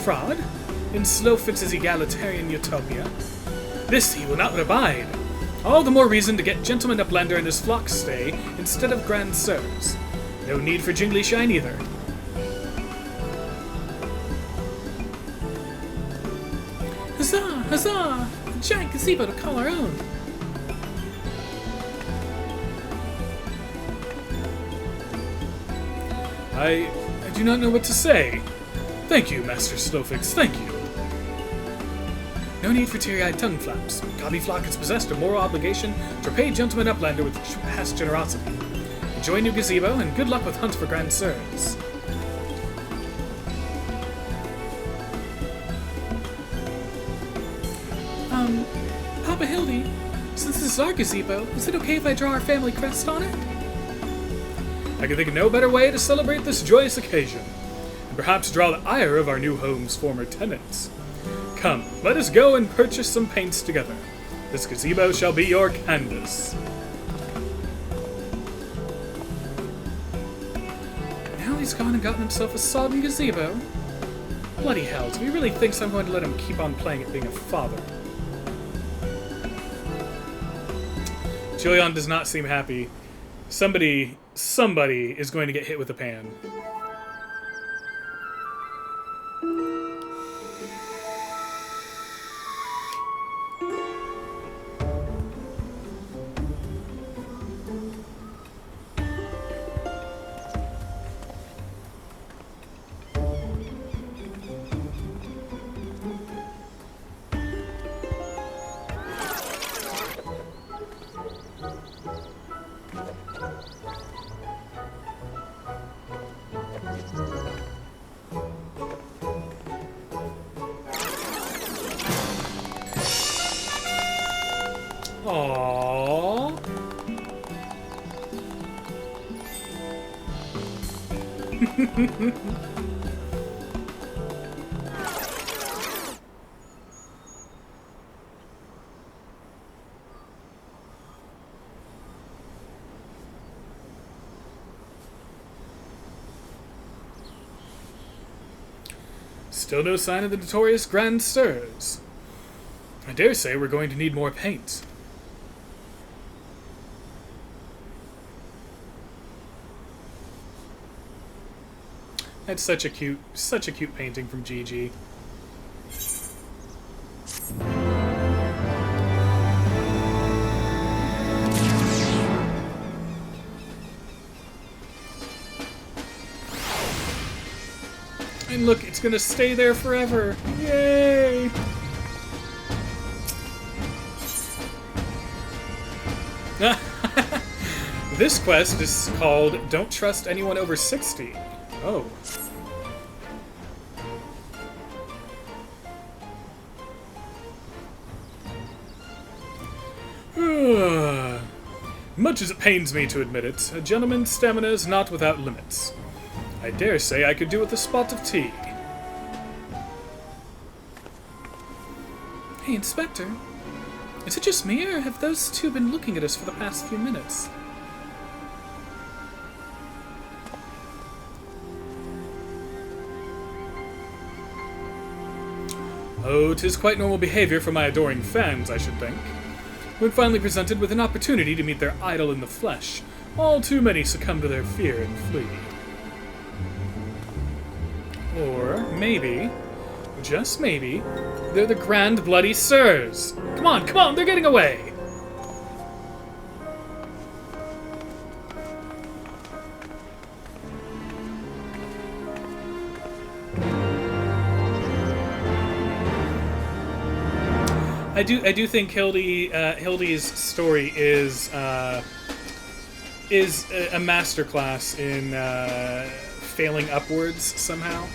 Fraud? In Slowfix's egalitarian utopia? This he will not abide. All the more reason to get Gentleman Uplander and his flock stay instead of Grand Sirs. No need for jingly shine either. Huzzah! Huzzah! A giant gazebo to call our own! I do not know what to say. Thank you, Master Slowfix, thank you. No need for teary-eyed tongue flaps. Gabi Flock has possessed a moral obligation to repay Gentleman Uplander with past generosity. Enjoy new gazebo, and good luck with hunts for Grand Sirs. Papa Hildy, since this is our gazebo, is it okay if I draw our family crest on it? I can think of no better way to celebrate this joyous occasion, and perhaps draw the ire of our new home's former tenants. Come, let us go and purchase some paints together. This gazebo shall be your canvas. Now he's gone and gotten himself a sodden gazebo. Bloody hell, he really thinks I'm going to let him keep on playing at being a father. Julian does not seem happy. Somebody is going to get hit with a pan. Aww. Still no sign of the notorious Grand Sirs. I dare say we're going to need more paint. That's such a cute painting from Gigi. And look, it's gonna stay there forever. Yay! This quest is called Don't Trust Anyone Over 60. Oh. Much as it pains me to admit it, a gentleman's stamina is not without limits. I dare say I could do with a spot of tea. Hey, Inspector. Is it just me, or have those two been looking at us for the past few minutes? Oh, 'tis quite normal behavior for my adoring fans, I should think. When finally presented with an opportunity to meet their idol in the flesh, all too many succumb to their fear and flee. Or maybe, just maybe, they're the Grand Bloody Sirs. Come on, they're getting away! I do think Hildy's story is a masterclass in failing upwards somehow.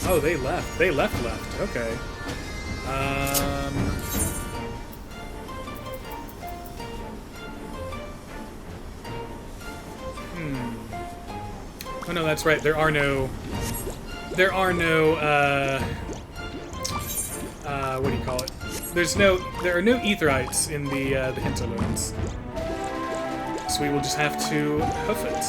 Oh, they left. They left. Okay. Oh no, that's right. There are no. What do you call it? There are no Aetherites in the hinterlands. So we will just have to hoof it.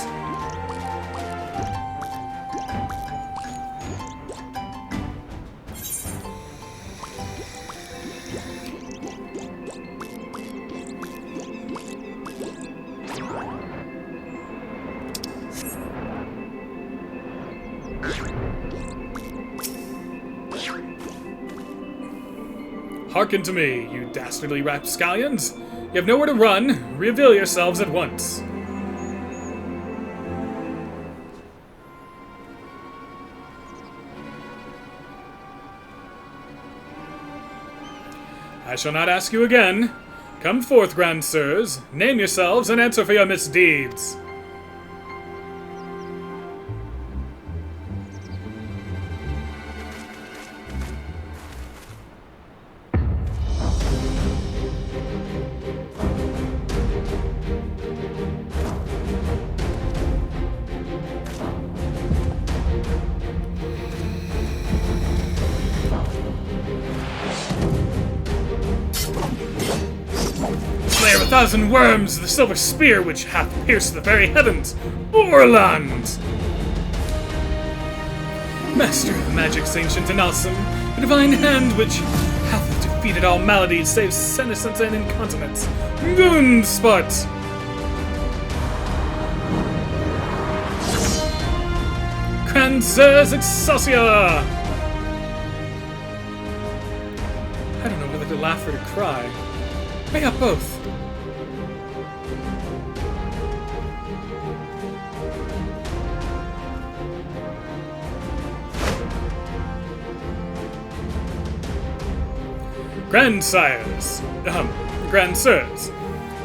Hearken to me, you dastardly rapscallions! You have nowhere to run. Reveal yourselves at once. I shall not ask you again. Come forth, grand sirs. Name yourselves and answer for your misdeeds. Thousand worms, the silver spear which hath pierced the very heavens, Orland! Master of the magics ancient and awesome, the divine hand which hath defeated all maladies save senescence and incontinence, Goonspot! Cranzers Excelsior! I don't know whether to laugh or to cry. May up both. Grandsirs,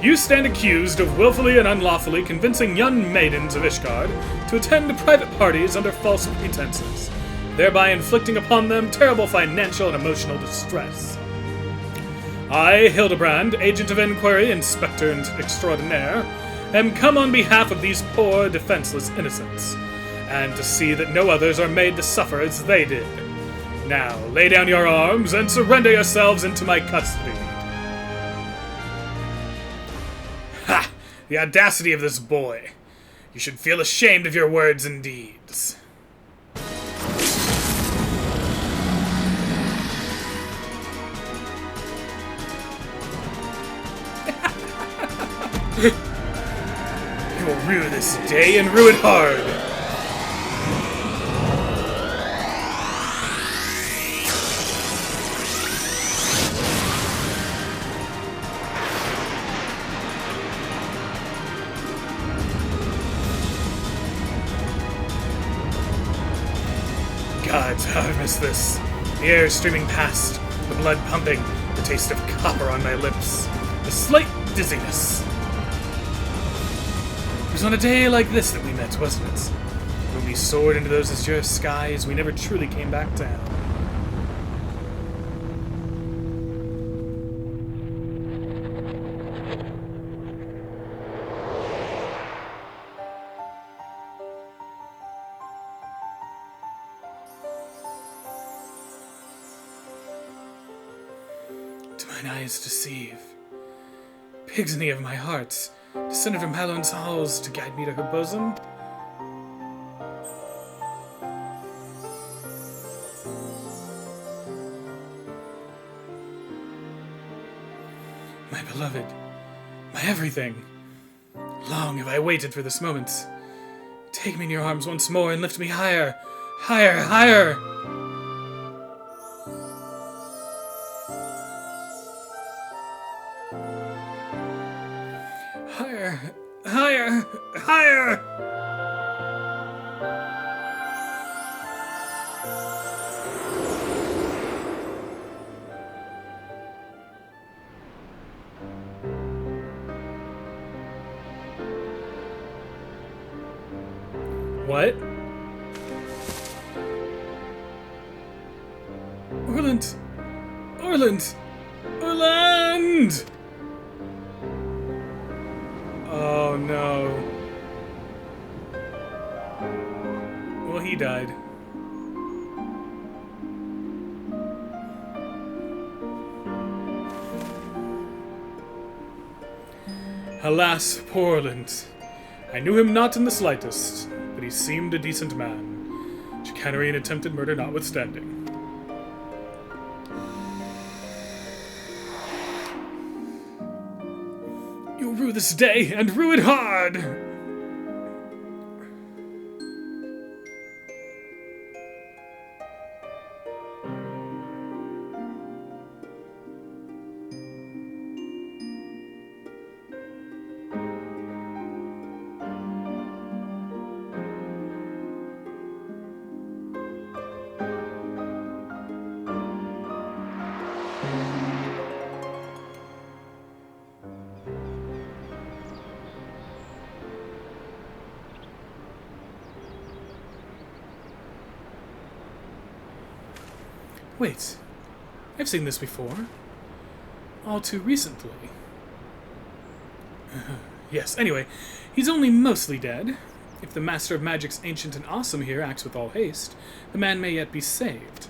you stand accused of willfully and unlawfully convincing young maidens of Ishgard to attend private parties under false pretenses, thereby inflicting upon them terrible financial and emotional distress. I, Hildebrand, agent of inquiry, inspector extraordinaire, am come on behalf of these poor, defenseless innocents, and to see that no others are made to suffer as they did. Now, lay down your arms and surrender yourselves into my custody. Ha! The audacity of this boy. You should feel ashamed of your words and deeds. You will rue this day and rue it hard. Gods, how I miss this. The air streaming past, the blood pumping, the taste of copper on my lips, the slight dizziness. It was on a day like this that we met, wasn't it? When we soared into those azure skies, we never truly came back down. Do mine eyes deceive? Pigsney of my heart, descended from Hallown's halls to guide me to her bosom? My beloved, my everything. Long have I waited for this moment. Take me in your arms once more and lift me higher, higher, higher! Higher, higher, higher! What? Orland! Orland! Orland! Oh no. Well, he died. Alas, poor Orland. I knew him not in the slightest, but he seemed a decent man, chicanery and attempted murder notwithstanding. You'll rue this day, and rue it hard! Wait, I've seen this before. All too recently. Yes, anyway, he's only mostly dead. If the Master of Magic's ancient and awesome here acts with all haste, the man may yet be saved.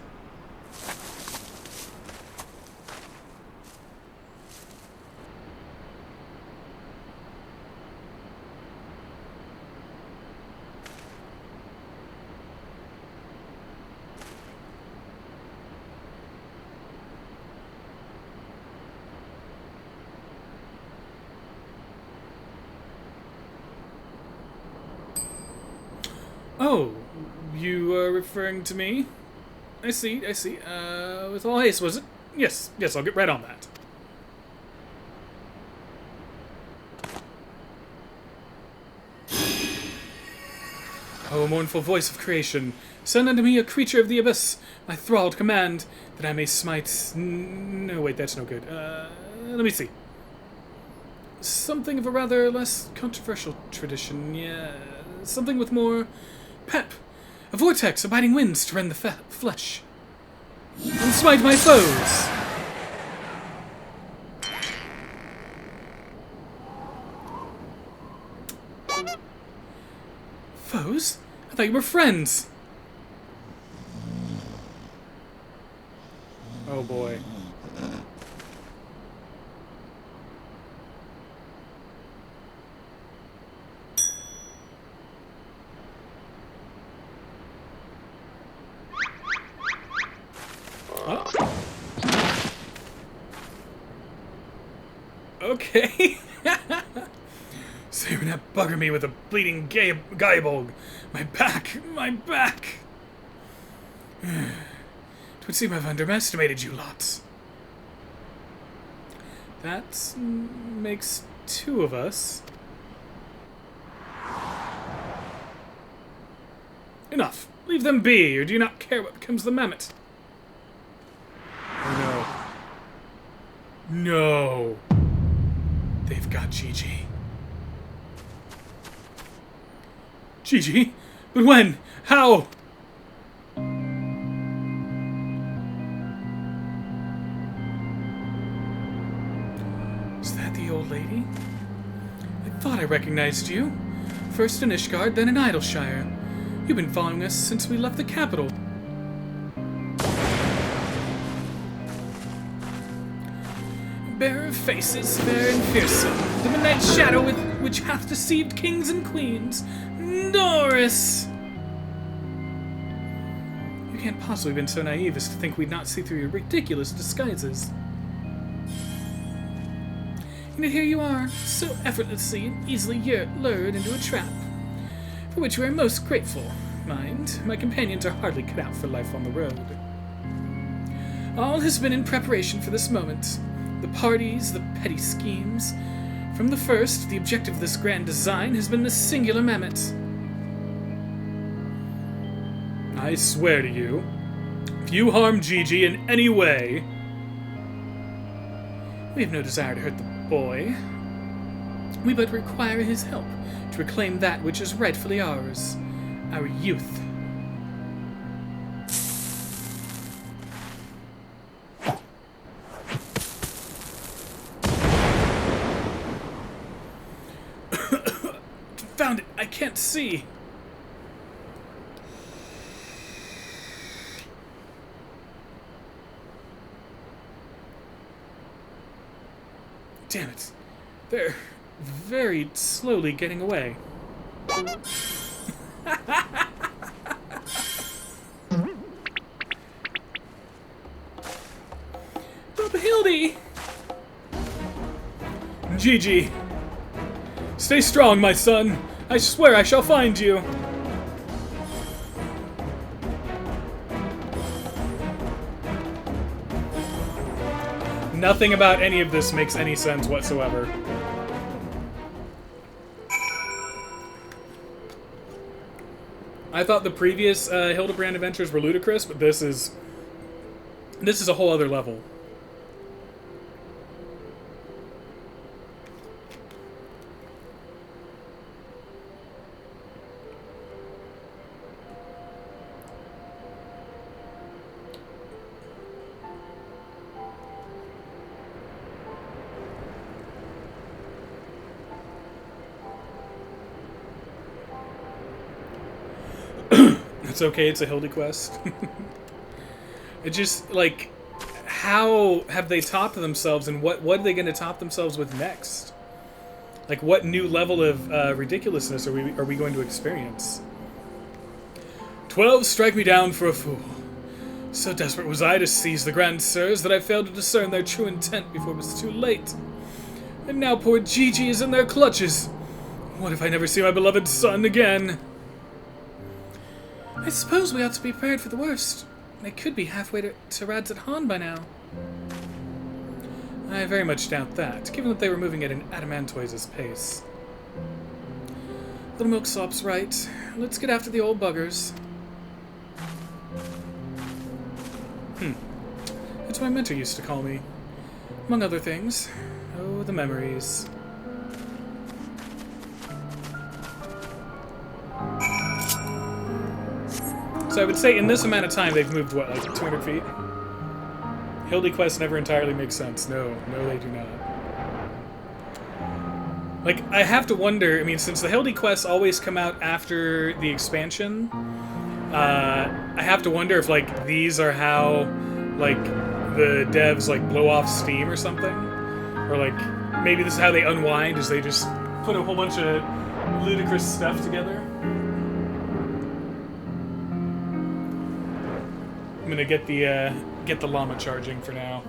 Oh, you are referring to me? I see. With all haste, was it? Yes, I'll get right on that. O mournful voice of creation, send unto me a creature of the abyss, my thralled command, that I may smite... No, wait, that's no good. Let me see. Something of a rather less controversial tradition, yeah. Something with more... pep, a vortex of biting winds to rend the flesh, and smite my foes. Foes? I thought you were friends. Oh boy. Okay. Bugger me with a bleeding guyabog. My back! My back! It would seem I've underestimated you lots. That makes 2 of us. Enough! Leave them be, or do you not care what becomes of the mammoth? Oh no. No! They've got Gigi. Gigi? But when? How? Is that the old lady? I thought I recognized you. First in Ishgard, then in Idleshire. You've been following us since we left the capital. Bearer of faces, fair and fearsome, the midnight shadow which hath deceived kings and queens. Doris! You can't possibly have been so naive as to think we'd not see through your ridiculous disguises. And here you are, so effortlessly and easily lured into a trap, for which we are most grateful. Mind, my companions are hardly cut out for life on the road. All has been in preparation for this moment. The parties, the petty schemes. From the first, the objective of this grand design has been the singular mammoth. I swear to you, if you harm Gigi in any way... We have no desire to hurt the boy. We but require his help to reclaim that which is rightfully ours, our youth. Confound it, I can't see. Damn it. They're very slowly getting away. Hildy! Gigi! Stay strong, my son! I swear I shall find you! Nothing about any of this makes any sense whatsoever. I thought the previous Hildebrand adventures were ludicrous, but this is a whole other level. It's okay, it's a Hildy quest. It just, like, how have they topped themselves, and what are they going to top themselves with next? Like, what new level of ridiculousness are we going to experience? 12 strike me down for a fool. So desperate was I to seize the grand sirs that I failed to discern their true intent before it was too late. And now poor Gigi is in their clutches. What if I never see my beloved son again? I suppose we ought to be prepared for the worst. They could be halfway to Rad's Han by now. I very much doubt that, given that they were moving at an adamantoise's pace. Little Milksop's right. Let's get after the old buggers. That's what my mentor used to call me. Among other things. Oh, the memories. So I would say in this amount of time they've moved, what, like 200 feet? Hildy quests never entirely make sense. No, they do not. Like, I have to wonder, I mean, since the Hildy quests always come out after the expansion, I have to wonder if, like, these are how, like, the devs, like, blow off steam or something. Or, like, maybe this is how they unwind, is they just put a whole bunch of ludicrous stuff together. I'm gonna get the llama charging for now.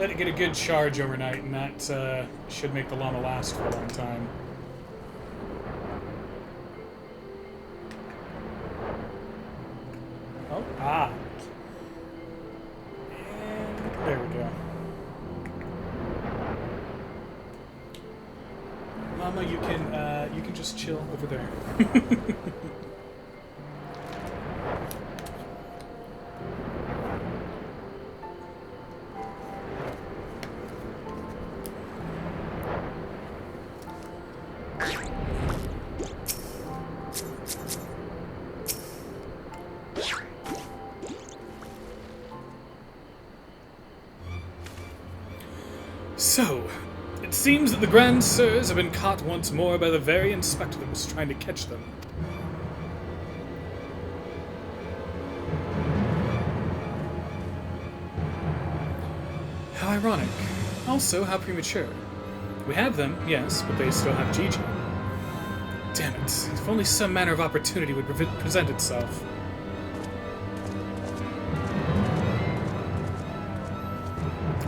let it get a good charge overnight, and that should make the llama last for a long time. Oh, ah. And there we go. Llama, you can just chill over there. So, it seems that the Grand Sirs have been caught once more by the very inspector that was trying to catch them. How ironic. Also, how premature. We have them, yes, but they still have Gigi. Damn it. If only some manner of opportunity would present itself.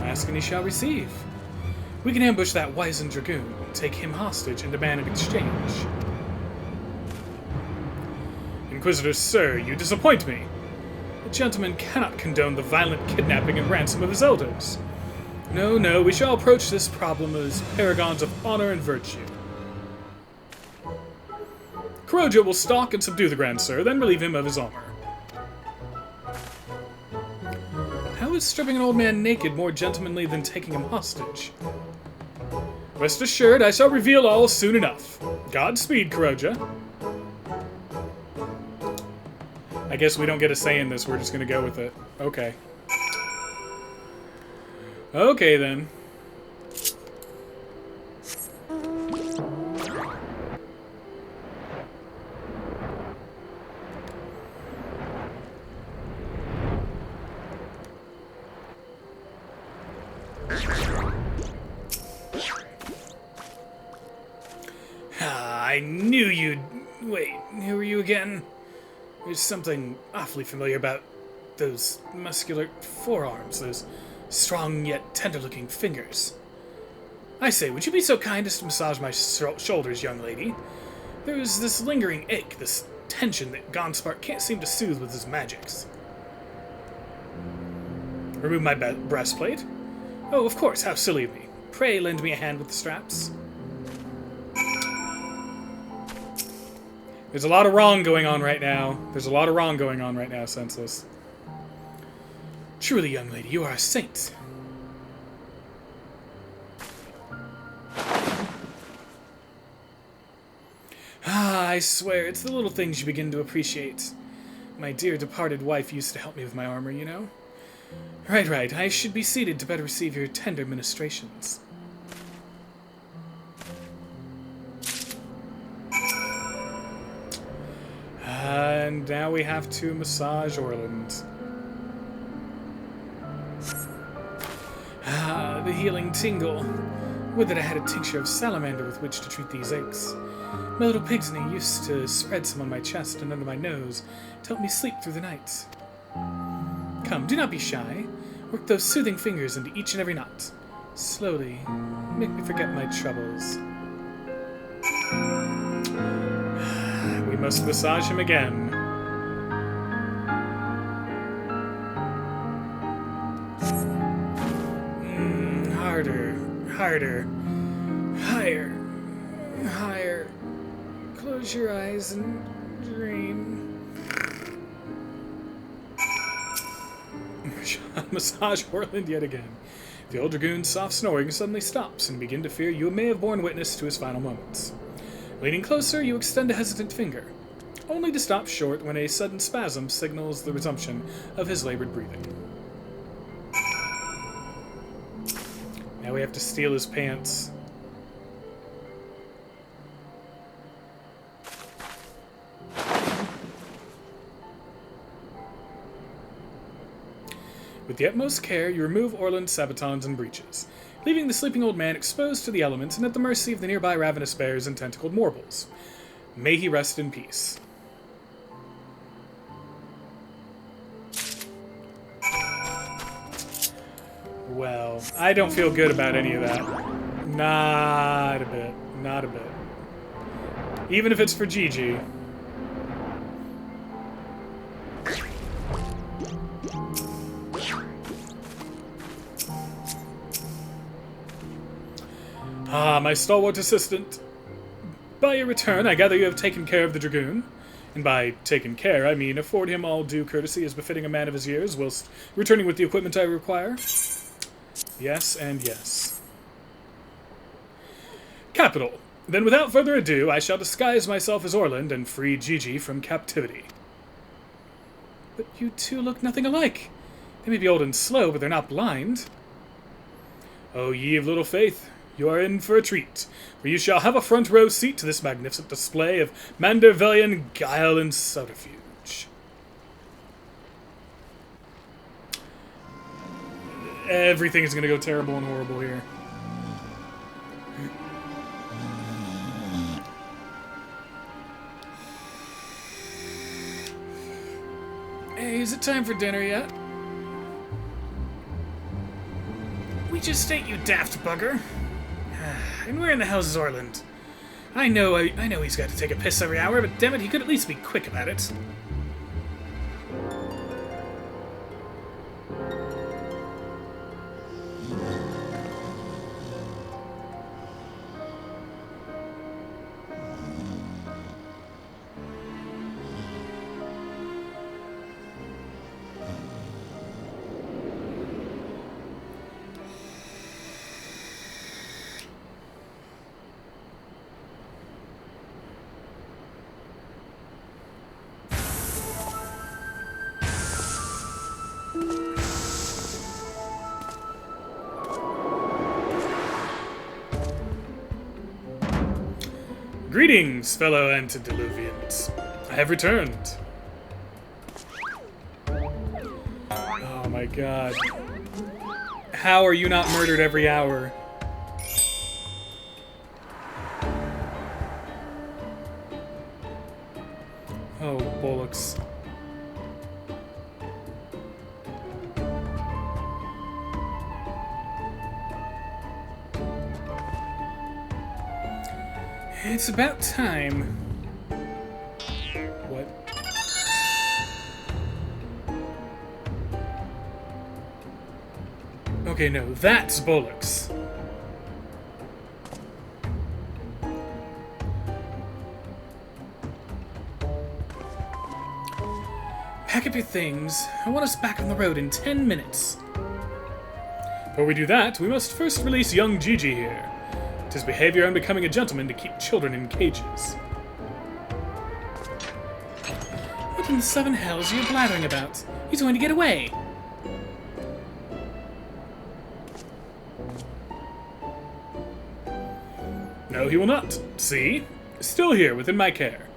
Ask and he shall receive. We can ambush that wizened dragoon, take him hostage, and demand an exchange. Inquisitor Sir, you disappoint me. The gentleman cannot condone the violent kidnapping and ransom of his elders. No, no, we shall approach this problem as paragons of honor and virtue. Kuroja will stalk and subdue the Grand Sir, then relieve him of his armor. How is stripping an old man naked more gentlemanly than taking him hostage? Rest assured, I shall reveal all soon enough. Godspeed, Kuroja. I guess we don't get a say in this, we're just gonna go with it. Okay. Okay, then. I knew you'd... Wait, who are you again? There's something awfully familiar about those muscular forearms, those strong yet tender-looking fingers. I say, would you be so kind as to massage my shoulders, young lady? There's this lingering ache, this tension that Gonspark can't seem to soothe with his magics. Remove my breastplate? Oh, of course, how silly of me. Pray lend me a hand with the straps. There's a lot of wrong going on right now. There's a lot of wrong going on right now, Senseless. Truly, young lady, you are a saint. Ah, I swear, it's the little things you begin to appreciate. My dear departed wife used to help me with my armor, you know? Right, right, I should be seated to better receive your tender ministrations. And now we have to massage Orland. Ah, the healing tingle. Would that I had a tincture of salamander with which to treat these aches. My little pigsney used to spread some on my chest and under my nose to help me sleep through the night. Come, do not be shy. Work those soothing fingers into each and every knot. Slowly, make me forget my troubles. We must massage him again. Harder, harder, higher, higher. Close your eyes and dream. Massage Orland yet again. The old dragoon's soft snoring suddenly stops, and begin to fear you may have borne witness to his final moments. Leaning closer, you extend a hesitant finger, only to stop short when a sudden spasm signals the resumption of his labored breathing. Now we have to steal his pants. With the utmost care, you remove Orland's sabatons and breeches, leaving the sleeping old man exposed to the elements and at the mercy of the nearby ravenous bears and tentacled morbles. May he rest in peace. Well, I don't feel good about any of that. Not a bit. Not a bit. Even if it's for Gigi. Ah, my stalwart assistant. By your return, I gather you have taken care of the Dragoon. And by taken care, I mean afford him all due courtesy as befitting a man of his years, whilst returning with the equipment I require. Yes, and yes. Capital. Then without further ado, I shall disguise myself as Orland and free Gigi from captivity. But you two look nothing alike. They may be old and slow, but they're not blind. O ye of little faith, you are in for a treat, for you shall have a front row seat to this magnificent display of Mandervellian guile and subterfuge. Everything is going to go terrible and horrible here. Hey, is it time for dinner yet? We just ate, you daft bugger. And where in the hell's Orland? I know he's got to take a piss every hour, but damn it, he could at least be quick about it. Greetings, fellow antediluvians. I have returned. Oh my god. How are you not murdered every hour? Oh, bollocks. It's about time. What? Okay, no, that's bollocks. Pack up your things. I want us back on the road in 10 minutes. Before we do that, we must first release young Gigi here. 'Tis behavior unbecoming a gentleman to keep children in cages. What in the seven hells are you blathering about? He's going to get away. No, he will not. See? Still here, within my care.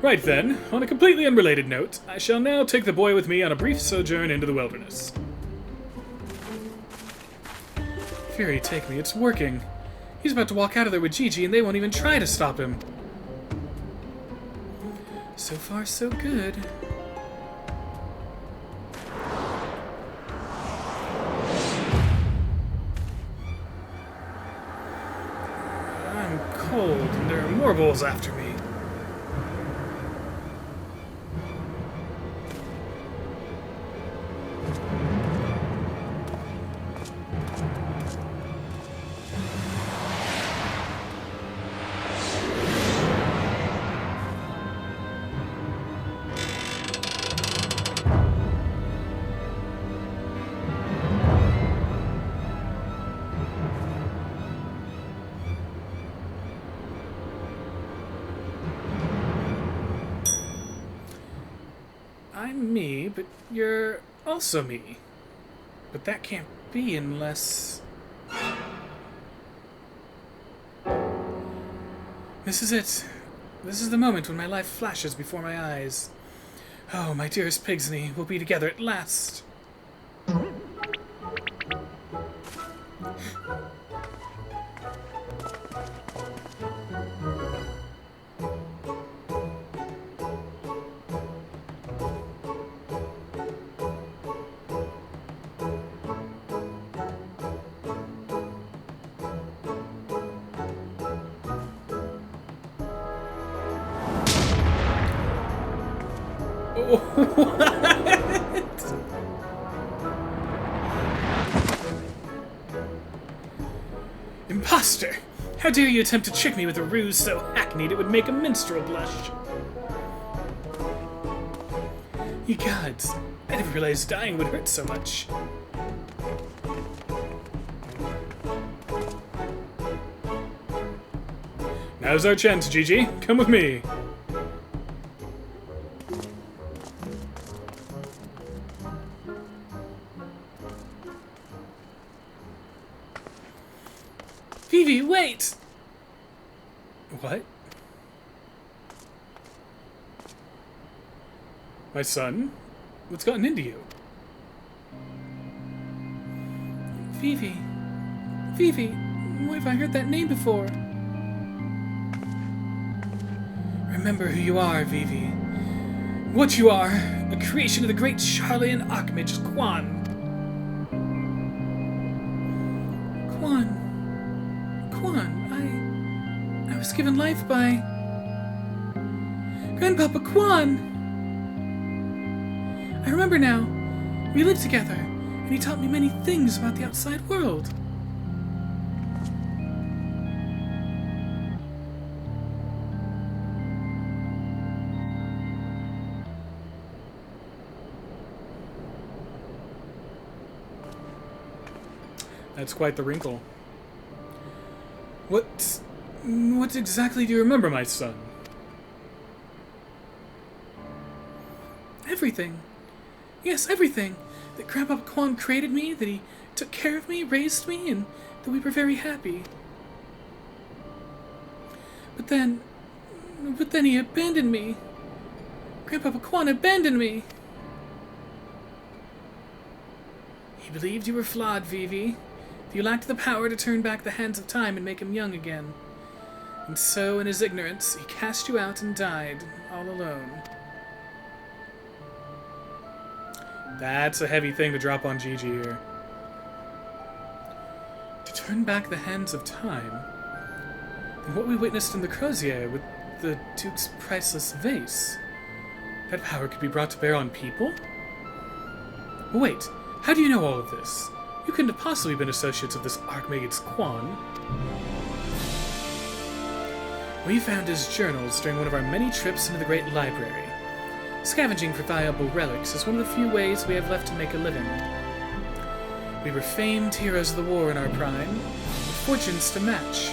Right then, on a completely unrelated note, I shall now take the boy with me on a brief sojourn into the wilderness. Fury take me, it's working. He's about to walk out of there with Gigi, and they won't even try to stop him. So far, so good. I'm cold, and there are more bulls after me. I'm me, but you're also me. But that can't be unless... This is it. This is the moment when my life flashes before my eyes. Oh, my dearest Pigsney, we'll be together at last. What? Imposter! How dare you attempt to trick me with a ruse so hackneyed it would make a minstrel blush? Ye gods, I never realized dying would hurt so much. Now's our chance, Gigi. Come with me. Vivi, wait! What? My son? What's gotten into you? Vivi. Vivi, where have I heard that name before? Remember who you are, Vivi. What you are, a creation of the great Charlayan Archmage Quan. I was given life by Grandpapa Quan. I remember now. We lived together, and he taught me many things about the outside world. That's quite the wrinkle. What exactly do you remember, my son? Everything. Yes, everything. That Grandpa Quan created me, that he took care of me, raised me, and that we were very happy. But then he abandoned me. Grandpa Quan abandoned me. He believed you were flawed, Vivi. You lacked the power to turn back the hands of time and make him young again. And so, in his ignorance, he cast you out and died, all alone. That's a heavy thing to drop on Gigi here. To turn back the hands of time? Then what we witnessed in the Crozier with the Duke's priceless vase? That power could be brought to bear on people? Wait, how do you know all of this? You couldn't have possibly been associates of this Archmage Quan. We found his journals during one of our many trips into the Great Library. Scavenging for valuable relics is one of the few ways we have left to make a living. We were famed heroes of the war in our prime, with fortunes to match.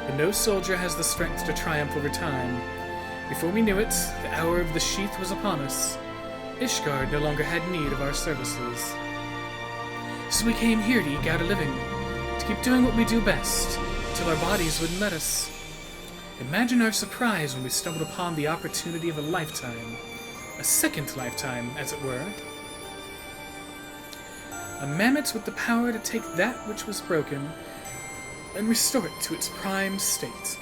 But no soldier has the strength to triumph over time. Before we knew it, the hour of the sheath was upon us. Ishgard no longer had need of our services. So we came here to eke out a living, to keep doing what we do best, till our bodies wouldn't let us. Imagine our surprise when we stumbled upon the opportunity of a lifetime. A second lifetime, as it were. A mammoth with the power to take that which was broken and restore it to its prime state.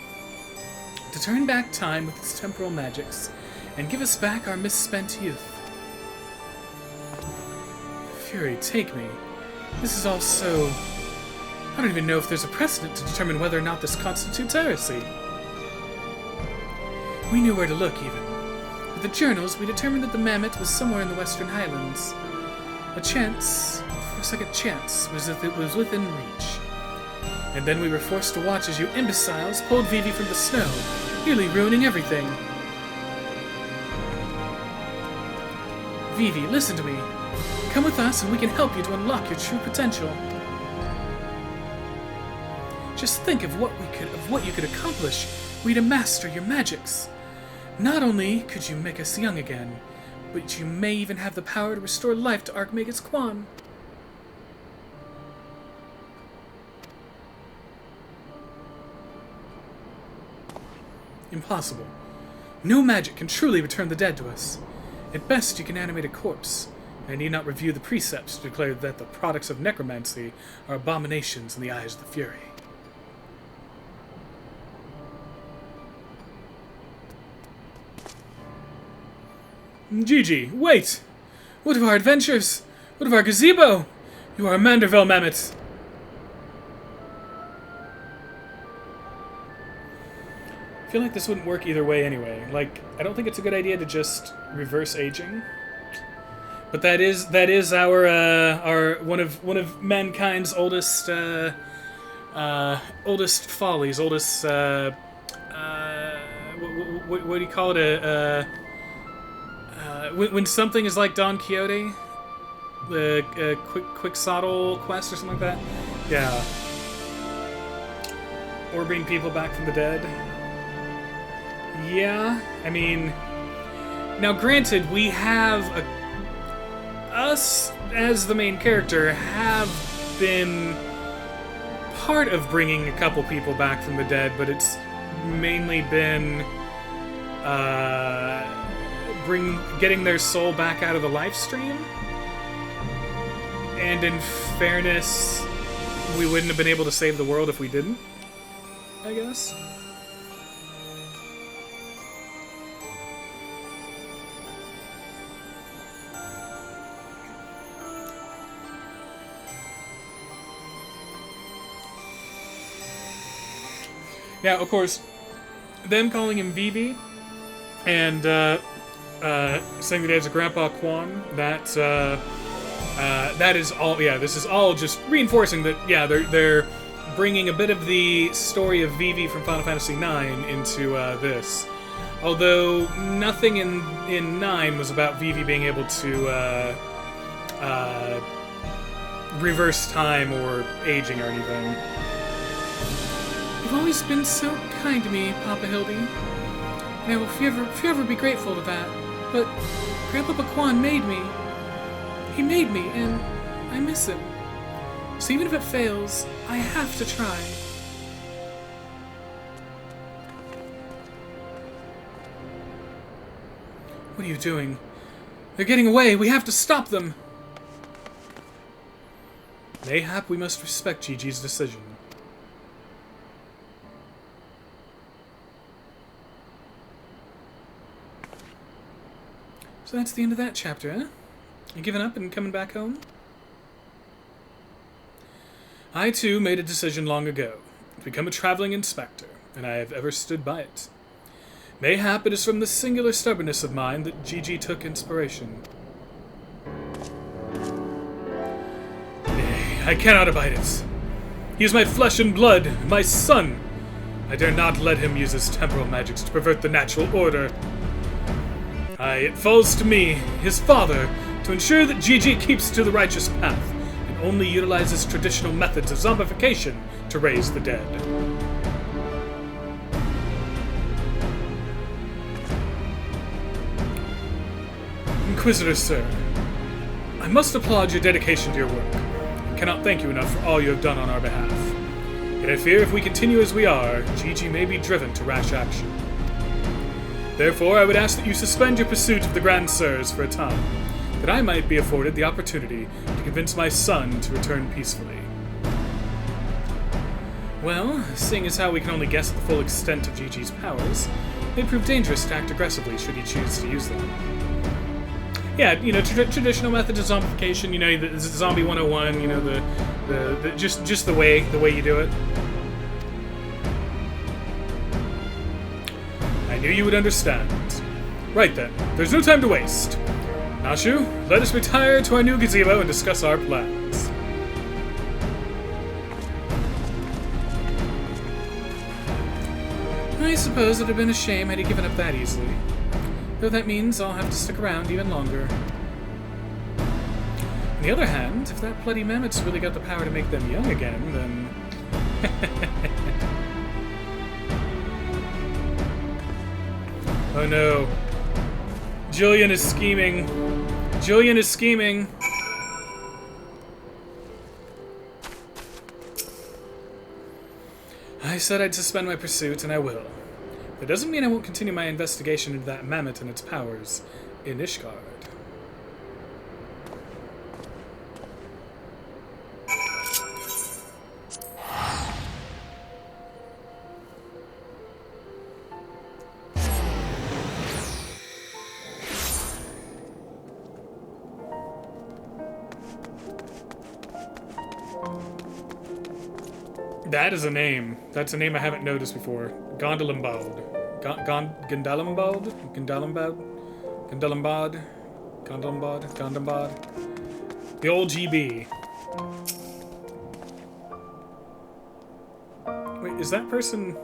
To turn back time with its temporal magics and give us back our misspent youth. Fury, take me. This is all so... I don't even know if there's a precedent to determine whether or not this constitutes heresy. We knew where to look, even. With the journals, we determined that the mammoth was somewhere in the Western Highlands. A second chance, was that it was within reach. And then we were forced to watch as you imbeciles pulled Vivi from the snow, nearly ruining everything. Vivi, listen to me. Come with us and we can help you to unlock your true potential. Just think of what you could accomplish were you to master your magics. Not only could you make us young again, but you may even have the power to restore life to Archmage Quan. Impossible. No magic can truly return the dead to us. At best, you can animate a corpse. I need not review the precepts to declare that the products of necromancy are abominations in the eyes of the Fury. Gigi, wait! What of our adventures? What of our gazebo? You are a Manderville mammoth. I feel like this wouldn't work either way anyway. Like, I don't think it's a good idea to just reverse aging. But that is our one of mankind's oldest oldest follies, oldest what do you call it? When something is like Don Quixote, the Quixotic quest or something like that. Yeah. Or bring people back from the dead. Yeah, I mean, now granted, we have us as the main character have been part of bringing a couple people back from the dead, but it's mainly been getting their soul back out of the life stream. And in fairness, we wouldn't have been able to save the world if we didn't, I guess. Now, of course, them calling him Vivi and saying that he has a Grandpa Quan, that is all. Yeah, this is all just reinforcing that. Yeah, they're bringing a bit of the story of Vivi from Final Fantasy IX into this. Although nothing in 9 was about Vivi being able to reverse time or aging or anything. You've always been so kind to me, Papa Hildy. And I will forever be grateful to that. But Grandpa Quan made me. He made me, and I miss him. So even if it fails, I have to try. What are you doing? They're getting away. We have to stop them. Mayhap we must respect Gigi's decision. So that's the end of that chapter, huh? You giving up and coming back home? I, too, made a decision long ago to become a traveling inspector, and I have ever stood by it. Mayhap it is from the singular stubbornness of mine that Gigi took inspiration. Nay, I cannot abide it. He is my flesh and blood, my son. I dare not let him use his temporal magics to pervert the natural order. It falls to me, his father, to ensure that Gigi keeps to the righteous path and only utilizes traditional methods of zombification to raise the dead. Inquisitor, sir, I must applaud your dedication to your work, and cannot thank you enough for all you have done on our behalf. Yet I fear if we continue as we are, Gigi may be driven to rash action. Therefore, I would ask that you suspend your pursuit of the Grand Sirs for a time, that I might be afforded the opportunity to convince my son to return peacefully. Well, seeing as how we can only guess at the full extent of Gigi's powers, it may prove dangerous to act aggressively should he choose to use them. Yeah, you know, traditional methods of zombification, you know, the Zombie 101, you know, just the way you do it. I knew you would understand. Right then, there's no time to waste. Nashu, let us retire to our new gazebo and discuss our plans. I suppose it would have been a shame had he given up that easily. Though that means I'll have to stick around even longer. On the other hand, if that bloody mammoth's really got the power to make them young again, then... Oh no. Julian is scheming. Julian is scheming. I said I'd suspend my pursuit, and I will. That doesn't mean I won't continue my investigation into that mammoth and its powers in Ishgard. That is a name. That's a name I haven't noticed before. Gondolin Bald. Gundalambad? Gundalambad? The old GB. Wait, is that person...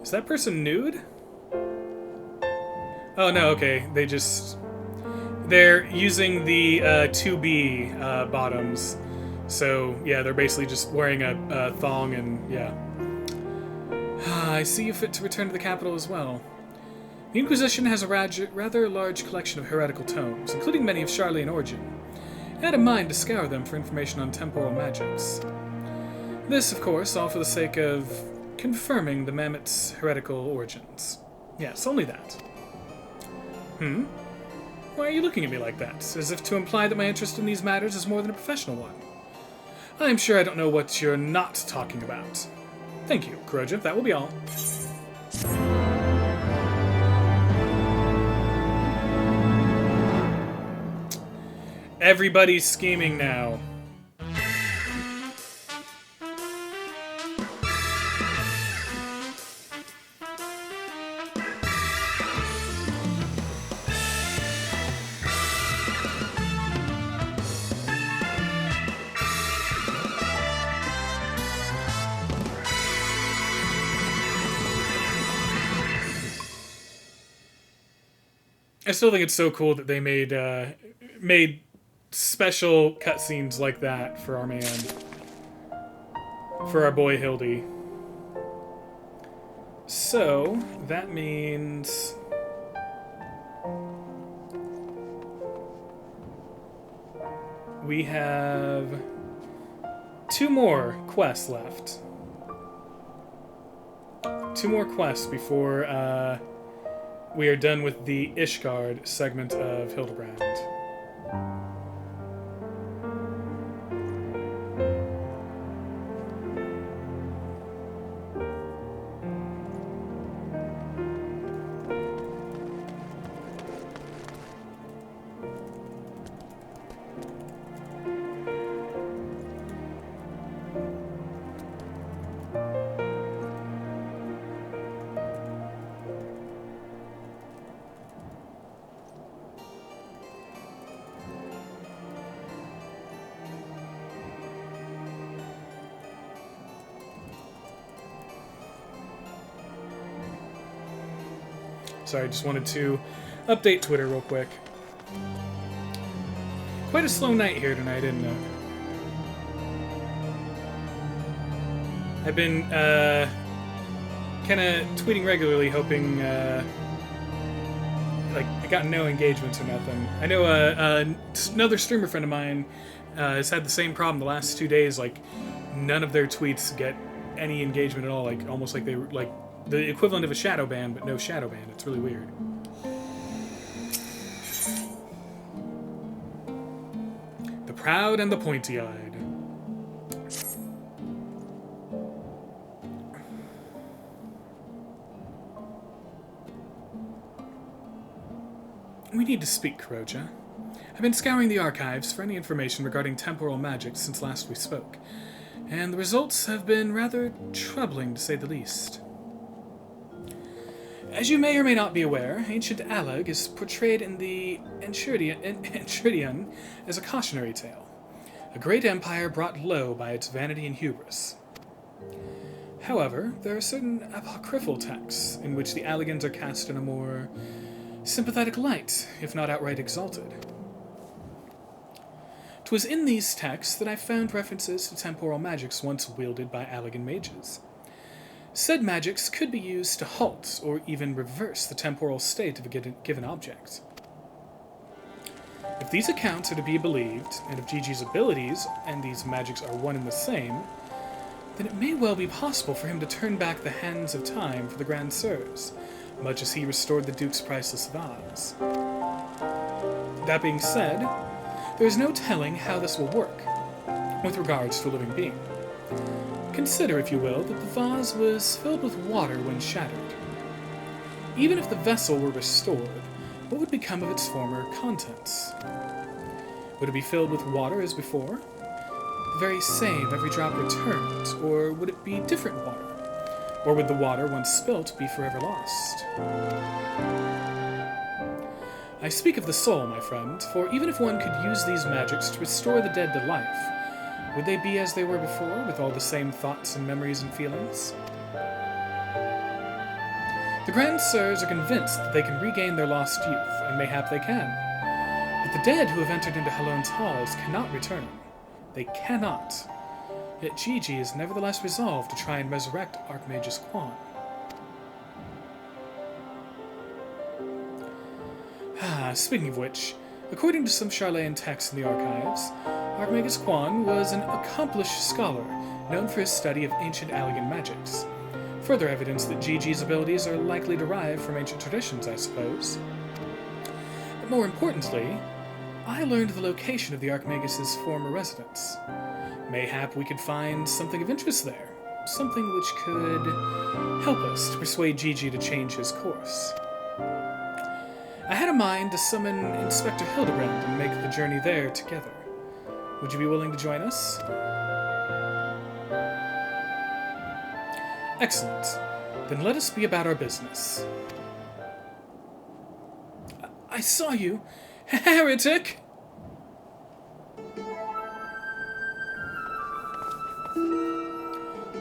Is that person nude? Oh, no, okay. They're using the 2B bottoms. So, yeah, they're basically just wearing a thong and, yeah. I see you fit to return to the capital as well. The Inquisition has a rather large collection of heretical tomes, including many of Charlayan origin. I had in mind to scour them for information on temporal magics. This, of course, all for the sake of confirming the Mammoth's heretical origins. Yes, only that. Why are you looking at me like that, as if to imply that my interest in these matters is more than a professional one? I am sure I don't know what you're not talking about. Thank you, Kuroja. That will be all. Everybody's scheming now. I still think it's so cool that they made special cutscenes like that for our man, for our boy Hildy. So that means we have 2 more quests left. 2 more quests before we are done with the Ishgard segment of Hildebrand. Sorry, I just wanted to update Twitter real quick. Quite a slow night here tonight, isn't it? I've been kind of tweeting regularly, hoping like I got no engagements or nothing. I know another streamer friend of mine has had the same problem the last 2 days. Like none of their tweets get any engagement at all. Like almost like they were like the equivalent of a shadow ban, but no shadow ban. It's really weird. The proud and the pointy-eyed. We need to speak, Kuroja. I've been scouring the archives for any information regarding temporal magic since last we spoke, and the results have been rather troubling, to say the least. As you may or may not be aware, ancient Alag is portrayed in the Enchiridion as a cautionary tale, a great empire brought low by its vanity and hubris. However, there are certain apocryphal texts in which the Alagans are cast in a more sympathetic light, if not outright exalted. 'Twas in these texts that I found references to temporal magics once wielded by Alagan mages. Said magics could be used to halt or even reverse the temporal state of a given object. If these accounts are to be believed, and if Gigi's abilities and these magics are one and the same, then it may well be possible for him to turn back the hands of time for the Grand Sirs, much as he restored the Duke's priceless vase. That being said, there is no telling how this will work with regards to a living being. Consider, if you will, that the vase was filled with water when shattered. Even if the vessel were restored, what would become of its former contents? Would it be filled with water as before? The very same, every drop returned, or would it be different water? Or would the water, once spilt, be forever lost? I speak of the soul, my friend, for even if one could use these magics to restore the dead to life, would they be as they were before, with all the same thoughts and memories and feelings? The Grand Sirs are convinced that they can regain their lost youth, and mayhap they can. But the dead who have entered into Halone's halls cannot return. They cannot. Yet Gigi is nevertheless resolved to try and resurrect Archmagus Quan. Speaking of which, according to some Charlayan texts in the archives, Archmagus Quan was an accomplished scholar, known for his study of ancient Allegan magics. Further evidence that Gigi's abilities are likely derived from ancient traditions, I suppose. But more importantly, I learned the location of the Archmagus' former residence. Mayhap we could find something of interest there, something which could help us to persuade Gigi to change his course. I had a mind to summon Inspector Hildebrand and make the journey there together. Would you be willing to join us? Excellent. Then let us be about our business. I saw you, heretic!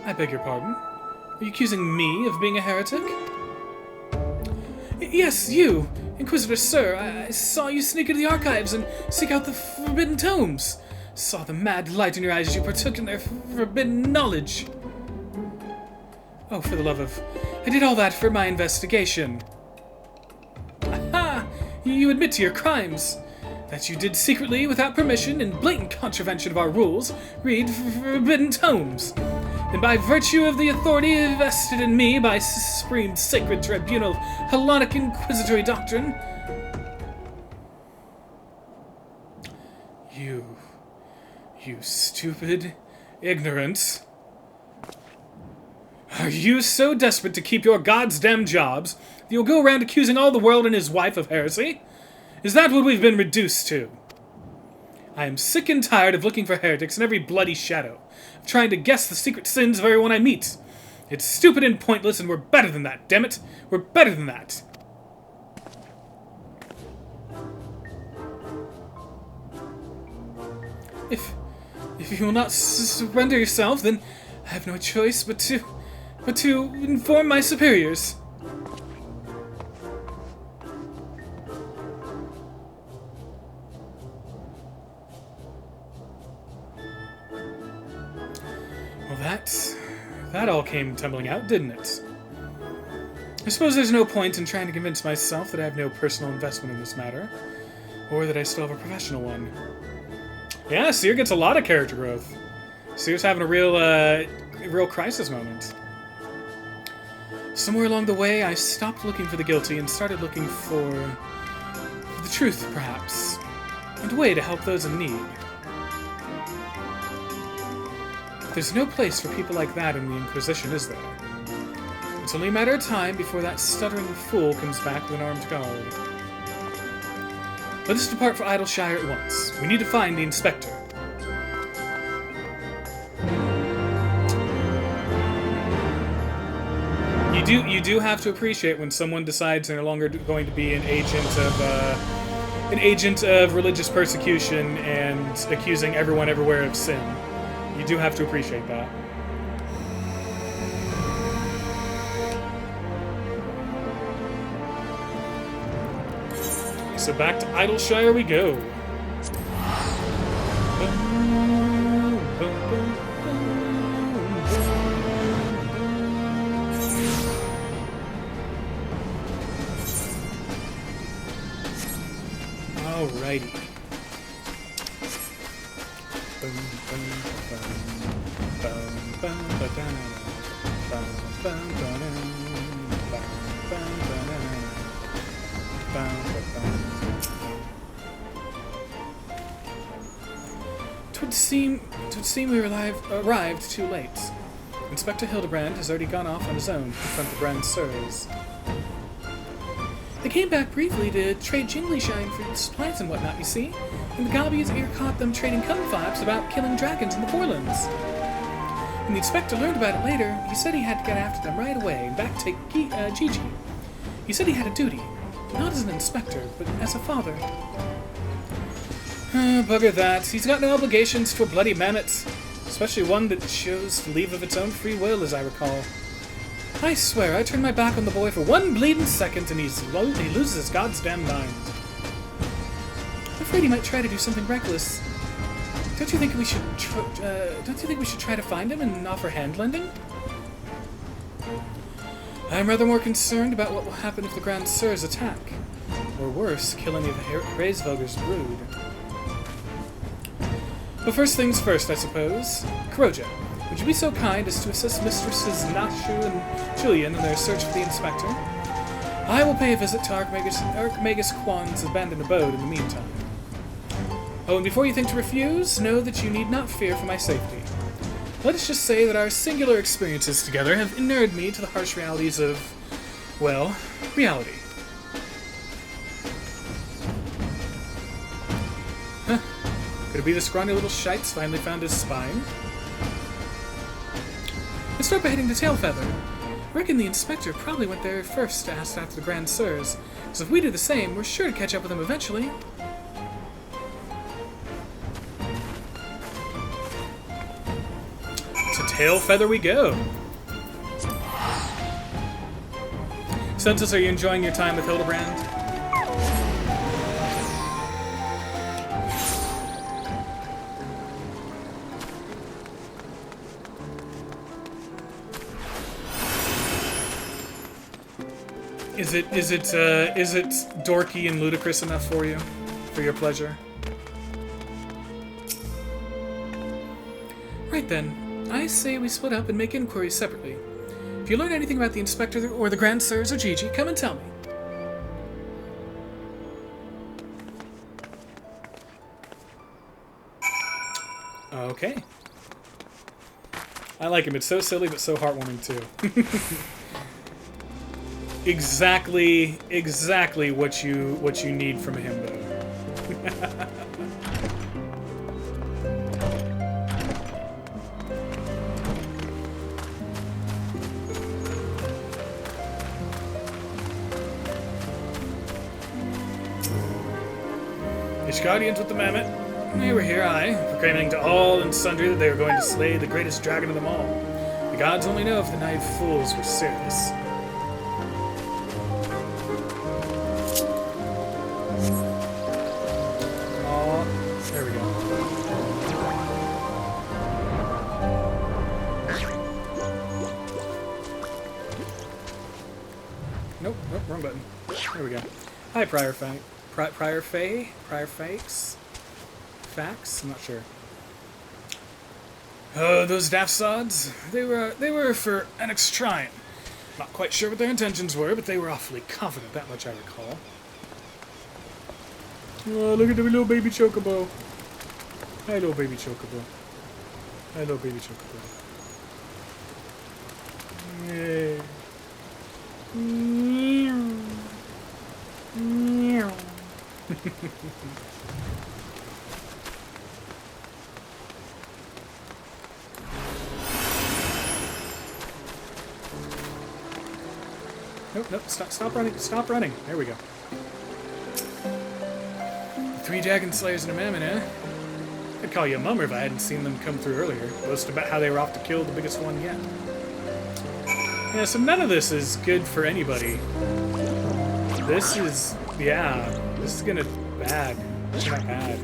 I beg your pardon? Are you accusing me of being a heretic? Yes, you! Inquisitor Sir, I saw you sneak into the archives and seek out the forbidden tomes. Saw the mad light in your eyes as you partook in their forbidden knowledge. Oh, for the love of... I did all that for my investigation. Aha! You admit to your crimes. That you did secretly, without permission, in blatant contravention of our rules, read forbidden tomes. And by virtue of the authority vested in me by Supreme Sacred Tribunal of Hellenic Inquisitory Doctrine... You stupid, ignorant... Are you so desperate to keep your goddamn jobs that you'll go around accusing all the world and his wife of heresy? Is that what we've been reduced to? I am sick and tired of looking for heretics in every bloody shadow, of trying to guess the secret sins of everyone I meet. It's stupid and pointless, and we're better than that, damn it! We're better than that! If you will not surrender yourself, then I have no choice but to inform my superiors. Well, that all came tumbling out, didn't it? I suppose there's no point in trying to convince myself that I have no personal investment in this matter, or that I still have a professional one. Yeah, Seer gets a lot of character growth. Seer's having a real crisis moment. Somewhere along the way, I stopped looking for the guilty and started looking for the truth, perhaps, and a way to help those in need. But there's no place for people like that in the Inquisition, is there? It's only a matter of time before that stuttering fool comes back with an armed guard. Let us depart for Idleshire at once. We need to find the Inspector. You do have to appreciate when someone decides they're no longer going to be an agent of religious persecution and accusing everyone everywhere of sin. You do have to appreciate that. So back to Idleshire we go. Alrighty. Twould seem we arrived too late. Inspector Hildebrand has already gone off on his own to confront the Grand Sirs. They came back briefly to trade jingly shine for supplies and whatnot, you see, and the Gabi's ear caught them trading cum fibes about killing dragons in the Forelands. When the inspector learned about it later, he said he had to get after them right away and back take Gigi. He said he had a duty, not as an inspector, but as a father. Bugger that. He's got no obligations to a bloody mammoth, especially one that chose to leave of its own free will, as I recall. I swear, I turned my back on the boy for one bleeding second, and he loses his goddamn mind. I'm afraid he might try to do something reckless. Don't you think we should? Don't you think we should try to find him and offer hand lending? I'm rather more concerned about what will happen if the Grand Sirs attack, or worse, kill any of the Hraesvelgur's brood. But first things first, I suppose. Kuroja, would you be so kind as to assist Mistresses Nashu and Julian in their search for the inspector? I will pay a visit to Archmagus Quan's abandoned abode in the meantime. Oh, and before you think to refuse, know that you need not fear for my safety. Let us just say that our singular experiences together have inured me to the harsh realities of, well, reality. Huh. Could it be the scrawny little shites finally found his spine? Let's start by heading to Tailfeather. I reckon the inspector probably went there first to ask after the Grand Sirs, so if we do the same, we're sure to catch up with him eventually. To Tailfeather we go. Sentinels, are you enjoying your time with Hildebrand? Is it dorky and ludicrous enough for you? For your pleasure? Right then. I say we split up and make inquiries separately. If you learn anything about the Inspector or the Grand Sirs or Gigi, come and tell me. Okay. I like him. It's so silly but so heartwarming too. Exactly what you need from a himbo. Ishgardians with the mammoth. They were here, proclaiming to all and sundry that they were going to slay the greatest dragon of them all. The gods only know if the naive fools were serious. There we go. Nope, wrong button. There we go. Hi, Prior Fakes? Facts? I'm not sure. Oh, those daft sods. They were for an Extrine. Not quite sure what their intentions were, but they were awfully confident, that much I recall. Oh, look at the little baby chocobo. Hello, baby chocobo. Hello, baby chocobo. Yeah. Nope, stop running. There we go. 3 dragon slayers and a mammoth, eh? I'd call you a mummer if I hadn't seen them come through earlier. Boast about how they were off to kill the biggest one yet. Yeah, so none of this is good for anybody. This is gonna bad. It's not bad.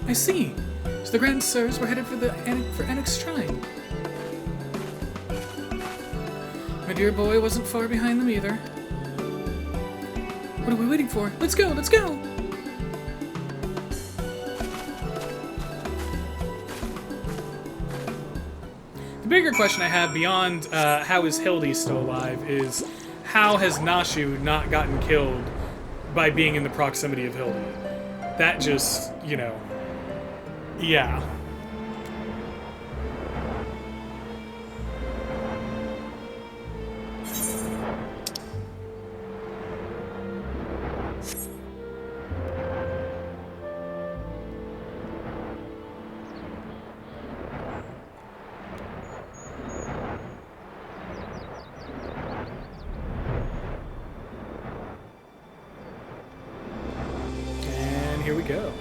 I see. So the Grand Sirs were headed for Annex Shrine. My dear boy wasn't far behind them either. What are we waiting for? Let's go! Let's go! The bigger question I have beyond how is Hildy still alive is how has Nashu not gotten killed by being in the proximity of Hildy? That just, you know, yeah. Here we go.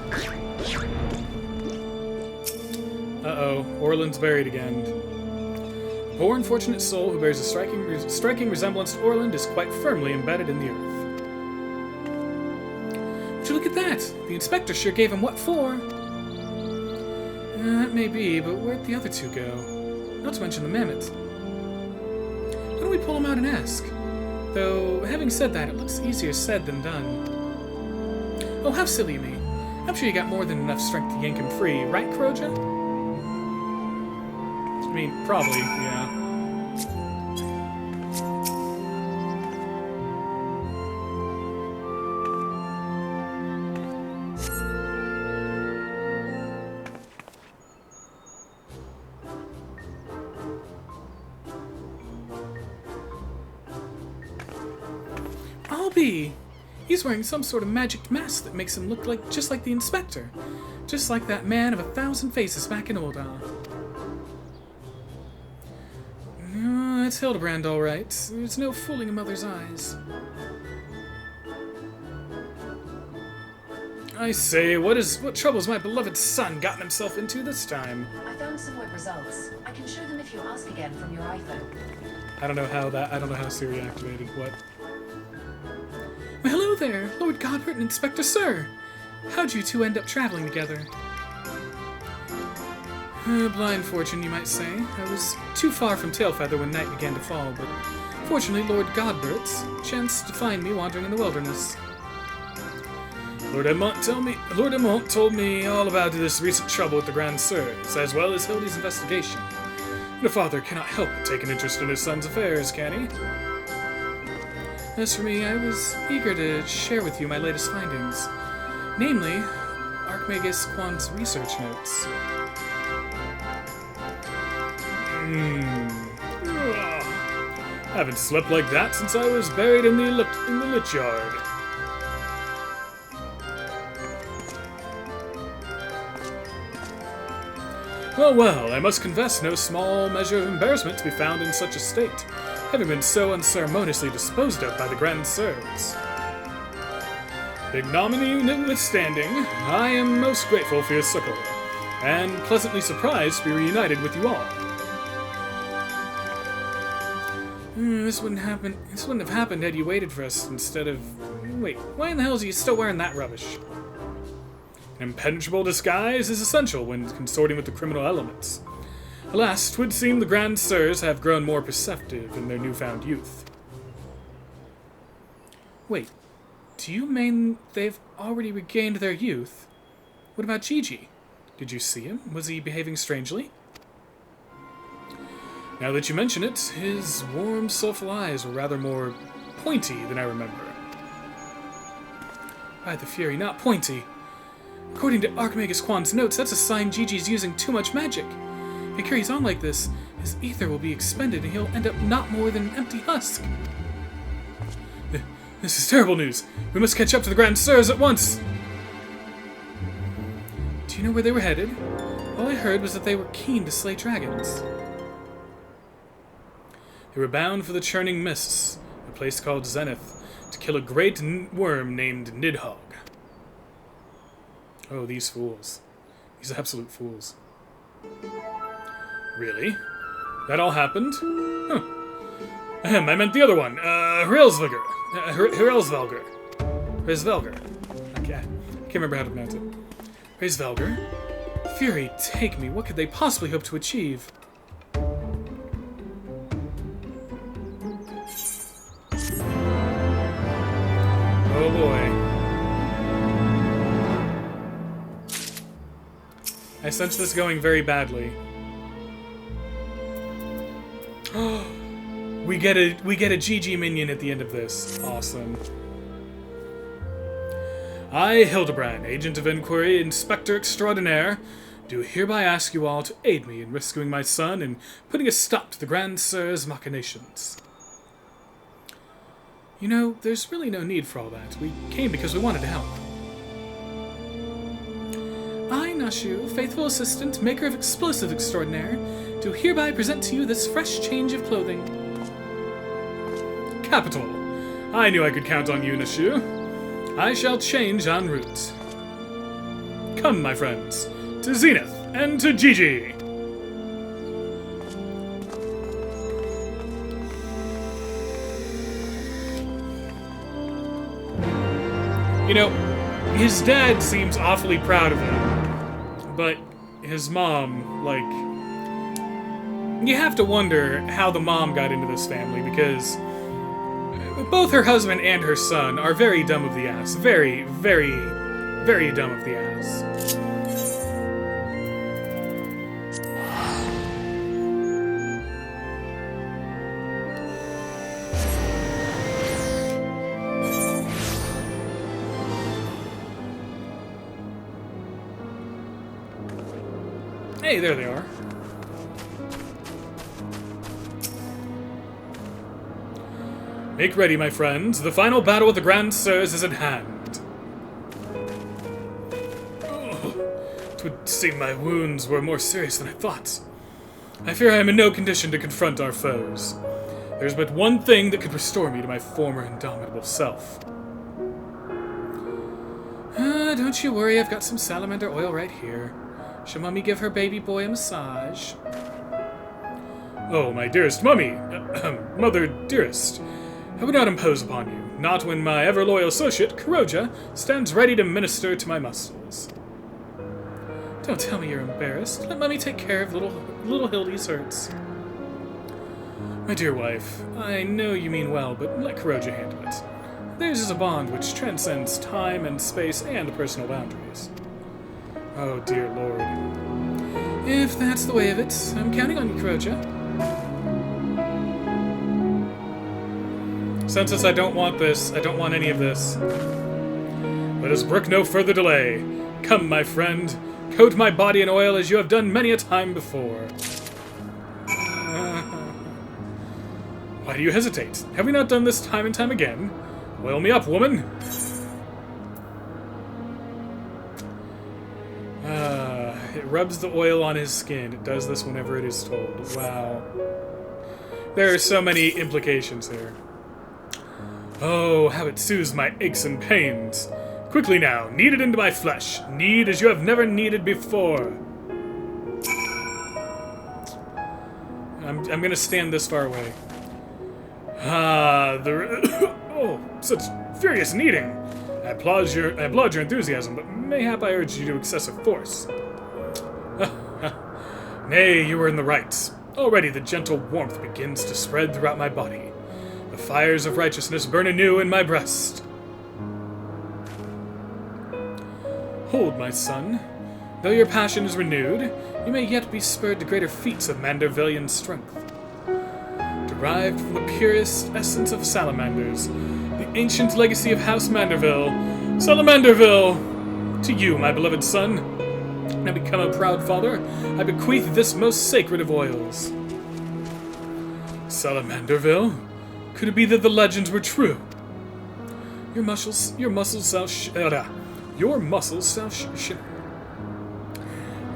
Uh-oh, Orland's buried again. The poor unfortunate soul who bears a striking resemblance to Orland is quite firmly embedded in the earth. Would you look at that? The inspector sure gave him what for. That may be, but where'd the other two go? Not to mention the mammoth. Why don't we pull him out and ask? Though, having said that, it looks easier said than done. Oh, how silly me. I'm sure you got more than enough strength to yank him free, right, Kroja? I mean, probably, yeah. I'll be. He's wearing some sort of magic mask that makes him look just like the inspector. Just like that man of 1,000 faces back in Oldar. That's Hildebrand, all right. There's no fooling a mother's eyes. I say, what troubles my beloved son gotten himself into this time? I found some web results. I can show them if you ask again from your iPhone. I don't know how Siri activated what. Well, hello there, Lord Godbert and Inspector Sir. How'd you two end up traveling together? Blind fortune, you might say. I was too far from Tailfeather when night began to fall, but fortunately Lord Godbert chanced to find me wandering in the wilderness. Lord Edmont told me all about this recent trouble with the Grand Sirs, as well as Hildy's investigation. And a father cannot help but take an interest in his son's affairs, can he? As for me, I was eager to share with you my latest findings, namely, Archmagus Quan's research notes. Haven't slept like that since I was buried in the lich yard. Well, I must confess no small measure of embarrassment to be found in such a state, having been so unceremoniously disposed of by the Grand Sirs. Ignominy notwithstanding, I am most grateful for your succor, and pleasantly surprised to be reunited with you all. This wouldn't have happened had you waited for us instead of... Wait, why in the hell are you still wearing that rubbish? An impenetrable disguise is essential when consorting with the criminal elements. Alas, 'twould seem the Grand Sirs have grown more perceptive in their newfound youth. Wait, do you mean they've already regained their youth? What about Gigi? Did you see him? Was he behaving strangely? Now that you mention it, his warm, soulful eyes were rather more pointy than I remember. By the Fury, not pointy. According to Archmagus Quan's notes, that's a sign Gigi's using too much magic. If he carries on like this, his ether will be expended and he'll end up not more than an empty husk. This is terrible news. We must catch up to the Grand Sirs at once. Do you know where they were headed? All I heard was that they were keen to slay dragons. They were bound for the Churning Mists, a place called Zenith, to kill a great worm named Nidhogg. Oh, these fools. These absolute fools. Really? That all happened? Huh. Ahem, I meant the other one. Hraelsvelgr. Hraelsvelgr. Okay, I can't remember how to pronounce it. Hraelsvelgr? Fury, take me. What could they possibly hope to achieve? Oh boy. I sense this going very badly. We get a GG minion at the end of this. Awesome. I, Hildebrand, Agent of Inquiry, Inspector Extraordinaire, do hereby ask you all to aid me in rescuing my son and putting a stop to the Grand Sir's machinations. You know, there's really no need for all that. We came because we wanted to help. I, Nashu, faithful assistant, maker of explosive extraordinaire, do hereby present to you this fresh change of clothing. Capital. I knew I could count on you, Nashu. I shall change en route. Come, my friends, to Zenith and to Gigi. You know, his dad seems awfully proud of him, but his mom, like, you have to wonder how the mom got into this family, because both her husband and her son are very dumb of the ass. Very, very, very dumb of the ass. Hey, there they are. Make ready, my friends. The final battle with the Grand Sirs is at hand. It would seem my wounds were more serious than I thought. I fear I am in no condition to confront our foes. There's but one thing that could restore me to my former indomitable self. Don't you worry, I've got some salamander oil right here. Shall Mummy give her baby boy a massage? Oh, my dearest Mummy, Mother dearest, I would not impose upon you, not when my ever-loyal associate, Kuroja, stands ready to minister to my muscles. Don't tell me you're embarrassed. Let Mummy take care of little Hildy's hurts. My dear wife, I know you mean well, but let Kuroja handle it. Theirs is a bond which transcends time and space and personal boundaries. Oh, dear Lord. If that's the way of it, I'm counting on you, Kuroja. Census, I don't want this. I don't want any of this. Let us brook no further delay. Come, my friend. Coat my body in oil as you have done many a time before. Why do you hesitate? Have we not done this time and time again? Oil me up, woman. It rubs the oil on his skin. It does this whenever it is told. Wow. There are so many implications here. Oh, how it soothes my aches and pains. Quickly now, knead it into my flesh. Knead as you have never kneaded before. I'm gonna stand this far away. Oh, such furious kneading. I applaud your enthusiasm, but mayhap I urge you to excessive force. Nay, you were in the right. Already the gentle warmth begins to spread throughout my body. The fires of righteousness burn anew in my breast. Hold, my son. Though your passion is renewed, you may yet be spurred to greater feats of Mandervillian strength. Derived from the purest essence of salamanders, the ancient legacy of House Manderville, Salamanderville! To you, my beloved son. Now become a proud father, I bequeath this most sacred of oils. Salamanderville? Could it be that the legends were true? Your muscles shall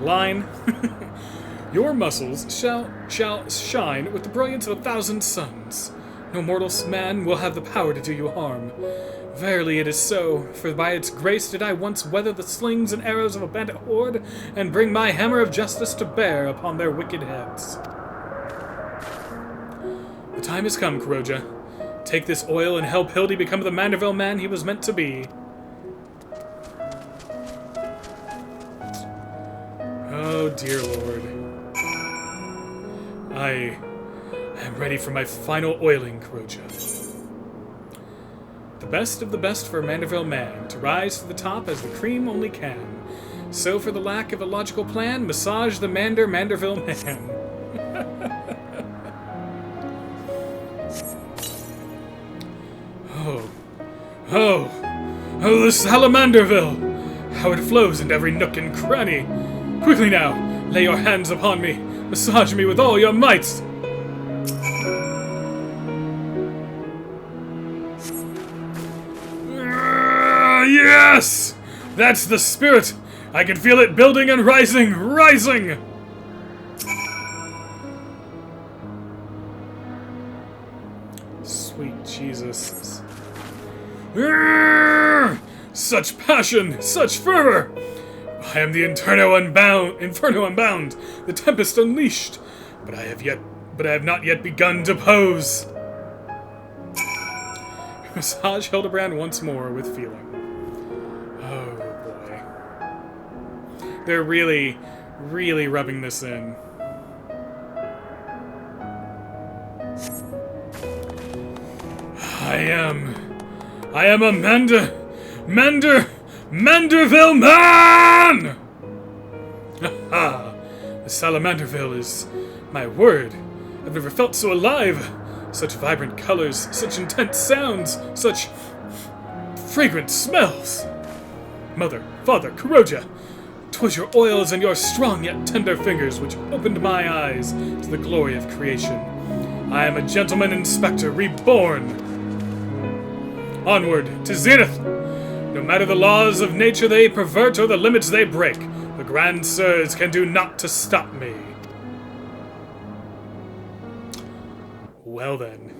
line. Your muscles shall shine with the brilliance of 1,000 suns. No mortal man will have the power to do you harm. Verily it is so, for by its grace did I once weather the slings and arrows of a bandit horde, and bring my hammer of justice to bear upon their wicked heads. The time has come, Kuroja. Take this oil and help Hildy become the Manderville man he was meant to be. Oh, dear Lord. I am ready for my final oiling, Kuroja. The best of the best for a Manderville man, to rise to the top as the cream only can. So for the lack of a logical plan, massage the Manderville man. Oh, the Salamanderville! How it flows into every nook and cranny! Quickly now, lay your hands upon me, massage me with all your might! Yes! That's the spirit! I can feel it building and rising! Sweet Jesus. Such passion! Such fervor! I am the Inferno unbound, the Tempest unleashed, but I have not yet begun to pose. Massage Hildebrand once more with feeling. Oh boy. They're really, really rubbing this in. I am a Manderville man! Ha! The Salamanderville is my word. I've never felt so alive. Such vibrant colors, such intense sounds, such fragrant smells. Mother, Father, Kuroja, 'twas your oils and your strong yet tender fingers which opened my eyes to the glory of creation. I am a gentleman inspector reborn. Onward to Zenith! No matter the laws of nature they pervert or the limits they break, the Grand Sirs can do naught to stop me. Well then.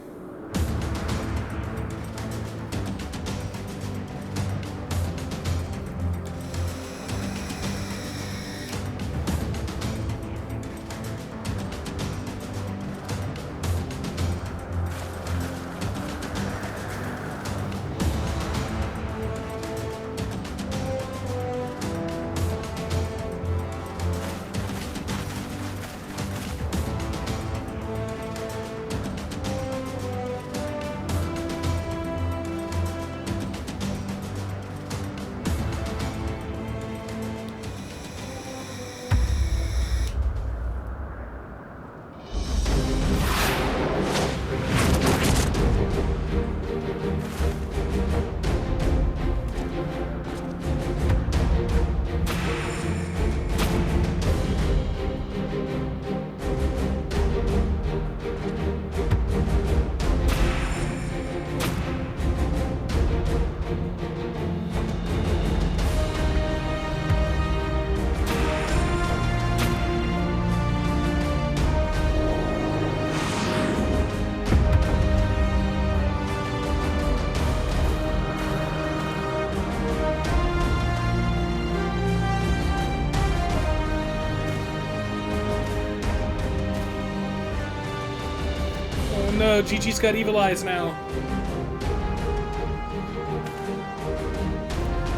No, Gigi's got evil eyes now.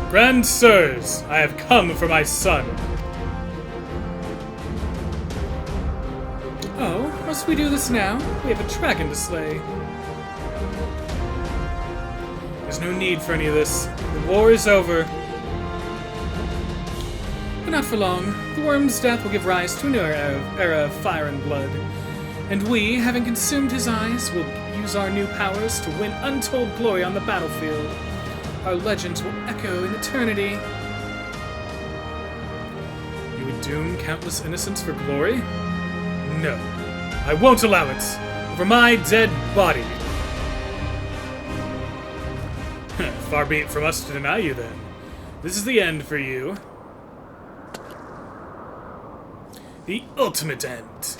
Grand Sirs, I have come for my son. Oh, must we do this now? We have a dragon to slay. There's no need for any of this. The war is over. But not for long. The worm's death will give rise to a new era of fire and blood. And we, having consumed his eyes, will use our new powers to win untold glory on the battlefield. Our legends will echo in eternity. You would doom countless innocents for glory? No. I won't allow it. Over my dead body. Far be it from us to deny you, then. This is the end for you. The ultimate end.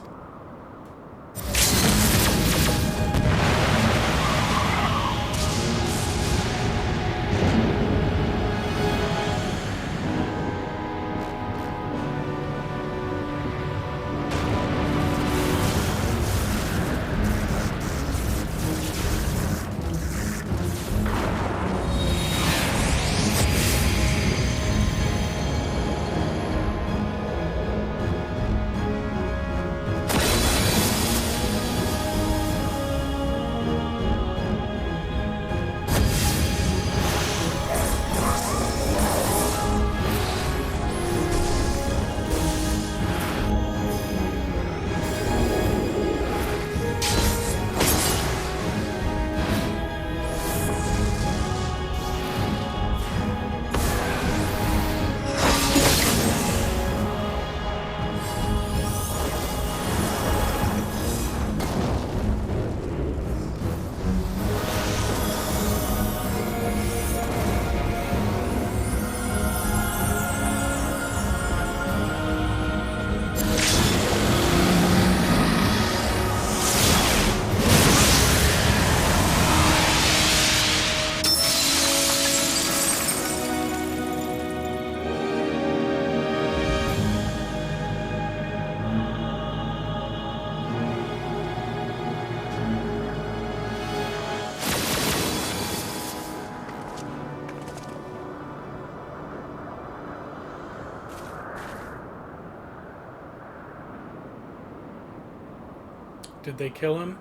Did they kill him?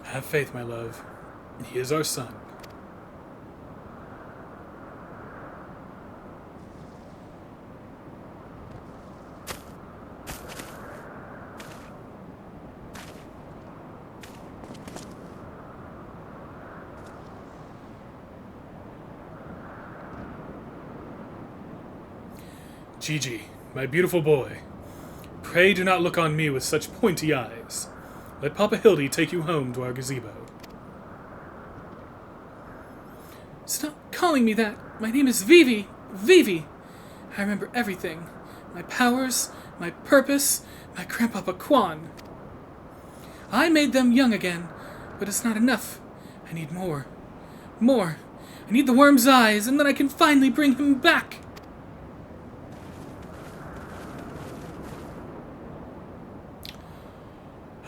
Have faith, my love. He is our son. Gigi, my beautiful boy, pray do not look on me with such pointy eyes. Let Papa Hildy take you home to our gazebo. Stop calling me that. My name is Vivi. Vivi. I remember everything. My powers, my purpose, my Grandpapa Quan. I made them young again, but it's not enough. I need more. More. I need the worm's eyes, and then I can finally bring him back.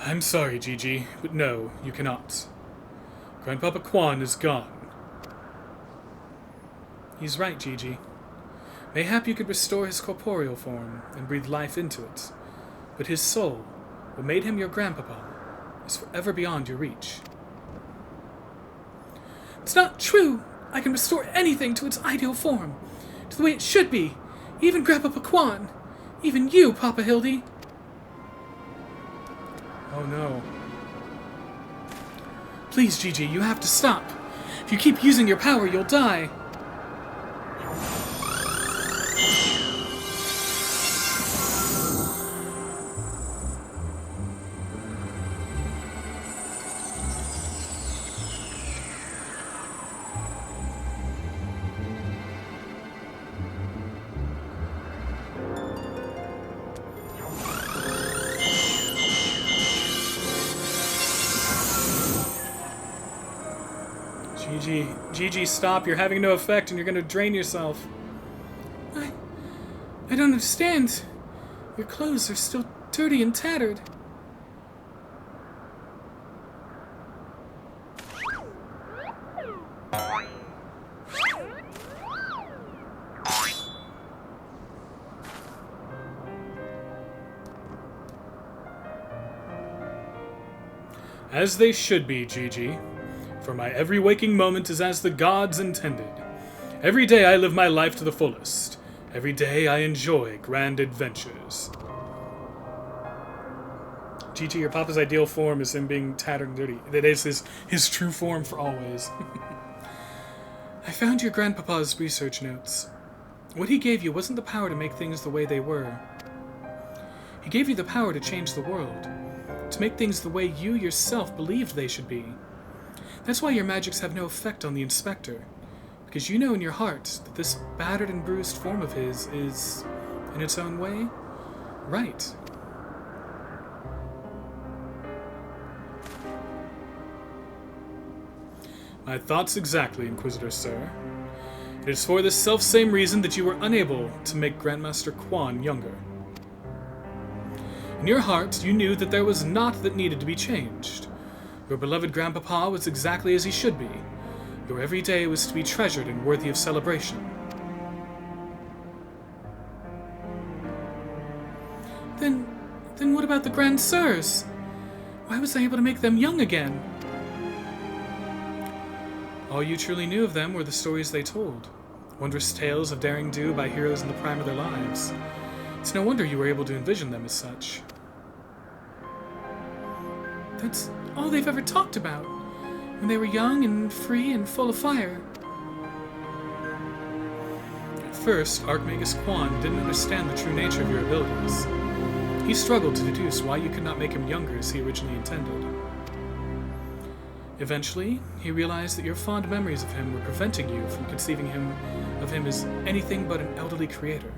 I'm sorry, Gigi, but no, you cannot. Grandpapa Quan is gone. He's right, Gigi. Mayhap you could restore his corporeal form and breathe life into it, but his soul, what made him your grandpapa, is forever beyond your reach. It's not true! I can restore anything to its ideal form, to the way it should be, even Grandpapa Quan, even you, Papa Hildy. Oh no. Please, Gigi, you have to stop. If you keep using your power, you'll die. Gigi, stop. You're having no effect and you're going to drain yourself. I don't understand. Your clothes are still dirty and tattered. As they should be, Gigi. For my every waking moment is as the gods intended. Every day I live my life to the fullest. Every day I enjoy grand adventures. Gigi, your papa's ideal form is him being tattered and dirty. That is his true form for always. I found your grandpapa's research notes. What he gave you wasn't the power to make things the way they were. He gave you the power to change the world, to make things the way you yourself believed they should be. That's why your magics have no effect on the Inspector, because you know in your heart that this battered and bruised form of his is, in its own way, right. My thoughts exactly, Inquisitor Sir. It is for this self-same reason that you were unable to make Grandmaster Quan younger. In your heart, you knew that there was naught that needed to be changed. Your beloved Grandpapa was exactly as he should be. Your every day was to be treasured and worthy of celebration. Then what about the Grand Sirs? Why was I able to make them young again? All you truly knew of them were the stories they told. Wondrous tales of daring do by heroes in the prime of their lives. It's no wonder you were able to envision them as such. That's all they've ever talked about, when they were young and free and full of fire. At first, Archmagus Quan didn't understand the true nature of your abilities. He struggled to deduce why you could not make him younger as he originally intended. Eventually, he realized that your fond memories of him were preventing you from conceiving of him as anything but an elderly creator,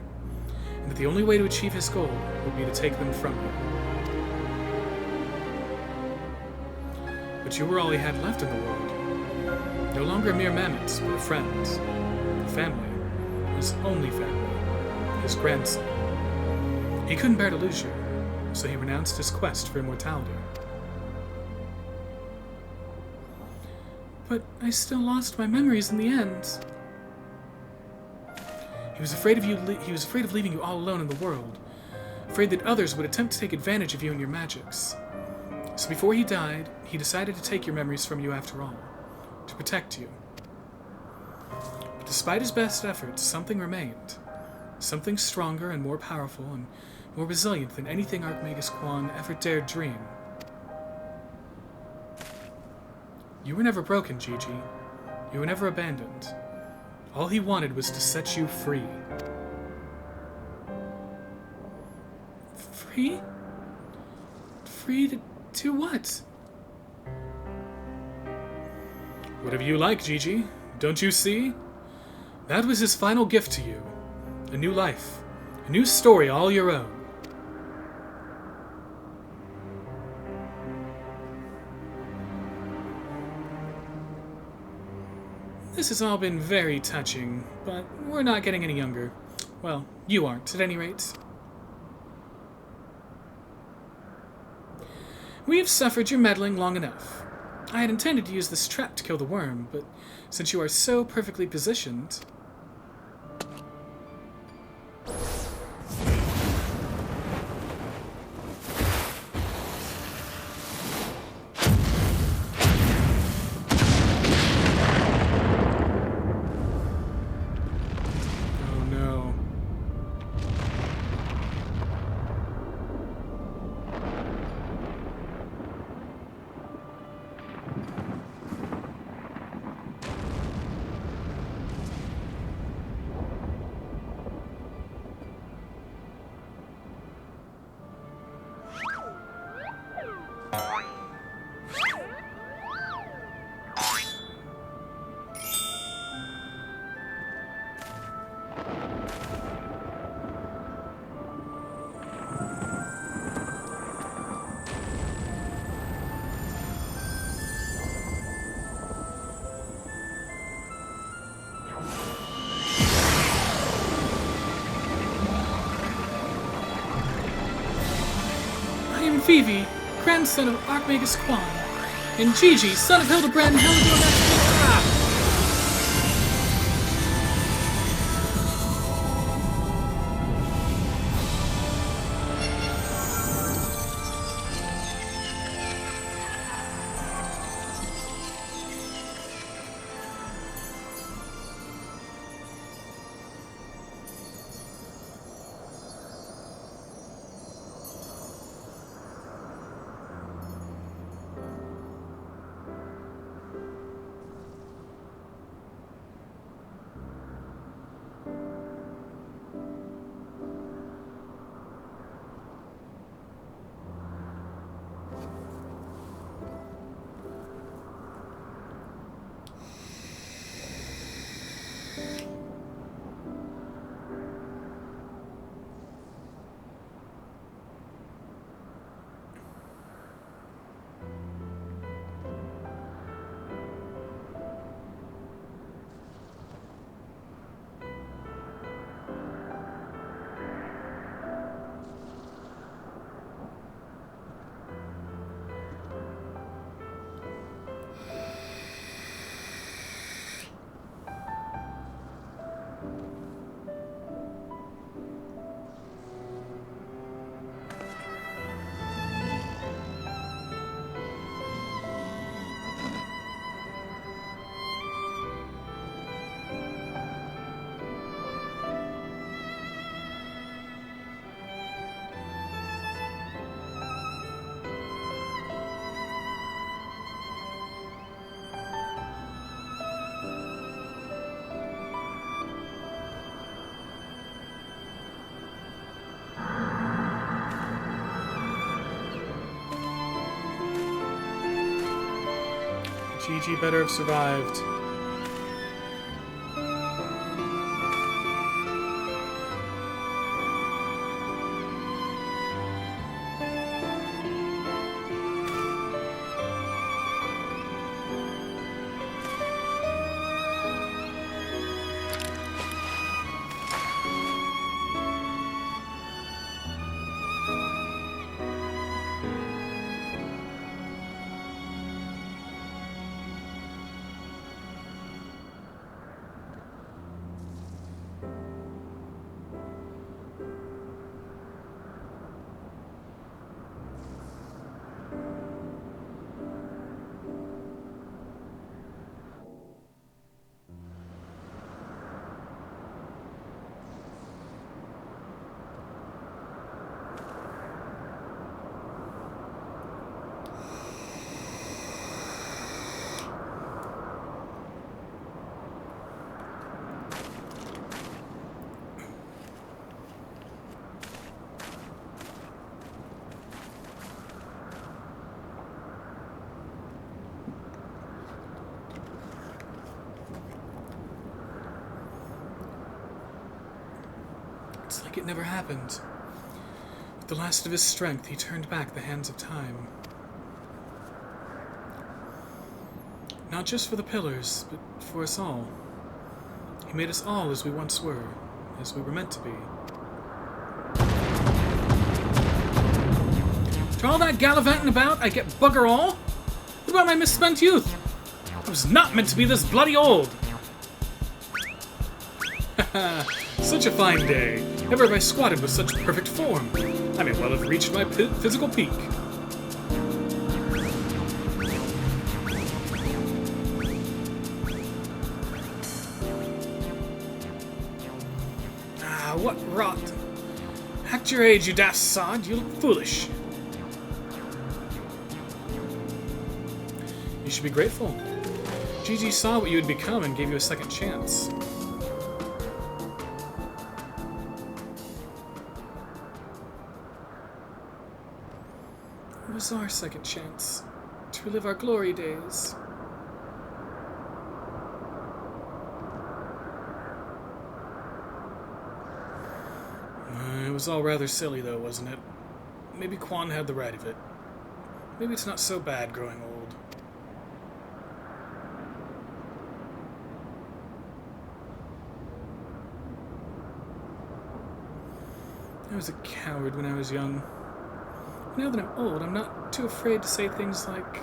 and that the only way to achieve his goal would be to take them from you. But you were all he had left in the world. No longer a mere mammoth, but a friend, a family, his only family, his grandson. He couldn't bear to lose you, so he renounced his quest for immortality. But I still lost my memories in the end. He was afraid of you. He was afraid of leaving you all alone in the world. Afraid that others would attempt to take advantage of you and your magics. So before he died, he decided to take your memories from you after all, to protect you. But despite his best efforts, something remained. Something stronger and more powerful and more resilient than anything Archmagus Quan ever dared dream. You were never broken, Gigi. You were never abandoned. All he wanted was to set you free. Free? Free to do what? Whatever you like, Gigi. Don't you see? That was his final gift to you. A new life. A new story all your own. This has all been very touching, but we're not getting any younger. Well, you aren't, at any rate. We have suffered your meddling long enough. I had intended to use this trap to kill the worm, but since you are so perfectly positioned... Oh no. Vivi, grandson of Archmagus Quan, and Gigi, son of Hildebrand and Helena. Gigi better have survived. It's like it never happened. With the last of his strength, he turned back the hands of time. Not just for the pillars, but for us all. He made us all as we once were, as we were meant to be. To all that gallivanting about, I get bugger all? What about my misspent youth? I was not meant to be this bloody old! Haha, such a fine day. Never have I squatted with such perfect form. I may well have reached my physical peak. Ah, what rot. Act your age, you daft sod. You look foolish. You should be grateful. Gigi saw what you had become and gave you a second chance. It was our second chance to relive our glory days. It was all rather silly, though, wasn't it? Maybe Quan had the right of it. Maybe it's not so bad growing old. I was a coward when I was young. Now that I'm old, I'm not too afraid to say things like,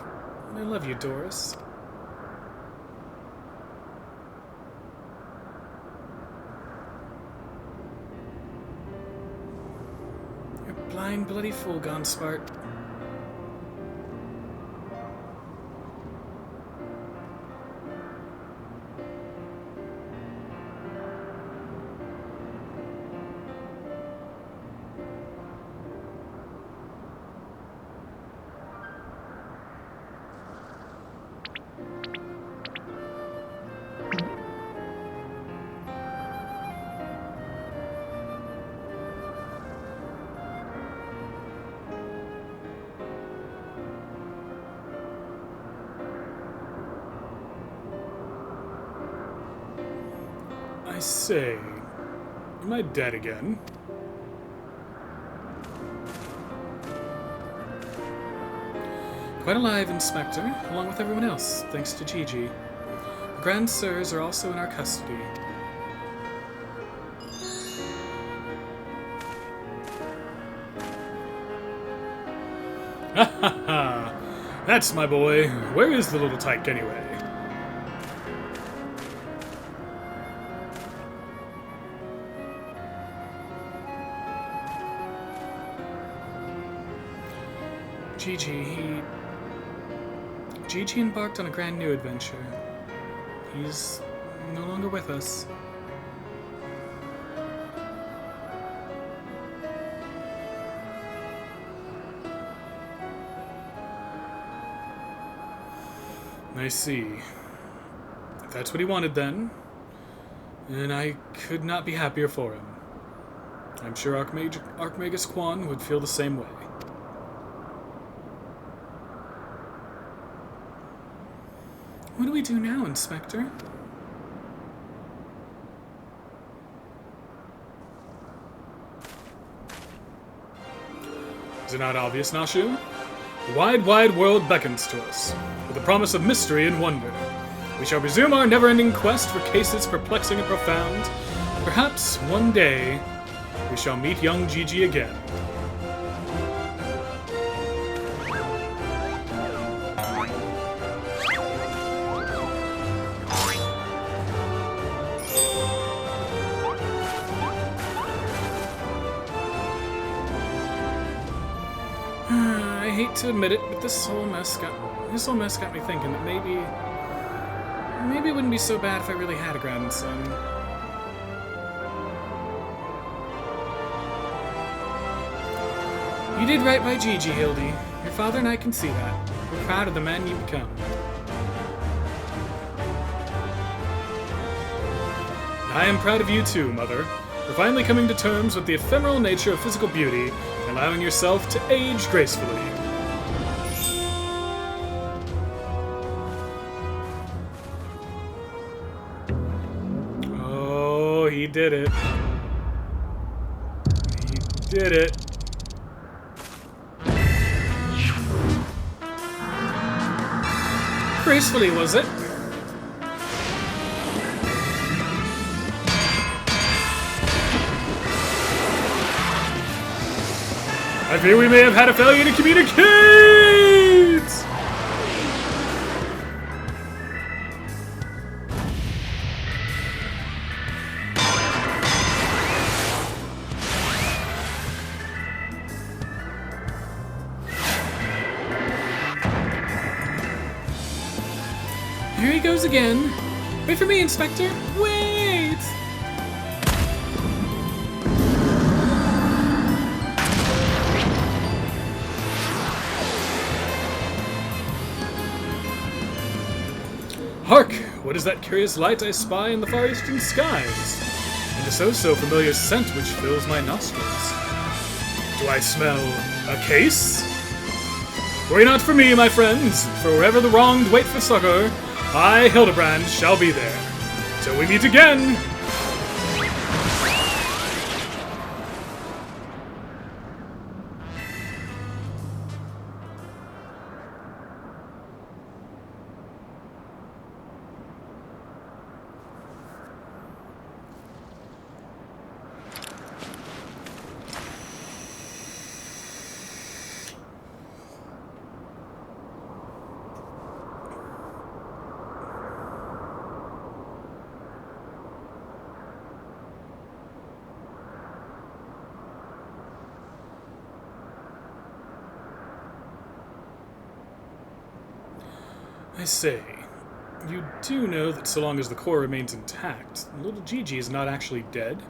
I love you, Doris. You're a blind, bloody fool, Gonspart. I say, am I dead again? Quite alive, Inspector, along with everyone else, thanks to Gigi. The Grand Sirs are also in our custody. Ha ha ha! That's my boy. Where is the little tyke anyway? Gigi embarked on a brand new adventure. He's no longer with us. I see. If that's what he wanted then, and I could not be happier for him. I'm sure Archmagus Quan would feel the same way. What do we do now, Inspector? Is it not obvious, Nashu? The wide, wide world beckons to us, with the promise of mystery and wonder. We shall resume our never-ending quest for cases perplexing and profound. Perhaps, one day, we shall meet young Gigi again. I hate to admit it, but this whole mess got me thinking that maybe it wouldn't be so bad if I really had a grandson. You did right by Gigi, Hildy. Your father and I can see that. We're proud of the man you become. I am proud of you too, Mother, for finally coming to terms with the ephemeral nature of physical beauty and allowing yourself to age gracefully. Oh, he did it. Did it. Gracefully, was it? I fear we may have had a failure to communicate! Here he goes again. Wait for me, Inspector. Wait! Hark! What is that curious light I spy in the far eastern skies? And the so familiar scent which fills my nostrils. Do I smell a case? Worry not for me, my friends, for wherever the wronged wait for succor, I, Hildebrand, shall be there. Till we meet again! I say, you do know that so long as the core remains intact, little Gigi is not actually dead?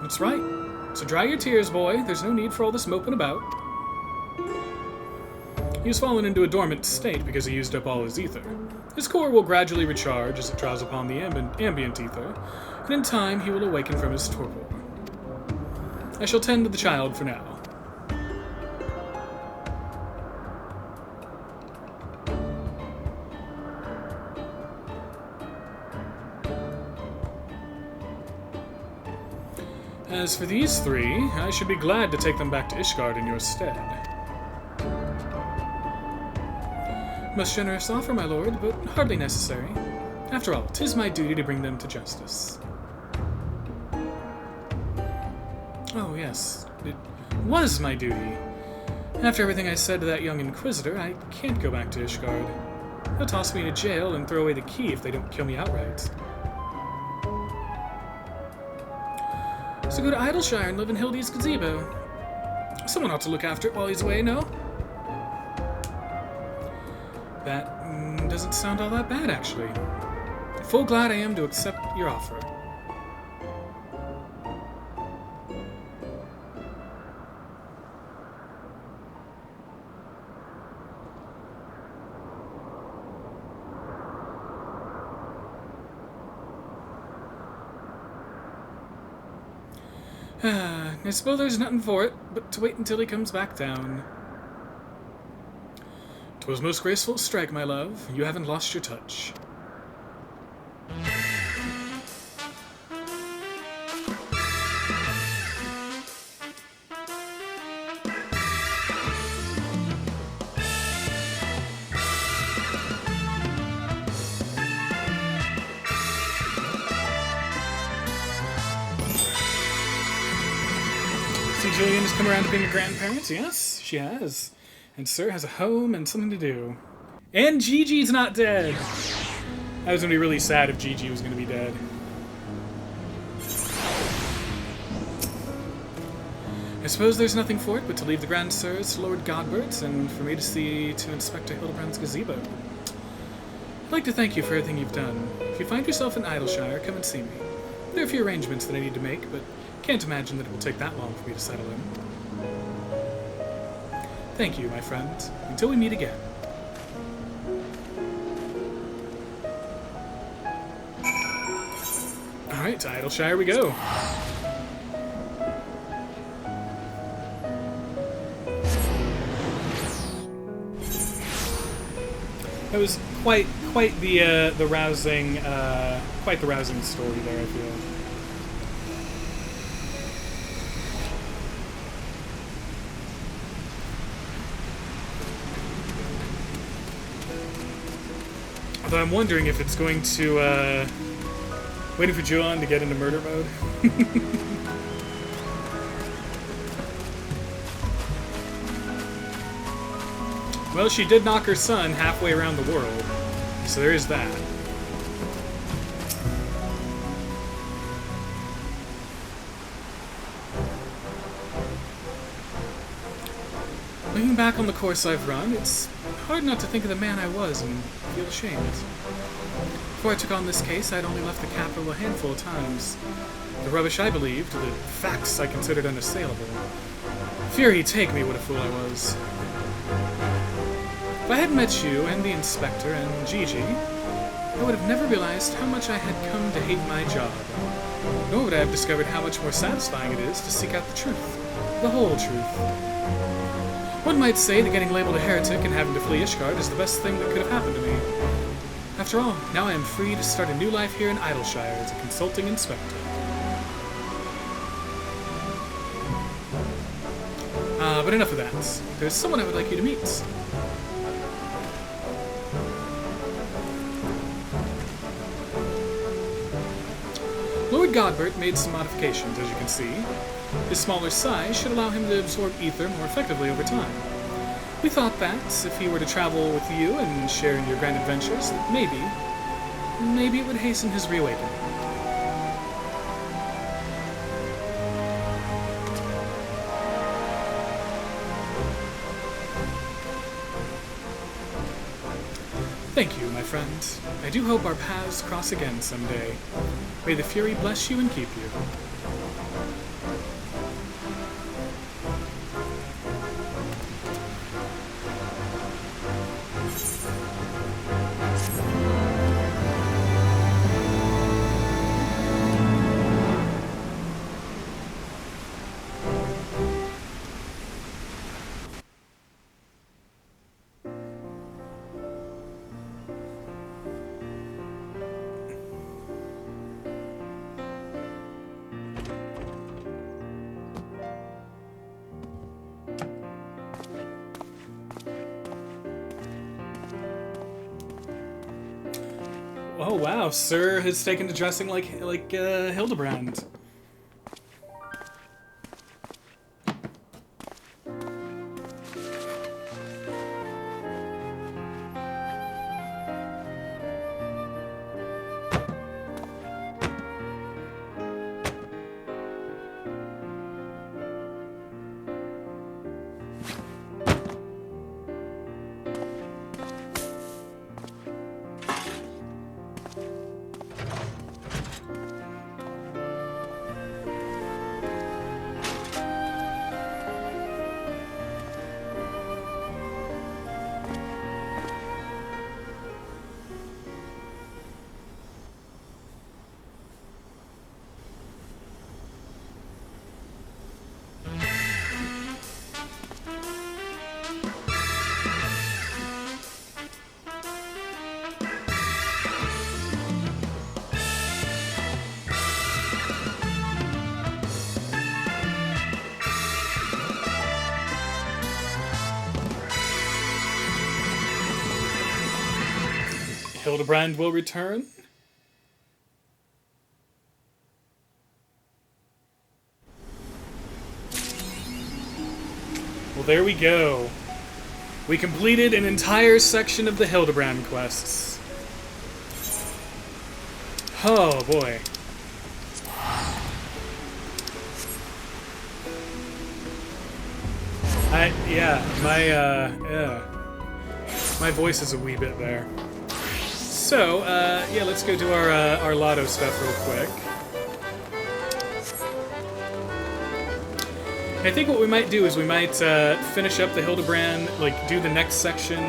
That's right. So dry your tears, boy. There's no need for all this moping about. He has fallen into a dormant state because he used up all his ether. His core will gradually recharge as it draws upon the ambient ether, and in time he will awaken from his torpor. I shall tend to the child for now. As for these three, I should be glad to take them back to Ishgard in your stead. Most generous offer, my lord, but hardly necessary. After all, 'tis my duty to bring them to justice. Oh, yes, it was my duty. After everything I said to that young Inquisitor, I can't go back to Ishgard. They'll toss me into jail and throw away the key if they don't kill me outright. So go to Idleshire and live in Hildy's gazebo. Someone ought to look after it while he's away, no? That doesn't sound all that bad, actually. Full glad I am to accept your offer. I suppose there's nothing for it but to wait until he comes back down. 'Twas most graceful strike, my love. You haven't lost your touch. Jillian has come around to being a grandparent. Yes, she has. And Sir has a home and something to do. And Gigi's not dead! I was going to be really sad if Gigi was going to be dead. I suppose there's nothing for it but to leave the Grand Sirs to Lord Godbert and for me to see to Inspector Hildebrand's gazebo. I'd like to thank you for everything you've done. If you find yourself in Idleshire, come and see me. There are a few arrangements that I need to make, but can't imagine that it will take that long for me to settle in. Thank you, my friend. Until we meet again. Alright, to Idleshire we go. That was quite the rousing story there, I feel. Though I'm wondering if it's going to, waiting for Juon to get into murder mode. Well, she did knock her son halfway around the world, so there is that. Looking back on the course I've run, it's hard not to think of the man I was and feel ashamed. Before I took on this case, I'd only left the capital a handful of times. The rubbish I believed, the facts I considered unassailable. Fury take me, what a fool I was. If I hadn't met you and the inspector and Gigi, I would have never realized how much I had come to hate my job. Nor would I have discovered how much more satisfying it is to seek out the truth. The whole truth. One might say that getting labeled a heretic and having to flee Ishgard is the best thing that could have happened to me. After all, now I am free to start a new life here in Idleshire as a consulting inspector. But enough of that. There's someone I would like you to meet. Lord Godbert made some modifications, as you can see. His smaller size should allow him to absorb ether more effectively over time. We thought that, if he were to travel with you and share in your grand adventures, maybe it would hasten his reawakening. Thank you, my friend. I do hope our paths cross again someday. May the Fury bless you and keep you. Oh wow, Sir has taken to dressing like Hildebrand. Hildebrand will return. Well, there we go. We completed an entire section of the Hildebrand quests. Oh, boy. My voice is a wee bit there. So, yeah, let's go do our lotto stuff real quick. I think what we might do is we might finish up the Hildebrand, like, do the next section.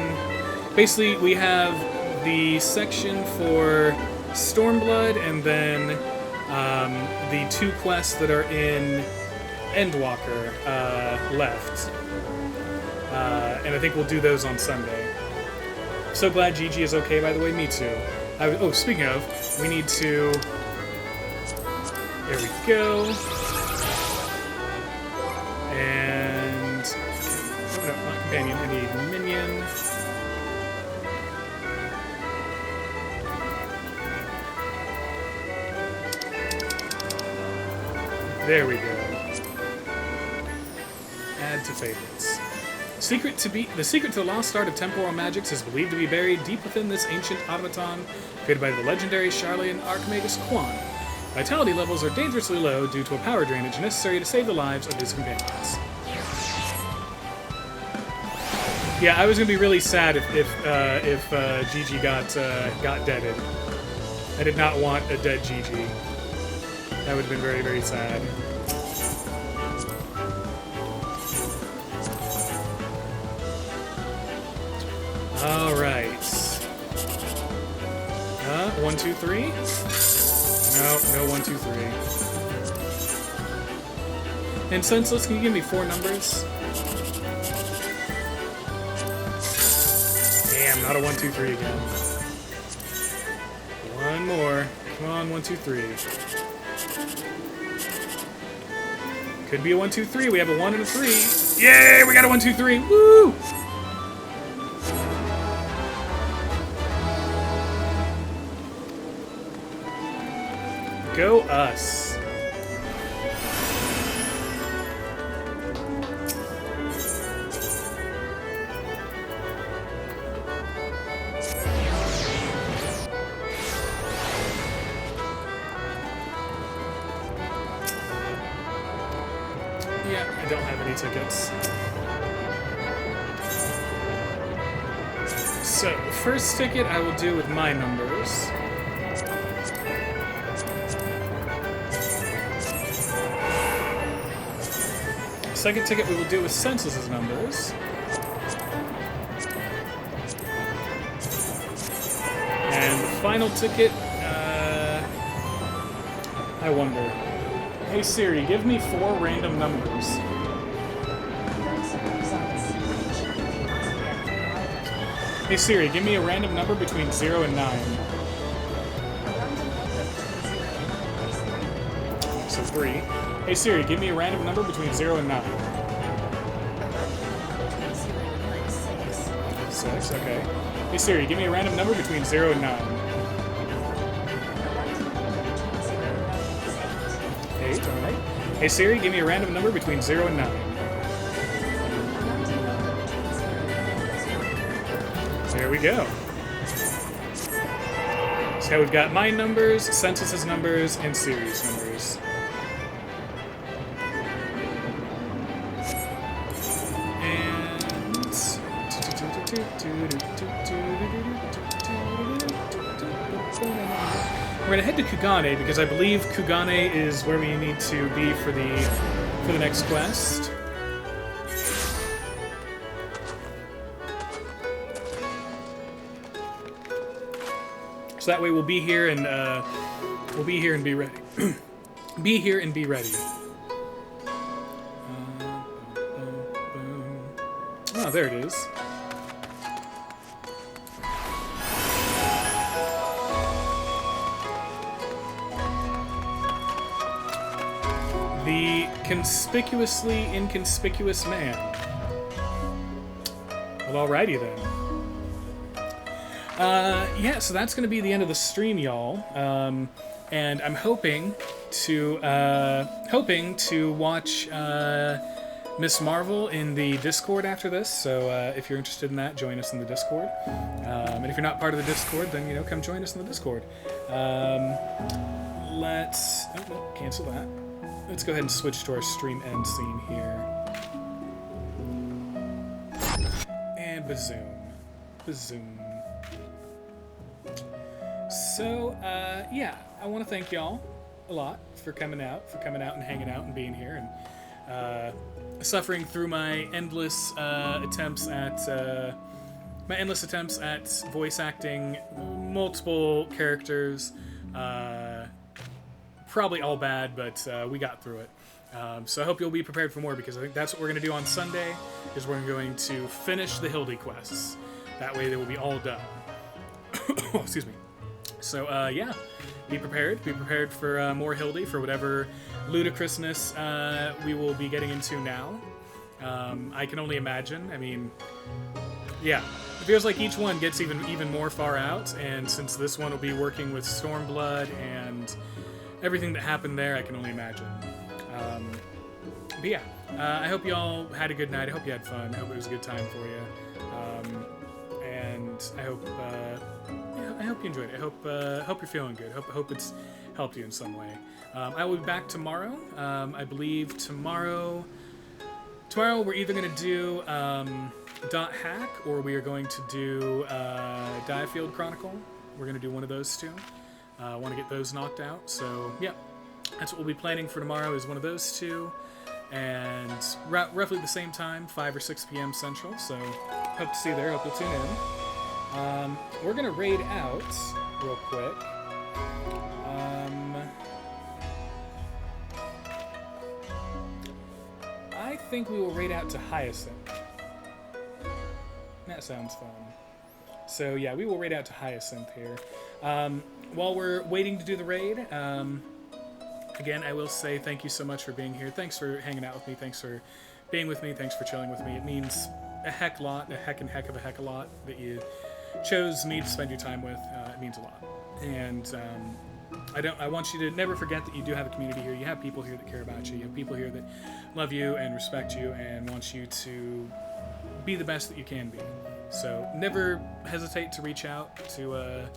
Basically, we have the section for Stormblood and then the two quests that are in Endwalker left. And I think we'll do those on Sunday. So glad Gigi is okay, by the way. Me too. Oh, speaking of, we need to... There we go. And... Oh, no, not companion. I need minion. There we go. Add to favorites. The secret to the lost art of temporal magics is believed to be buried deep within this ancient automaton created by the legendary Charlatan Archimagus Quan. Vitality levels are dangerously low due to a power drainage necessary to save the lives of his companions. Yeah, I was gonna be really sad if Gigi got deaded. I did not want a dead Gigi. That would have been very, very sad. All right. 1, 2, 3. No, 1, 2, 3. And Senseless, can you give me 4 numbers? Damn, not a 1, 2, 3 again. One more. Come on, 1, 2, 3. Could be a 1, 2, 3. We have a 1 and a 3. Yay! We got a 1, 2, 3. Woo! Go us. Yeah, I don't have any tickets. So, first ticket I will do with my numbers. Second ticket we will do with Senseless's numbers. And the final ticket, I wonder. Hey Siri, give me 4 random numbers. Hey Siri, give me a random number between 0 and 9. So 3. Hey Siri, give me a random number between 0 and 9. 6, okay. Hey Siri, give me a random number between 0 and 9. 8, alright. Hey Siri, give me a random number between 0 and 9. 9. There we go. So we've got my numbers, Senseless's numbers, and Siri's numbers. We're gonna head to Kugane because I believe Kugane is where we need to be for the next quest. So that way we'll be here and be ready. Be here and be ready. Oh, there it is. The conspicuously inconspicuous man. Well, alrighty then. Yeah, so that's going to be the end of the stream, y'all. And I'm hoping to watch Miss Marvel in the Discord after this. So if you're interested in that, join us in the Discord. And if you're not part of the Discord, then come join us in the Discord. Let's cancel that. Let's go ahead and switch to our stream end scene here. And bazoom. Bazoom. So, yeah, I want to thank y'all a lot for coming out and hanging out and being here and suffering through my endless attempts at voice acting multiple characters. Probably all bad, but we got through it. So I hope you'll be prepared for more, because I think that's what we're going to do on Sunday, is we're going to finish the Hildy quests. That way they will be all done. Oh, excuse me. So, yeah, be prepared. Be prepared for more Hildy, for whatever ludicrousness we will be getting into now. I can only imagine. I mean, yeah. It feels like each one gets even more far out, and since this one will be working with Stormblood and everything that happened there, I can only imagine. But yeah, I hope you all had a good night. I hope you had fun. I hope it was a good time for you. And I hope you enjoyed it. I hope you're feeling good. Hope it's helped you in some way. I will be back tomorrow. I believe tomorrow we're either going to do Dot Hack or we are going to do Diafield Chronicle. We're going to do one of those two. I want to get those knocked out. So yeah, that's what we'll be planning for tomorrow, is one of those two. And roughly the same time, 5 or 6 p.m. Central. So hope to see you there. Hope you'll tune in. We're going to raid out real quick. I think we will raid out to Hyacinth. That sounds fun. So yeah, we will raid out to Hyacinth here. While we're waiting to do the raid, again, I will say thank you so much for being here. Thanks for hanging out with me. Thanks for being with me. Thanks for chilling with me. It means a heck of a lot that you chose me to spend your time with. It means a lot. And I want you to never forget that you do have a community here. You have people here that care about you. You have people here that love you and respect you and want you to be the best that you can be. So never hesitate to reach out, to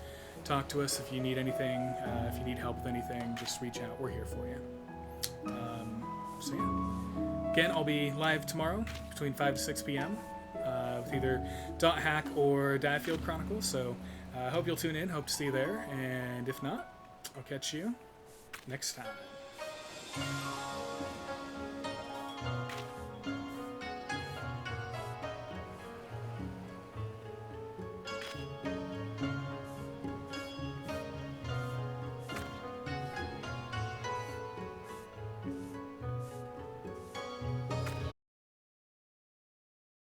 talk to us if you need anything. If you need help with anything, just reach out. We're here for you. So yeah. Again, I'll be live tomorrow between 5 to 6 p.m. With either Dot Hack or Diafield Chronicles. So I hope you'll tune in. Hope to see you there. And if not, I'll catch you next time.